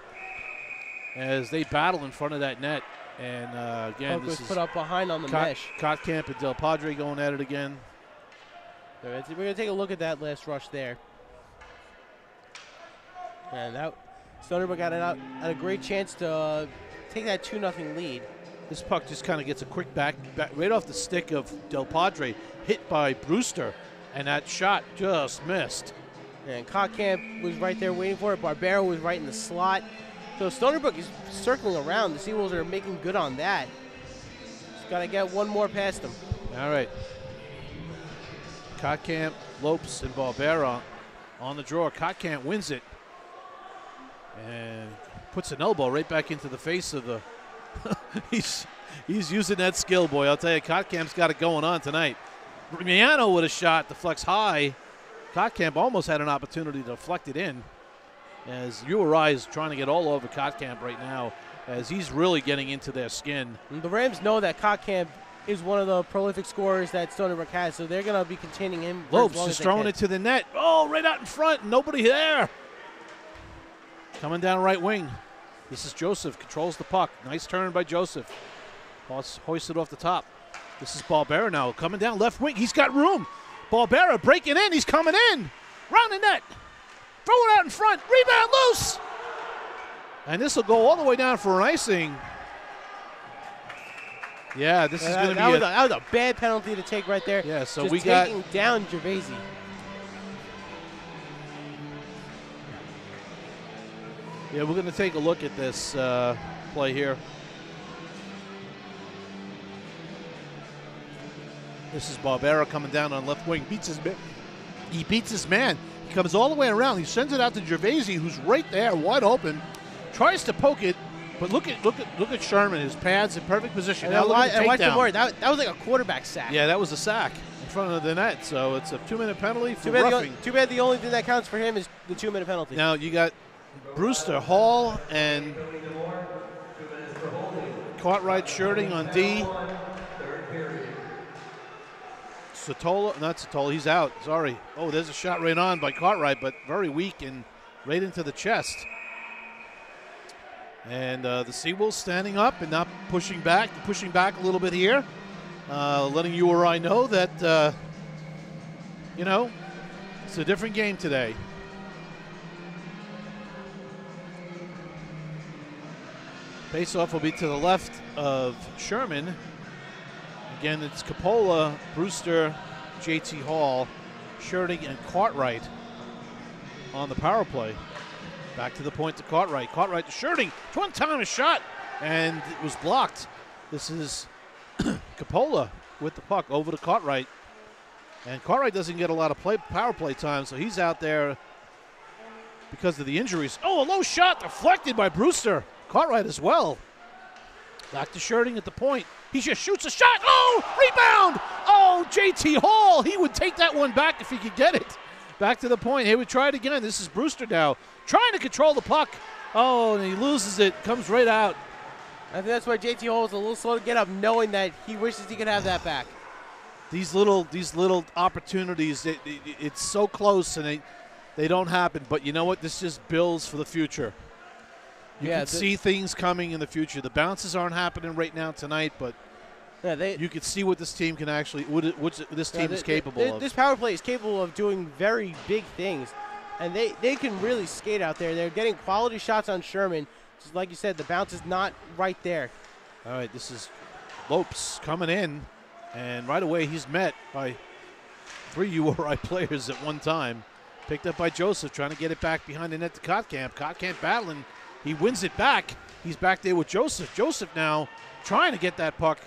as they battle in front of that net. And again, this is put up behind on the mesh. Kotkamp and Del Padre going at it again. We're going to take a look at that last rush there. And that Stony Brook had a great chance to take that 2-0 lead. This puck just kind of gets a quick back right off the stick of Del Padre, hit by Brewster, and that shot just missed. And Kotkamp was right there waiting for it. Barbero was right in the slot. So Stony Brook is circling around. The Seawolves are making good on that. Just got to get one more past them. All right. Kotkamp, Lopes, and Barbera on the draw. Kotkamp wins it and puts an elbow right back into the face of the. he's using that skill, boy. I'll tell you, Kotkamp's got it going on tonight. Miano with a shot deflects high. Kotkamp almost had an opportunity to deflect it in, as URI is trying to get all over Kotkamp right now, as he's really getting into their skin. And the Rams know that Kotkamp is one of the prolific scorers that Stony Brook has, so they're going to be containing him. Lopes is throwing it to the net. Oh, right out in front. Nobody there. Coming down right wing. This is Joseph. Controls the puck. Nice turn by Joseph. Hoisted off the top. This is Barbera now. Coming down left wing. He's got room. Barbera breaking in. He's coming in. Round the net. Throw it out in front. Rebound loose. And this will go all the way down for an icing. Yeah, this is going to be that was a bad penalty to take right there. Yeah, so just we got taking down Gervaisi. Yeah, we're going to take a look at this play here. This is Barbera coming down on left wing. He beats his man. He comes all the way around. He sends it out to Gervaisi, who's right there, wide open. Tries to poke it, but look at Sherman. His pads in perfect position. Now watch the word. That was like a quarterback sack. Yeah, that was a sack in front of the net. So it's a 2-minute penalty for roughing. Too bad the only thing that counts for him is the 2-minute penalty. Now you got Brewster, Hall, and Cartwright shirting on D. Not Satola, he's out. Sorry. Oh, there's a shot right on by Cartwright, but very weak and right into the chest. And the Seawolves standing up and not pushing back a little bit here, letting you or I know that, it's a different game today. Face-off will be to the left of Sherman. Again, it's Capola, Brewster, JT Hall, Shirting, and Cartwright on the power play. Back to the point to Cartwright. Cartwright to Shirting. One-time shot, and it was blocked. This is Capola with the puck over to Cartwright. And Cartwright doesn't get a lot of power play time, so he's out there because of the injuries. Oh, a low shot deflected by Brewster. Cartwright as well. Back to Shirting at the point. He just shoots a shot. Oh, rebound. Oh, JT Hall. He would take that one back if he could get it. Back to the point. He would try it again. This is Brewster now trying to control the puck. Oh, and he loses it. Comes right out. I think that's why JT Hall is a little slow to get up, knowing that he wishes he could have that back. These little opportunities, it's so close and they don't happen. But you know what? This just builds for the future. You can see things coming in the future. The bounces aren't happening right now tonight, but you can see what this team can actually, what this team is capable of. This power play is capable of doing very big things, and they can really skate out there. They're getting quality shots on Sherman. Just like you said, the bounce is not right there. All right, this is Lopes coming in, and right away he's met by 3 URI players at one time. Picked up by Joseph, trying to get it back behind the net to Kotkamp. Kotkamp battling. He wins it back. He's back there with Joseph. Joseph now trying to get that puck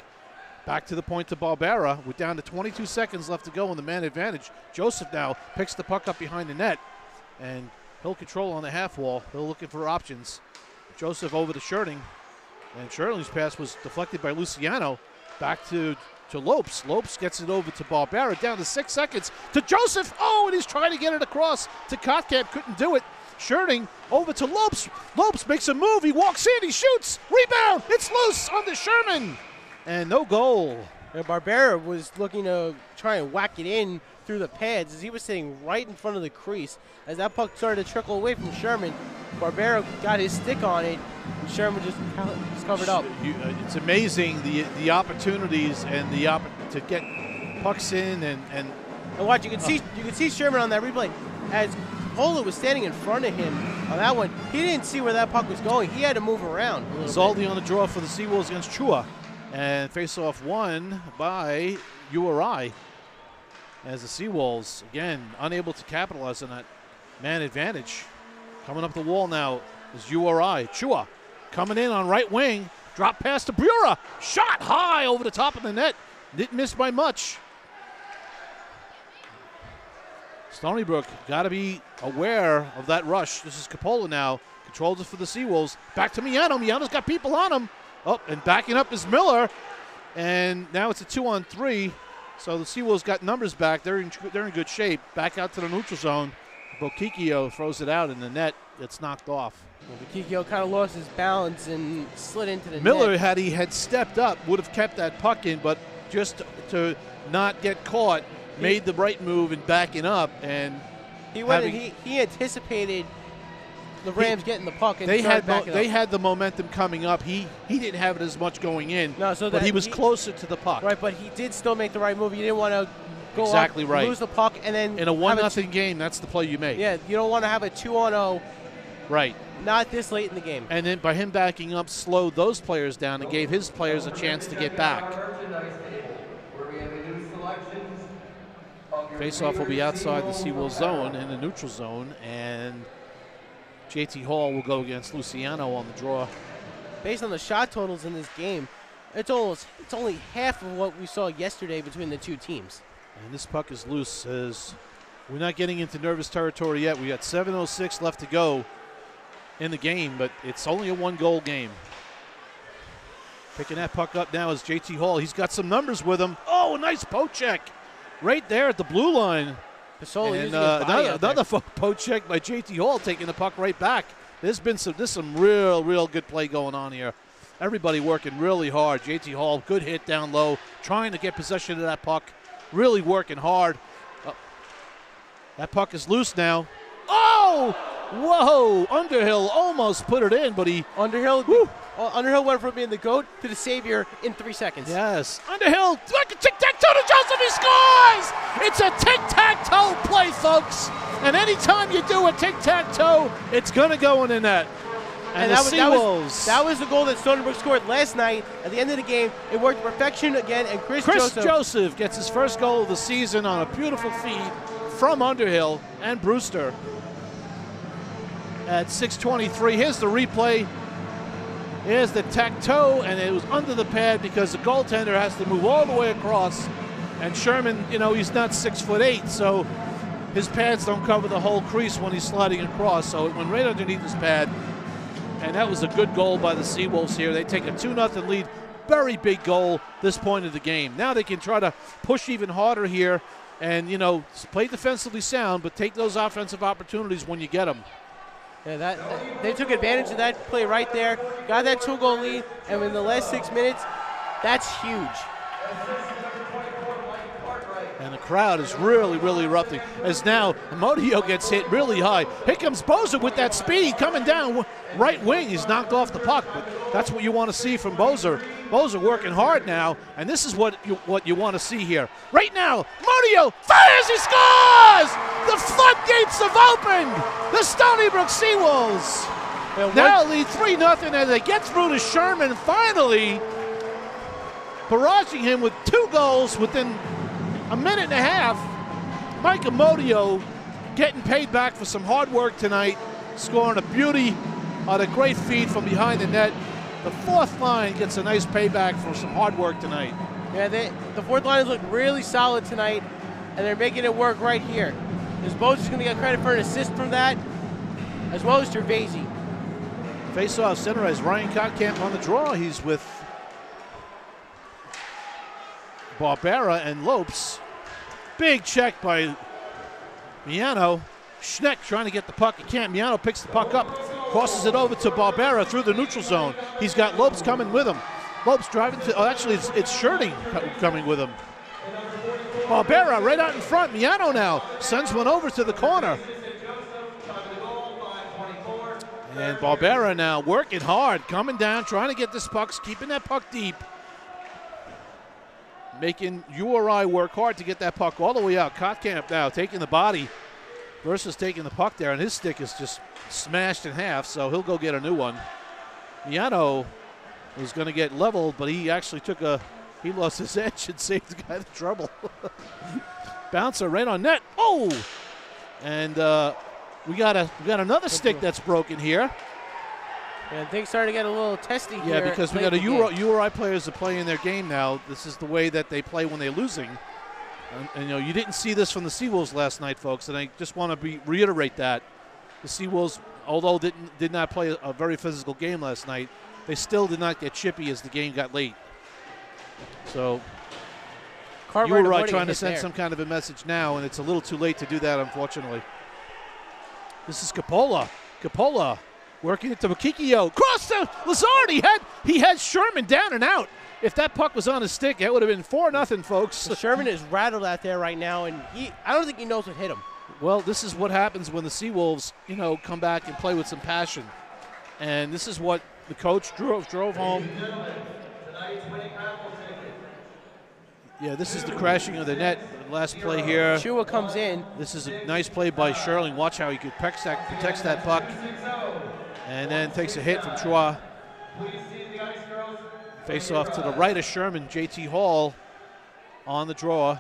back to the point to Barbera. We're down to 22 seconds left to go in the man advantage. Joseph now picks the puck up behind the net, and he'll control on the half wall. He'll looking for options. Joseph over to Shirting, and Shirting's pass was deflected by Luciano. Back to Lopes. Lopes gets it over to Barbera. Down to 6 seconds to Joseph. Oh, and he's trying to get it across to Kotkamp. Couldn't do it. Shirting over to Lopes. Lopes makes a move. He walks in. He shoots. Rebound. It's loose on the Sherman. And no goal. Barbera was looking to try and whack it in through the pads as he was sitting right in front of the crease. As that puck started to trickle away from Sherman, Barbera got his stick on it, and Sherman just covered up. It's amazing the opportunities and to get pucks in and watch. You can see Sherman on that replay as Pola was standing in front of him on that one. He didn't see where that puck was going. He had to move around. Zaldi on the draw for the Seawolves against Chua. And face-off won by URI as the Seawolves, again, unable to capitalize on that man advantage. Coming up the wall now, is URI. Chua coming in on right wing. Drop pass to Bura. Shot high over the top of the net. Didn't miss by much. Stony Brook got to be aware of that rush. This is Capola now. Controls it for the Seawolves. Back to Miano. Miano's got people on him. Oh, and backing up is Miller. And now it's a 2-on-3. So the Seawolves got numbers back. They're in good shape. Back out to the neutral zone. Bokikio throws it out in the net. It's knocked off. Well, Bokikio kind of lost his balance and slid into the Miller, net. had he had stepped up, would have kept that puck in, but just to not get caught, made the right move in backing up. And he anticipated the Rams getting the puck, and they they had the momentum coming up. He didn't have it as much going in, but he was closer to the puck. Right, but he did still make the right move. You didn't want to go exactly up, right. lose the puck, and then in a 1-0 game, that's the play you make. Yeah, you don't want to have a 2-on-0. Right. Not this late in the game. And then by him backing up, slowed those players down and gave his players a chance to get back. Faceoff will be outside the Seawolves zone in the neutral zone, and JT Hall will go against Luciano on the draw. Based on the shot totals in this game, it's only half of what we saw yesterday between the two teams. And this puck is loose as we're not getting into nervous territory yet. We got 7:06 left to go in the game, but it's only a 1-goal game. Picking that puck up now is JT Hall. He's got some numbers with him. Oh, a nice poke check right there at the blue line. Pasoli and another poke check by JT Hall, taking the puck right back. There's some real good play going on here. Everybody working really hard. JT Hall, good hit down low, trying to get possession of that puck. Really working hard. That puck is loose now. Oh! Whoa! Underhill almost put it in, but Underhill went from being the GOAT to the savior in 3 seconds. Yes. Underhill, like a tic-tac-toe to Joseph, he scores! It's a tic-tac-toe play, folks. And anytime you do a tic-tac-toe, it's going to go in the net. And that was the goal that Stony Brook scored last night. At the end of the game, it worked to perfection again, and Chris Joseph gets his first goal of the season on a beautiful feed from Underhill and Brewster. At 6:23, here's the replay. Here's the tac-toe, and it was under the pad because the goaltender has to move all the way across. And Sherman, he's not 6'8", so his pads don't cover the whole crease when he's sliding across. So it went right underneath his pad. And that was a good goal by the Seawolves here. They take a 2-0 lead. Very big goal this point of the game. Now they can try to push even harder here and, play defensively sound, but take those offensive opportunities when you get them. Yeah, they took advantage of that play right there, got that 2-goal lead, and in the last 6 minutes, that's huge. And the crowd is really erupting as now Modio gets hit really high. Here comes Bozer with that speed coming down right wing. He's knocked off the puck, but that's what you want to see from Bozer. Bozer working hard now, and this is what you want to see here. Right now, Modio fires, he scores! The floodgates have opened! The Stony Brook Seawolves now lead 3-0 as they get through to Sherman, finally barraging him with 2 goals within a minute and a half. Mike Amodio getting paid back for some hard work tonight, scoring a beauty on a great feed from behind the net. The fourth line gets a nice payback for some hard work tonight. Yeah, the fourth line has looked really solid tonight, and they're making it work right here. Bozer's going to get credit for an assist from that, as well as Gervaisi. Face-off center as Ryan Kottkamp on the draw. He's with Barbera and Lopes. Big check by Miano. Schneck trying to get the puck. He can't. Miano picks the puck up, crosses it over to Barbera through the neutral zone. He's got Lopes coming with him. Lopes driving to, actually it's Sherding coming with him. Barbera right out in front. Miano now sends one over to the corner. And Barbera now working hard, coming down, trying to get this puck, keeping that puck deep. Making URI work hard to get that puck all the way out. Kottkamp now taking the body versus taking the puck there, and his stick is just smashed in half, so he'll go get a new one. Miano was going to get leveled, but he actually he lost his edge and saved the guy the trouble. Bouncer right on net. Oh! And we got another stick that's broken here. Yeah, things starting to get a little testy here. Yeah, because we got a URI players are playing their game now. This is the way that they play when they're losing. And you didn't see this from the Seawolves last night, folks, and I just want to reiterate that. The Seawolves, although did not play a very physical game last night, they still did not get chippy as the game got late. So URI trying to send some kind of a message now, and it's a little too late to do that, unfortunately. This is Capola. Capola working it to Makikio. Cross to Lazard. He had Sherman down and out. If that puck was on his stick, it would have been 4-0, folks. So Sherman is rattled out there right now, and I don't think he knows what hit him. Well, this is what happens when the Seawolves, come back and play with some passion. And this is what the coach drove home. Yeah, this is the crashing of the net. The last play here. Chua comes in. This is a nice play by Sherling. Watch how he protects that puck. And then takes a hit from Chua. Face off to the right of Sherman. JT Hall on the draw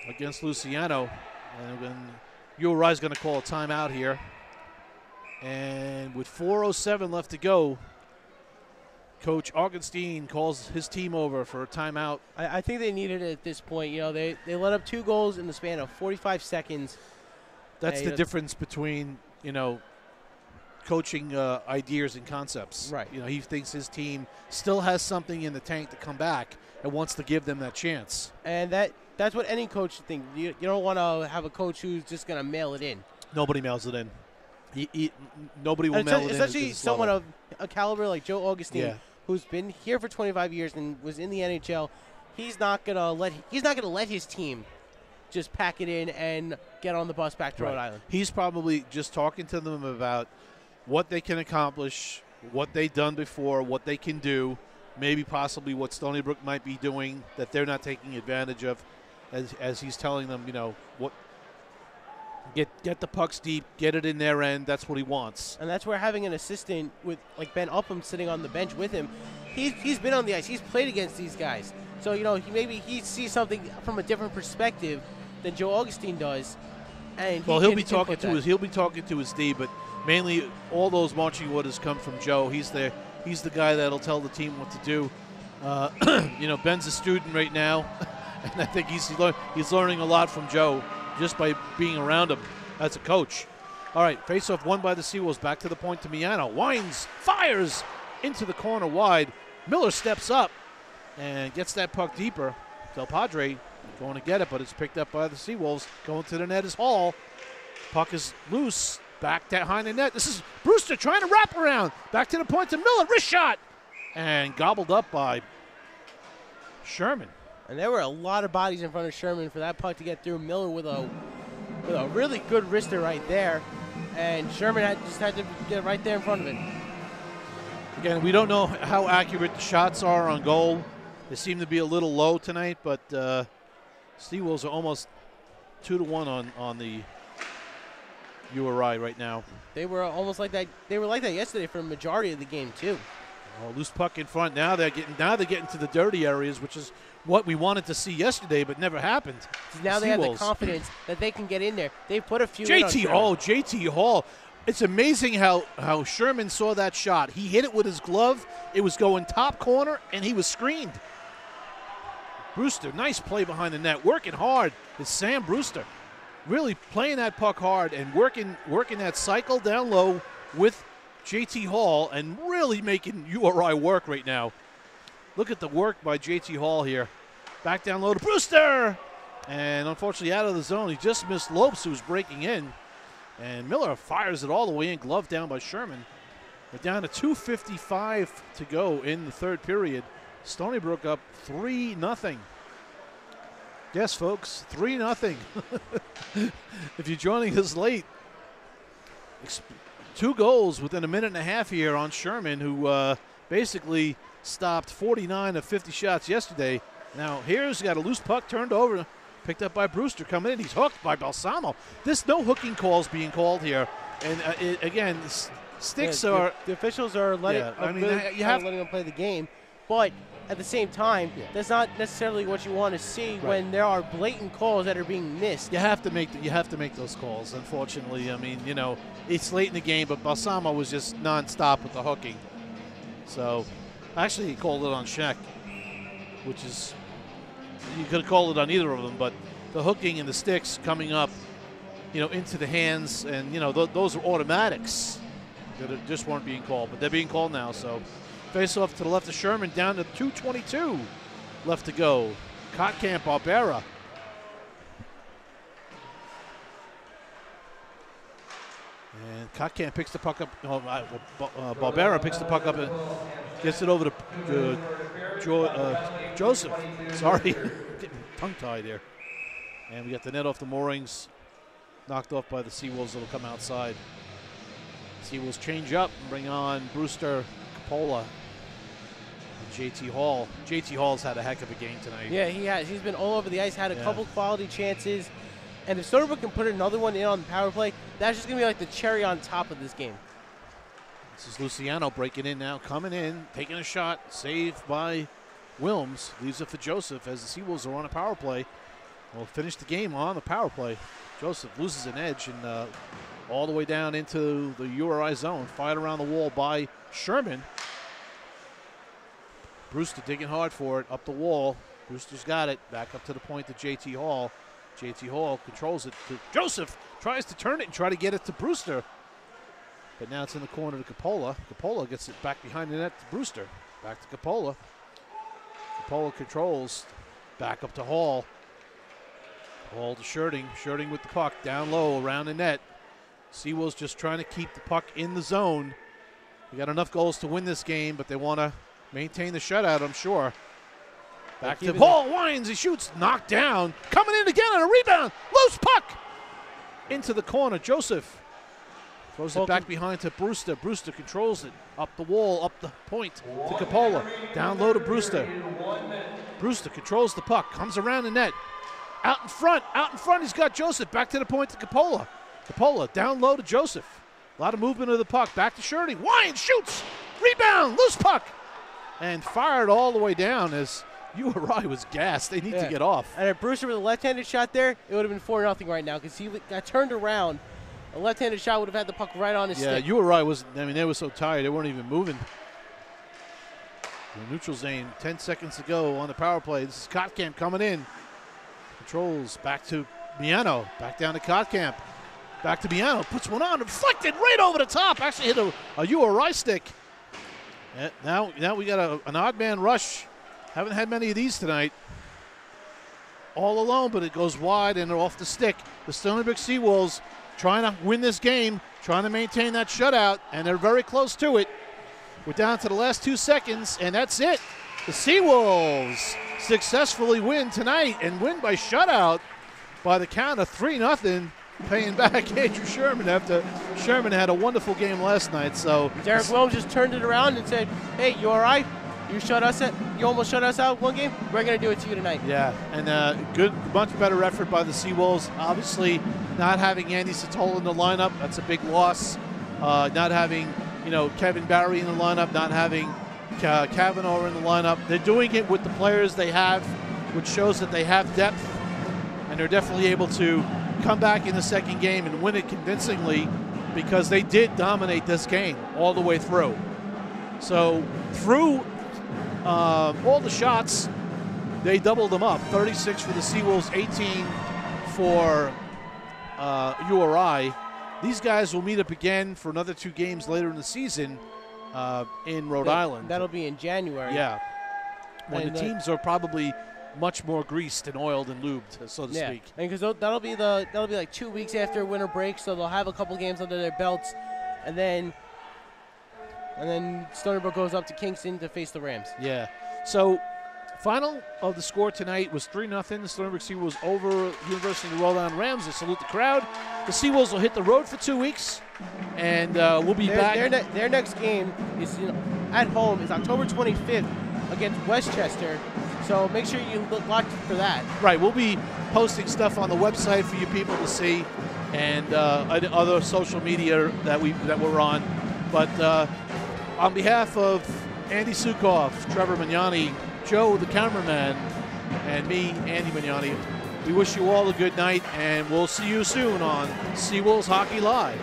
against Luciano. And URI is going to call a timeout here. And with 4:07 left to go, Coach Augustine calls his team over for a timeout. I think they needed it at this point. They let up 2 goals in the span of 45 seconds. That's the difference between, coaching ideas and concepts. Right. He thinks his team still has something in the tank to come back and wants to give them that chance. And that's what any coach should think. You don't want to have a coach who's just going to mail it in. Nobody mails it in. Nobody will mail it in. Especially someone of a caliber like Joe Augustine, who's been here for 25 years and was in the NHL. He's not gonna let his team just pack it in and get on the bus back to Rhode Island. He's probably just talking to them about what they can accomplish, what they've done before, what they can do, maybe possibly what Stony Brook might be doing that they're not taking advantage of, as he's telling them, what. Get the pucks deep, get it in their end. That's what he wants. And that's where having an assistant with like Ben Upham sitting on the bench with him, he's been on the ice. He's played against these guys. So, he sees something from a different perspective than Joe Augustine does. And he'll be talking to his D, but mainly all those marching orders come from Joe. He's the guy that'll tell the team what to do. Ben's a student right now, and I think he's learning a lot from Joe just by being around him as a coach. All right, face-off won by the Seawolves. Back to the point to Miano. Wines, fires into the corner wide. Miller steps up and gets that puck deeper. Del Padre going to get it, but it's picked up by the Seawolves. Going to the net is Hall. Puck is loose. Back behind the net. This is Brewster trying to wrap around. Back to the point to Miller. Wrist shot. And gobbled up by Sherman. And there were a lot of bodies in front of Sherman for that puck to get through. Miller with a really good wrister right there. And Sherman just had to get right there in front of it. Again, we don't know how accurate the shots are on goal. They seem to be a little low tonight, but Seawolves are almost 2-1 on the URI right now. They were almost like that. They were like that yesterday for a majority of the game too. Loose puck in front. Now they're getting to the dirty areas, which is what we wanted to see yesterday, but never happened. Now they have the confidence that they can get in there. They put a few in on Sherman. JT Hall. It's amazing how Sherman saw that shot. He hit it with his glove. It was going top corner, and he was screened. Brewster, nice play behind the net. Working hard is Sam Brewster. Really playing that puck hard and working that cycle down low with JT Hall and really making URI work right now. Look at the work by JT Hall here. Back down low to Brewster. And unfortunately out of the zone. He just missed Lopes, who was breaking in. And Miller fires it all the way in, glove down by Sherman. We're down to 2:55 to go in the third period. Stony Brook up 3-0. Yes, folks, 3-0. If you're joining us late, 2 goals within a minute and a half here on Sherman, who basically stopped 49 of 50 shots yesterday. Now here's got a loose puck turned over, picked up by Brewster coming in. He's hooked by Balsamo. There's no hooking calls being called here. And again, sticks are... The officials are letting, letting them play the game. But at the same time, that's not necessarily what you want to see when there are blatant calls that are being missed. You have to make those calls. Unfortunately, I mean, it's late in the game, but Balsamo was just nonstop with the hooking. So, actually, he called it on Sheck, which is, you could have called it on either of them, but the hooking and the sticks coming up, into the hands, and, those are automatics that just weren't being called, but they're being called now. So, face off to the left of Sherman, down to 2:22 left to go. Kotkamp, Barbera. And Kotkamp picks the puck up. Barbera picks the puck up and gets it over to Joseph. Sorry, getting tongue-tied here. And we got the net off the moorings, knocked off by the Seawolves. That'll come outside. Seawolves change up and bring on Brewster, Coppola, and JT Hall. JT Hall's had a heck of a game tonight. Yeah, he has. He's been all over the ice, had a couple quality chances. And if Stony Brook can put another one in on the power play, that's just going to be like the cherry on top of this game. This is Luciano breaking in now, coming in, taking a shot, saved by Wilms. Leaves it for Joseph as the Seawolves are on a power play. We'll finish the game on the power play. Joseph loses an edge and all the way down into the URI zone. Fired around the wall by Sherman. Brewster digging hard for it, up the wall. Brewster's got it, back up to the point to JT Hall. JT Hall controls it to Joseph, tries to turn it and try to get it to Brewster. But now it's in the corner to Coppola. Coppola gets it back behind the net to Brewster. Back to Coppola. Coppola controls, back up to Hall. Hall to Sherding. Sherding with the puck, down low around the net. Seawolves just trying to keep the puck in the zone. We got enough goals to win this game, but they want to maintain the shutout, I'm sure. Back to Hall, winds, he shoots, knocked down. Coming in again on a rebound, loose puck. Into the corner, Joseph throws it back behind to Brewster. Brewster controls it, up the wall, up the point to Coppola. Down low to Brewster. Brewster controls the puck, comes around the net. Out in front, he's got Joseph. Back to the point to Coppola. Coppola down low to Joseph. A lot of movement of the puck, back to Sherding. Winds, shoots, rebound, loose puck. And fired all the way down as URI was gassed. They need to get off. And if Brewster with a left-handed shot there, it would have been 4-0 right now because he got turned around. A left-handed shot would have had the puck right on his stick. Yeah, URI was, they were so tired. They weren't even moving. The neutral zone, 10 seconds to go on the power play. This is Kotkamp coming in. Controls back to Miano. Back down to Kotkamp. Back to Miano. Puts one on. Deflected right over the top. Actually hit a URI stick. And now we got an odd man rush. Haven't had many of these tonight. All alone, but it goes wide and off the stick. The Stony Brook Seawolves trying to win this game, trying to maintain that shutout, and they're very close to it. We're down to the last 2 seconds, and that's it. The Seawolves successfully win tonight and win by shutout by the count of 3-0, paying back Andrew Sherman after Sherman had a wonderful game last night. So Derek Wilms just turned it around and said, hey, you all right? You almost shut us out one game. We're going to do it to you tonight. Yeah, and much better effort by the Seawolves. Obviously, not having Andy Satola in the lineup, that's a big loss. Not having, Kevin Barry in the lineup, not having Kavanaugh in the lineup. They're doing it with the players they have, which shows that they have depth, and they're definitely able to come back in the second game and win it convincingly because they did dominate this game all the way through. So through all the shots, they doubled them up. 36 for the Seawolves, 18 for URI. These guys will meet up again for another 2 games later in the season in Rhode Island. That'll be in January. Yeah, when the teams are probably much more greased and oiled and lubed, so to speak. And because that'll be like 2 weeks after winter break, so they'll have a couple games under their belts, and then Stony Brook goes up to Kingston to face the Rams. Yeah. So, final of the score tonight was 3-0. The Stony Brook Seawolves over University of Rhode Island Rams. I salute the crowd. The Seawolves will hit the road for 2 weeks, and we'll be back. Their next game is at home is October 25th against Westchester. So make sure you watch for that. Right. We'll be posting stuff on the website for you people to see, and other social media that we're on. But on behalf of Andy Sukoff, Trevor Magnani, Joe the cameraman, and me, Andy Magnani, we wish you all a good night, and we'll see you soon on Seawolves Hockey Live.